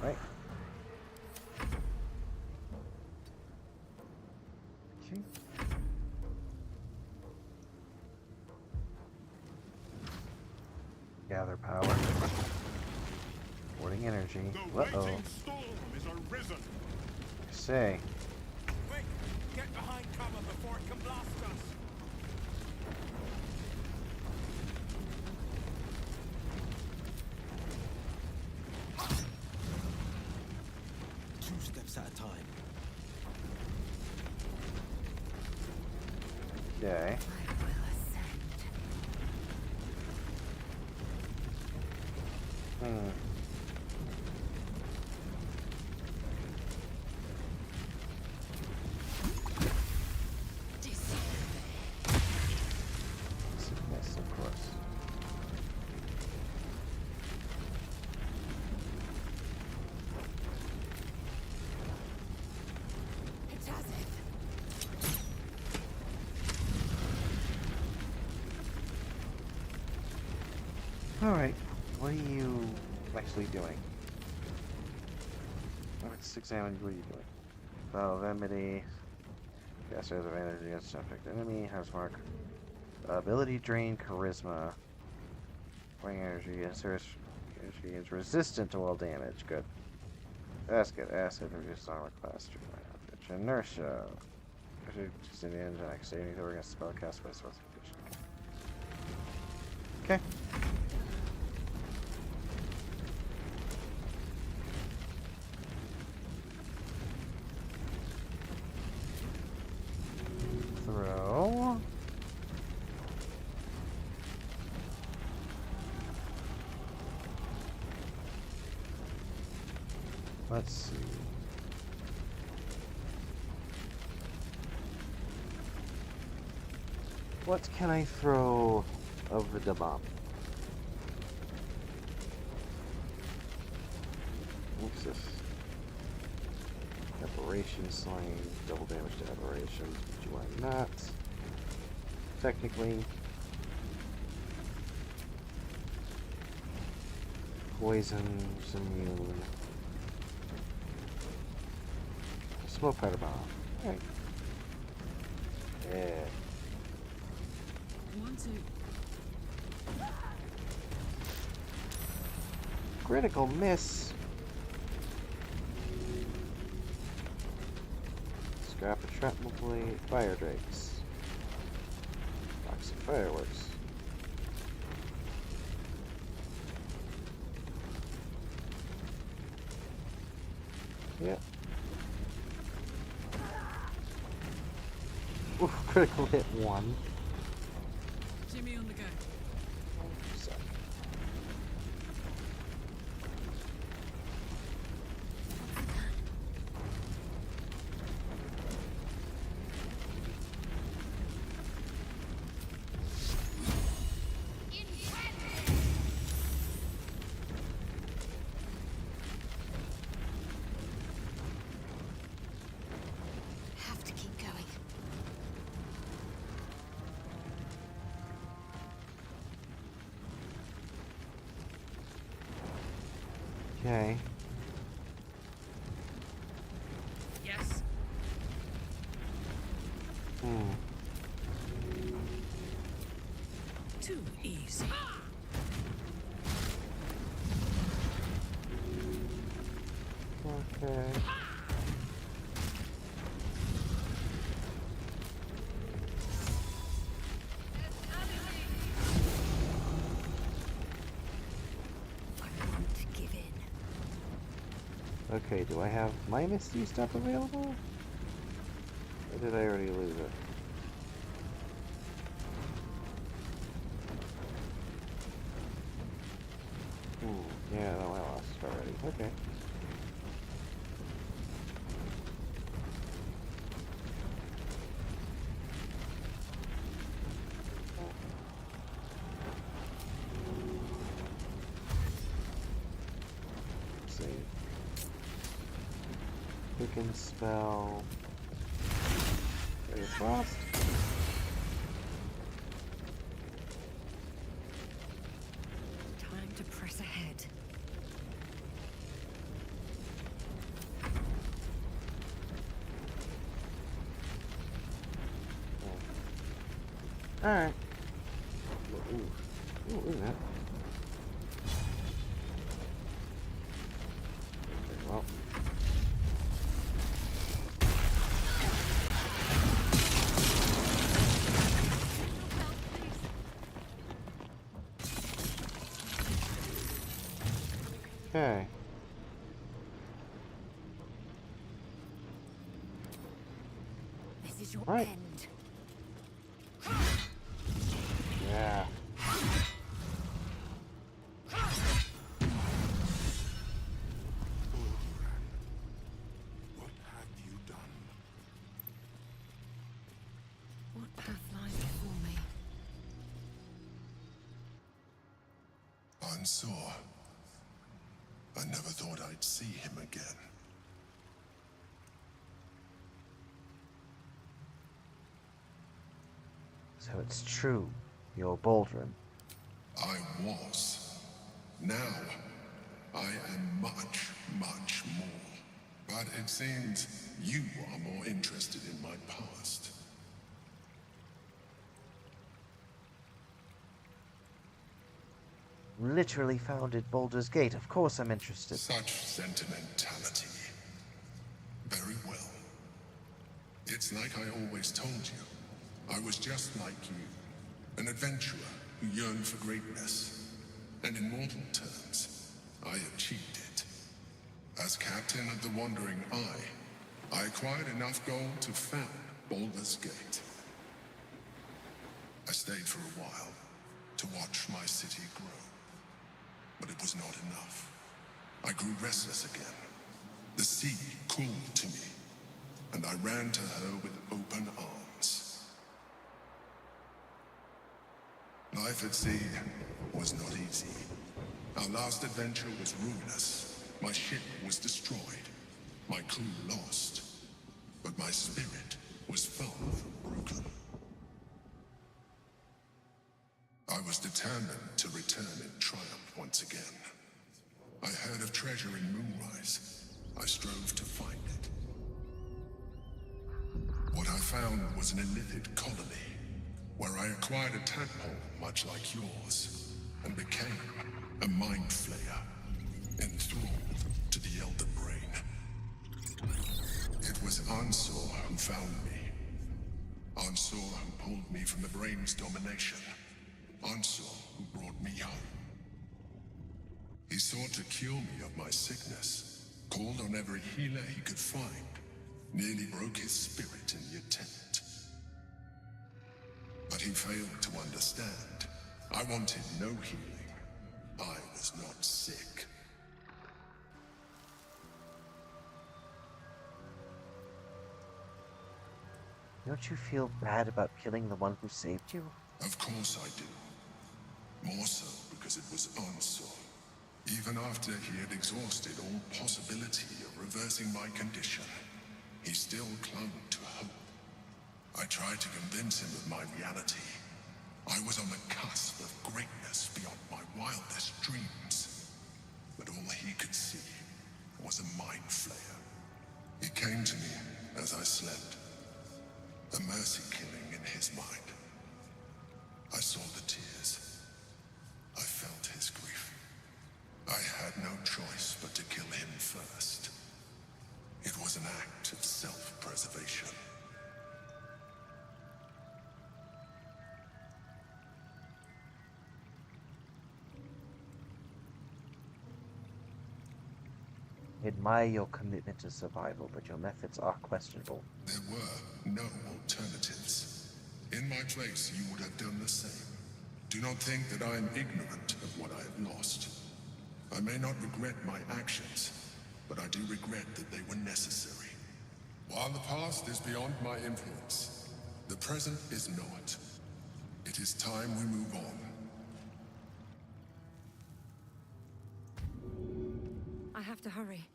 Right. Okay. Gather power. Hoarding energy. Uh-oh. Storm is arisen. Say. Quick, get behind cover before it can blast us. Two steps at a time. Okay. Yes, of course. It has it. Alright, what are you actually doing? Let's examine what are you doing. Battle of Enmity. Cast of energy against subject enemy. House mark. Ability drain charisma. Playing energy. Energy is resistant to all damage. Good. That's good. Acid reduces armor class. Inertia. Just in the engine. I can say anything against spell cast by source condition. Okay. Throw. Let's see. What can I throw over the bomb? What's this? Aberration slain, double damage to aberration. Do I not? Technically. Poison's immune. Smoke powder bomb. Right. Yeah. Critical miss. Scrap a shrapnel blade. Fire drakes. Box of fireworks. Yep. Oof, critical hit 1. Jimmy on the go. Have to keep going. Okay. Yes. Too easy. Okay. Okay, do I have my Misty stuff available? Or did I already lose it? Yeah, no, I lost it already. Okay. Let's see. Quicken spell. Ray of Frost. Time to press ahead. Alright. Ooh, look at that. Okay, well. Okay. This is your Right. end. Yeah. What have you done? What path lies before me? Ansor. I never thought I'd see him again. So it's true, you're Baldrin. I was. Now, I am much, much more. But it seems you are more interested in my past. Literally founded Baldur's Gate. Of course I'm interested. Such sentimentality. Very well. It's like I always told you. I was just like you. An adventurer who yearned for greatness. And in mortal terms, I achieved it. As captain of the Wandering Eye, I acquired enough gold to found Baldur's Gate. I stayed for a while to watch my city grow. But it was not enough. I grew restless again. The sea called to me, and I ran to her with open arms. Life at sea was not easy. Our last adventure was ruinous. My ship was destroyed. My crew lost. But my spirit was far from broken. I was determined to return in triumph once again. I heard of treasure in Moonrise. I strove to find it. What I found was an illithid colony, where I acquired a tadpole much like yours, and became a mind flayer, enthralled to the Elder Brain. It was Ansor who found me. Ansor who pulled me from the Brain's domination. Ansor who brought me home. He sought to cure me of my sickness, called on every healer he could find, nearly broke his spirit in the attempt. But he failed to understand. I wanted no healing. I was not sick. Don't you feel bad about killing the one who saved you? Of course I do. More so because it was Ansor. Even after he had exhausted all possibility of reversing my condition, he still clung to hope. I tried to convince him of my reality. I was on the cusp of greatness beyond my wildest dreams. But all he could see was a mind flayer. He came to me as I slept. A mercy killing in his mind. I saw the tears. I felt his grief. I had no choice but to kill him first. It was an act of self-preservation. Admire your commitment to survival, but your methods are questionable. There were no alternatives. In my place, you would have done the same. Do not think that I am ignorant of what I have lost. I may not regret my actions, but I do regret that they were necessary. While the past is beyond my influence, the present is not. It is time we move on. I have to hurry.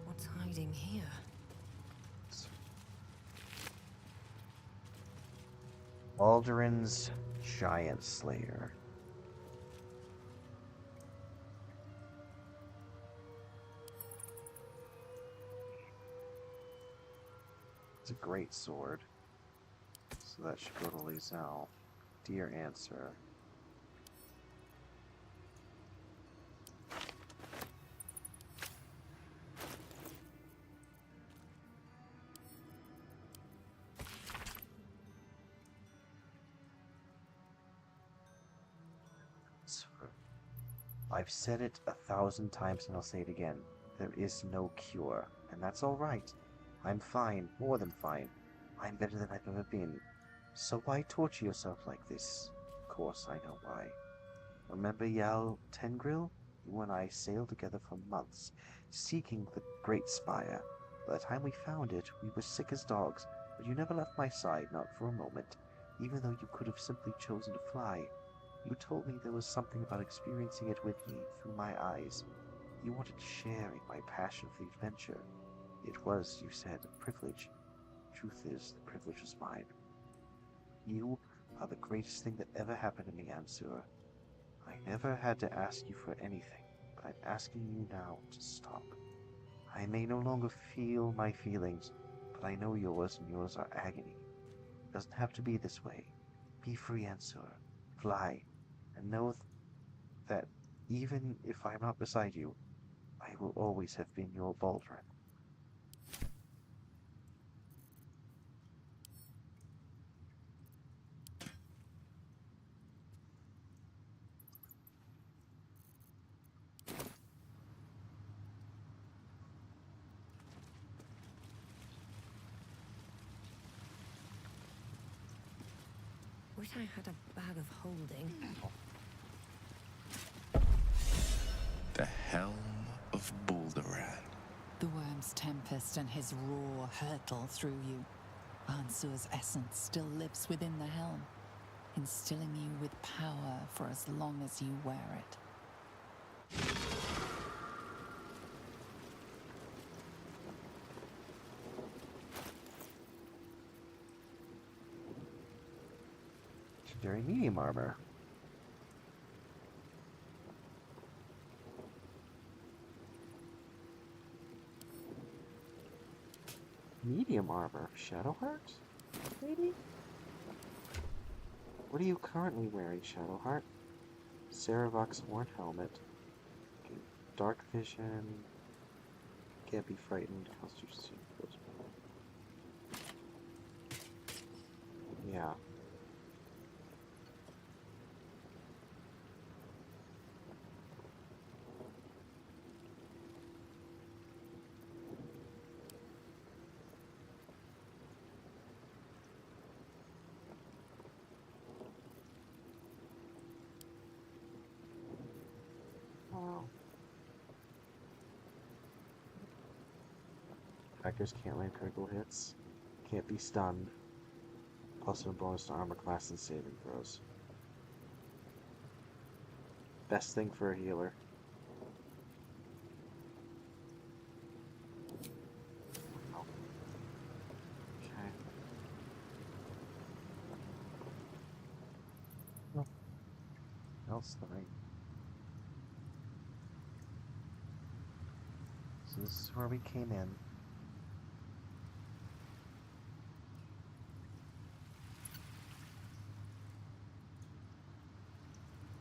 What's hiding here? Baldur's Giant Slayer. It's a great sword. So that should go to Lizelle. Dear answer. I've said it 1,000 times and I'll say it again. There is no cure, and that's all right. I'm fine, more than fine. I'm better than I've ever been. So why torture yourself like this? Of course I know why. Remember Yal Tengril? You and I sailed together for months, seeking the Great Spire. By the time we found it, we were sick as dogs, but you never left my side, not for a moment, even though you could have simply chosen to fly. You told me there was something about experiencing it with me, through my eyes. You wanted to share in my passion for the adventure. It was, you said, a privilege. Truth is, the privilege was mine. You are the greatest thing that ever happened to me, Ansura. I never had to ask you for anything, but I'm asking you now to stop. I may no longer feel my feelings, but I know yours, and yours are agony. It doesn't have to be this way. Be free, Ansura. Fly, and know that even if I'm not beside you, I will always have been your Baldur. Wish I had a bag of holding. The Helm of Balduran. The worm's tempest and his roar hurtle through you. Ansura's essence still lives within the helm, instilling you with power for as long as you wear it. Legendary medium armor. Medium armor. Shadowheart? Maybe? What are you currently wearing, Shadowheart? Saravok's horn helmet. Okay. Dark vision. Can't be frightened. Constitution. Yeah. Hackers can't land critical hits. Can't be stunned. Plus a bonus to armor class and saving throws. Best thing for a healer. Oh. Okay. Oh. Else three. So this is where we came in.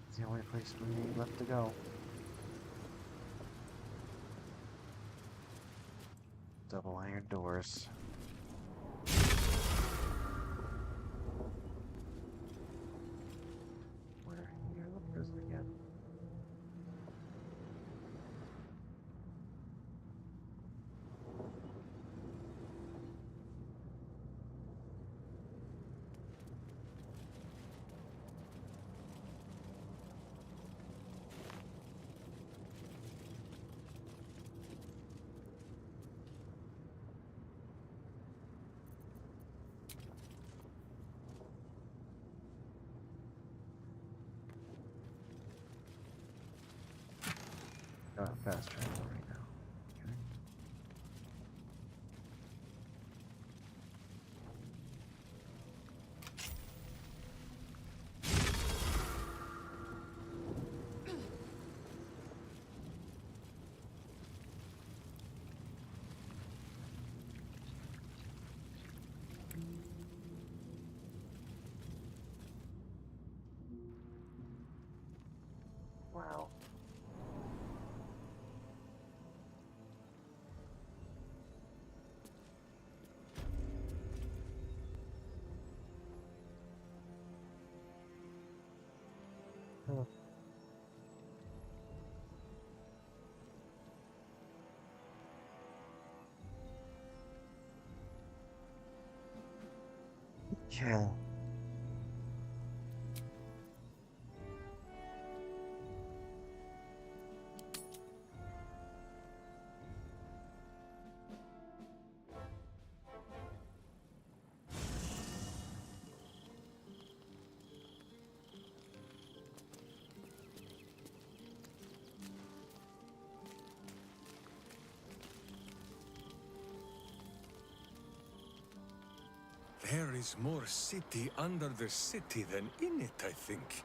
It's the only place we need left to go. Double iron doors. Where near the prison again? Fast travel right now. Okay. Wow. Huh. Yeah. There is more city under the city than in it, I think.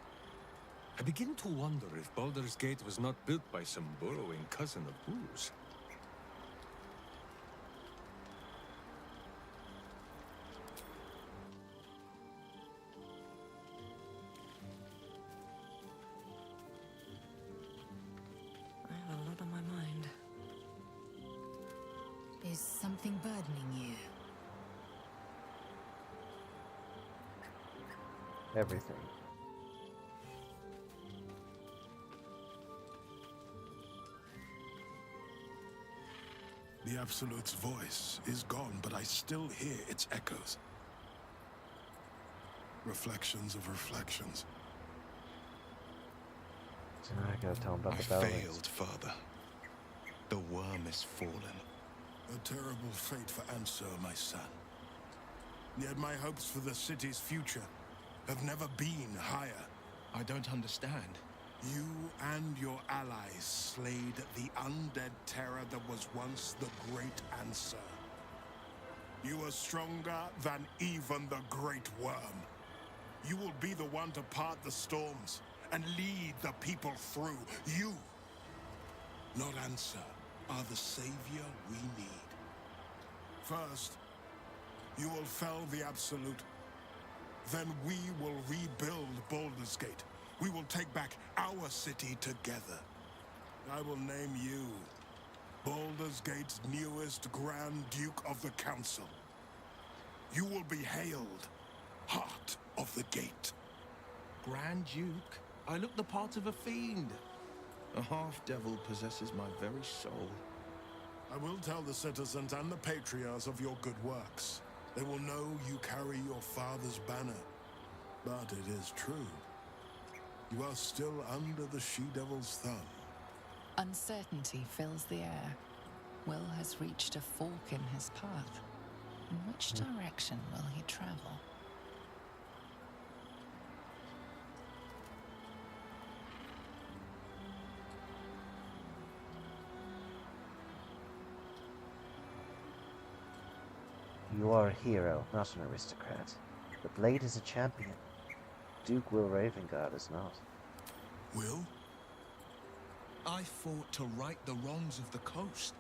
I begin to wonder if Baldur's Gate was not built by some burrowing cousin of Boo's. I have a lot on my mind. Is something burdening you? Everything. The Absolute's voice is gone, but I still hear its echoes. Reflections of reflections. So now I gotta tell him about I the battle. failed, Father. The worm is fallen. A terrible fate for Ansur, my son. Yet my hopes for the city's future have never been higher. I don't understand. You and your allies slayed the undead terror that was once the great Ansur. You are stronger than even the great worm. You will be the one to part the storms and lead the people through. You, not Ansur, are the savior we need. First, you will fell the Absolute. Then we will rebuild Baldur's Gate. We will take back our city together. I will name you Baldur's Gate's newest Grand Duke of the Council. You will be hailed Heart of the Gate. Grand Duke? I look the part of a fiend. A half-devil possesses my very soul. I will tell the citizens and the patriarchs of your good works. They will know you carry your father's banner. But it is true. You are still under the She-Devil's thumb. Uncertainty fills the air. Will has reached a fork in his path. In which direction will he travel? You are a hero, not an aristocrat. The Blade is a champion. Duke Will Ravengard is not. Will? I fought to right the wrongs of the coast.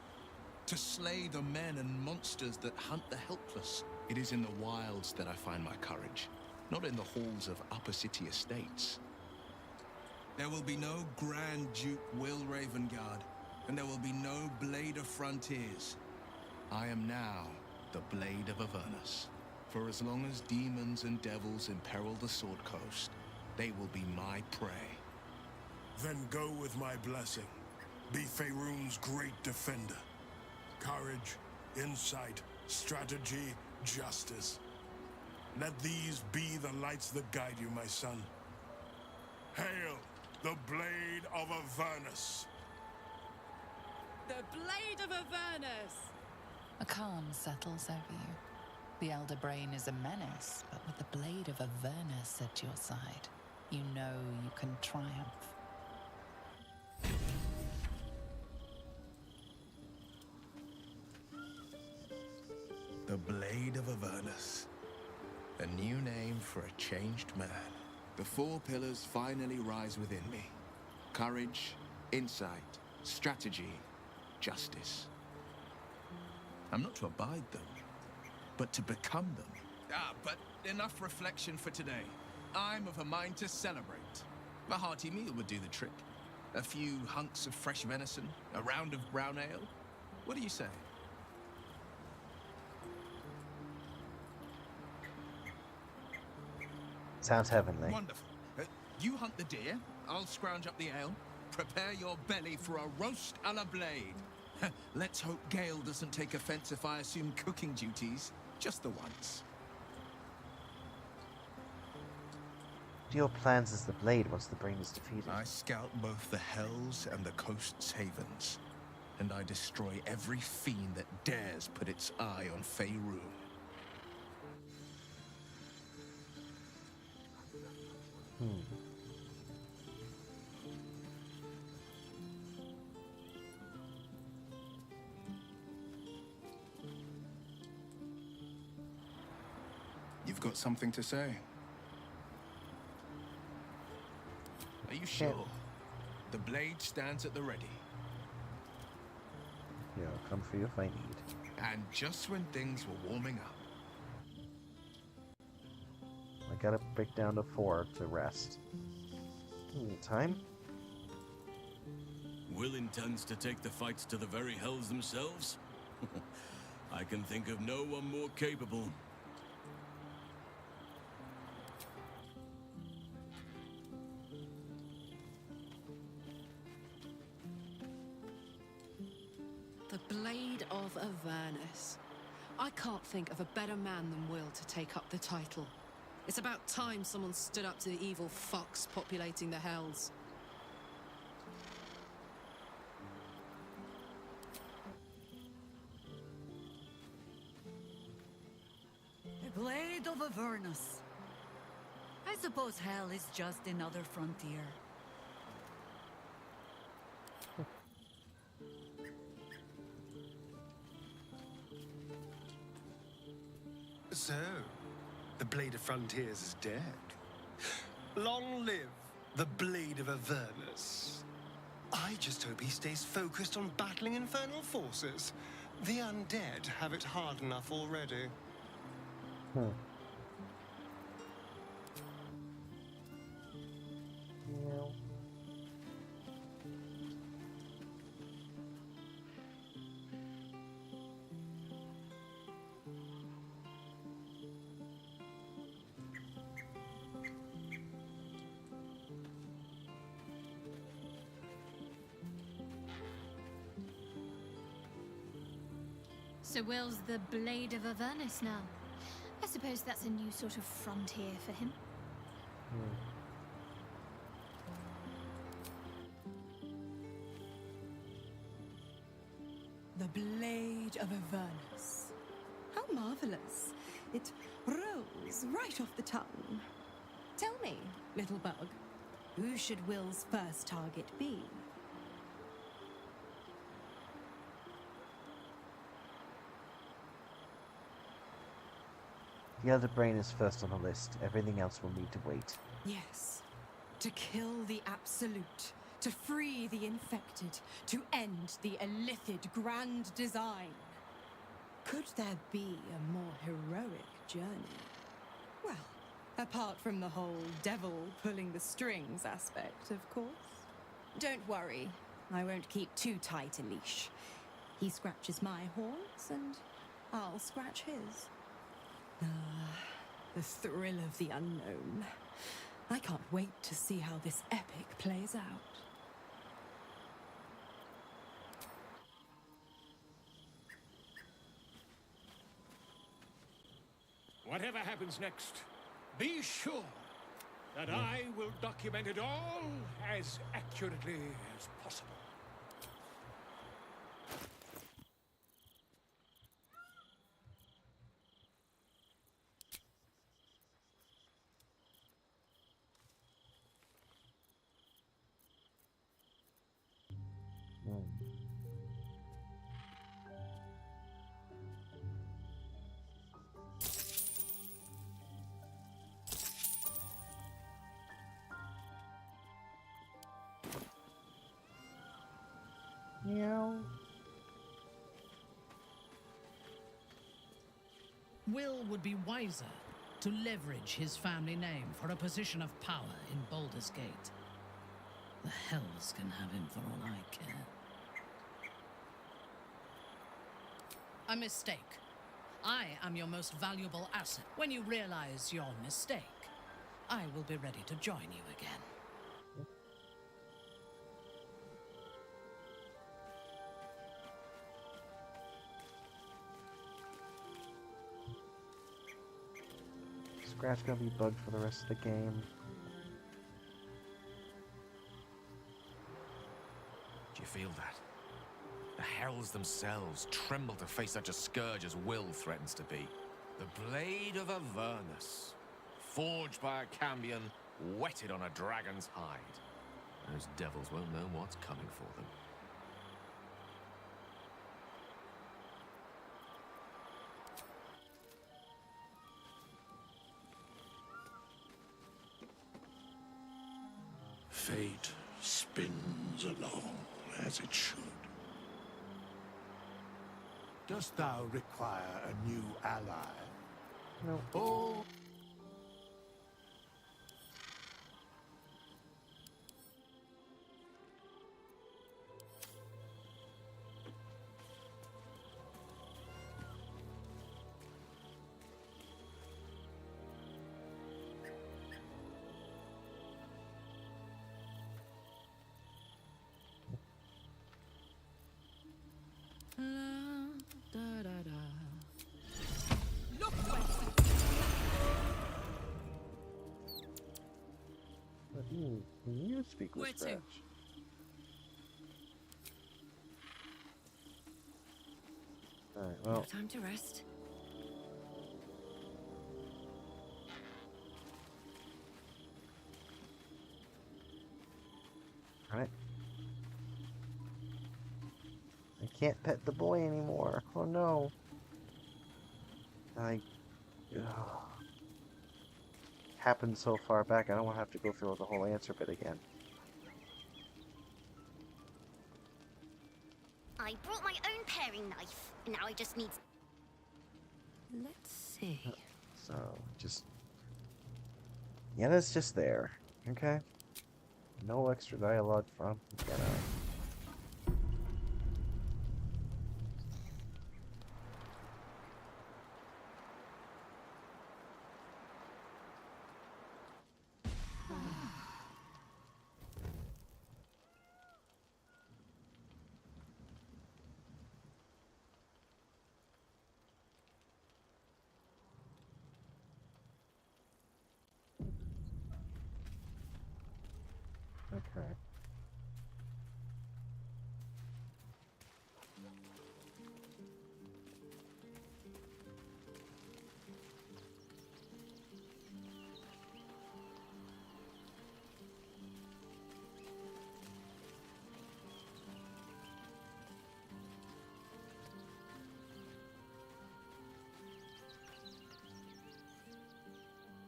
To slay the men and monsters that hunt the helpless. It is in the wilds that I find my courage, not in the halls of upper city estates. There will be no Grand Duke Will Ravengard, and there will be no Blade of Frontiers. I am now the Blade of Avernus. For as long as demons and devils imperil the Sword Coast, they will be my prey. Then go with my blessing. Be Faerun's great defender. Courage, insight, strategy, justice. Let these be the lights that guide you, my son. Hail, the Blade of Avernus! The Blade of Avernus! A calm settles over you. The Elder Brain is a menace, but with the Blade of Avernus at your side, you know you can triumph. The Blade of Avernus. A new name for a changed man. The four pillars finally rise within me. Courage, insight, strategy, justice. I'm not to abide them, but to become them. But enough reflection for today. I'm of a mind to celebrate. A hearty meal would do the trick. A few hunks of fresh venison, a round of brown ale. What do you say? Sounds heavenly. Wonderful. You hunt the deer, I'll scrounge up the ale. Prepare your belly for a roast a la Blade. Let's hope Gale doesn't take offense if I assume cooking duties, just the once. What are your plans as the Blade once the Brain is defeated? I scout both the Hells and the Coast's havens, and I destroy every fiend that dares put its eye on Faerun. You've got something to say? Are you sure? The Blade stands at the ready. Yeah, I'll come for you if I need. And just when things were warming up. I gotta break down to 4 to rest. Time? Will intends to take the fights to the very hells themselves? I can think of no one more capable. The Blade of Avernus. I can't think of a better man than Will to take up the title. It's about time someone stood up to the evil fucks populating the hells. The Blade of Avernus. I suppose hell is just another frontier. So, the Blade of Frontiers is dead. Long live the Blade of Avernus. I just hope he stays focused on battling infernal forces. The undead have it hard enough already. So Will's the Blade of Avernus now. I suppose that's a new sort of frontier for him. The Blade of Avernus. How marvelous. It rolls right off the tongue. Tell me, little bug, who should Will's first target be? The Elder Brain is first on the list. Everything else will need to wait. Yes. To kill the Absolute. To free the infected. To end the illithid grand design. Could there be a more heroic journey? Well, Apart from the whole devil pulling the strings aspect, of course. Don't worry, I won't keep too tight a leash. He scratches my horns, and I'll scratch his. The thrill of the unknown. I can't wait to see how this epic plays out. Whatever happens next, be sure that I will document it all as accurately as possible. Meow. Will would be wiser to leverage his family name for a position of power in Baldur's Gate. The hells can have him for all I care. A mistake. I am your most valuable asset. When you realize your mistake, I will be ready to join you again. Scratch gonna be bugged for the rest of the game. Do you feel that? The hells themselves tremble to face such a scourge as Will threatens to be. The blade of Avernus, forged by a cambion, whetted on a dragon's hide. Those devils won't know what's coming for them. Fate spins along as it should. Dost thou require a new ally? No. Oh. Can you speak with Scratch? Alright, well. No time to rest. Alright. I can't pet the boy anymore. Oh no. Happened so far back, I don't want to have to go through the whole answer bit again. I brought my own paring knife, and now I just need... Let's see. So, just... Yenna's just there, okay? No extra dialogue from Yenna. Okay.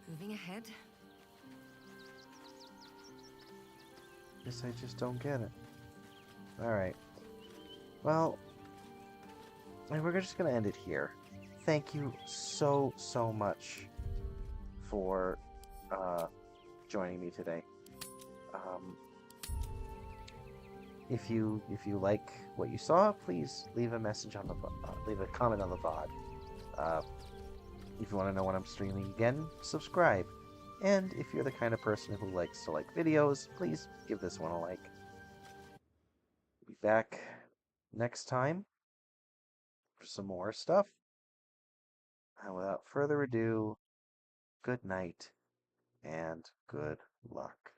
Moving ahead. Guess I just don't get it. Alright. Well, we're just gonna end it here. Thank you so much for joining me today. If you like what you saw, please leave a message on the leave a comment on the VOD. If you want to know when I'm streaming again, subscribe. And if you're the kind of person who likes to like videos, please give this one a like. Be back next time for some more stuff. And without further ado, good night and good luck.